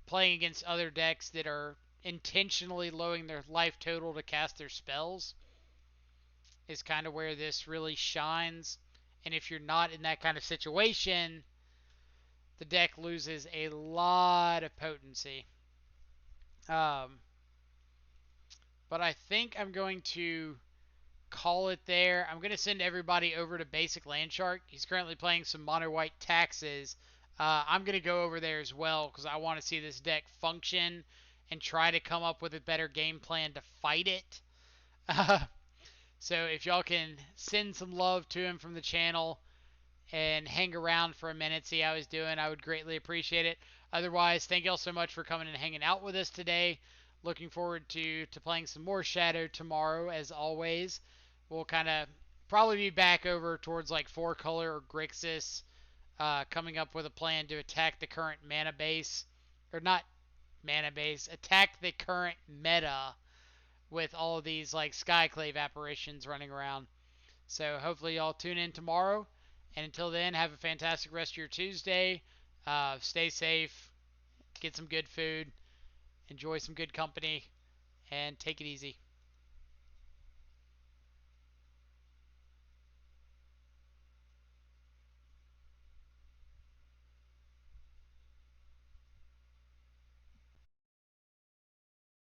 playing against other decks that are intentionally lowering their life total to cast their spells is kind of where this really shines. And if you're not in that kind of situation, the deck loses a lot of potency. But I think I'm going to call it there. I'm going to send everybody over to Basic Landshark. He's currently playing some Mono White Taxes. I'm going to go over there as well because I want to see this deck function and try to come up with a better game plan to fight it. So if y'all can send some love to him from the channel and hang around for a minute, see how he's doing, I would greatly appreciate it. Otherwise, thank y'all so much for coming and hanging out with us today. Looking forward to playing some more Shadow tomorrow, as always. We'll kind of probably be back over towards like 4-color or Grixis, coming up with a plan to attack the current mana base. Or not mana base, attack the current meta with all of these like Skyclave apparitions running around. So hopefully y'all tune in tomorrow. And until then, have a fantastic rest of your Tuesday. Stay safe. Get some good food. Enjoy some good company. And take it easy.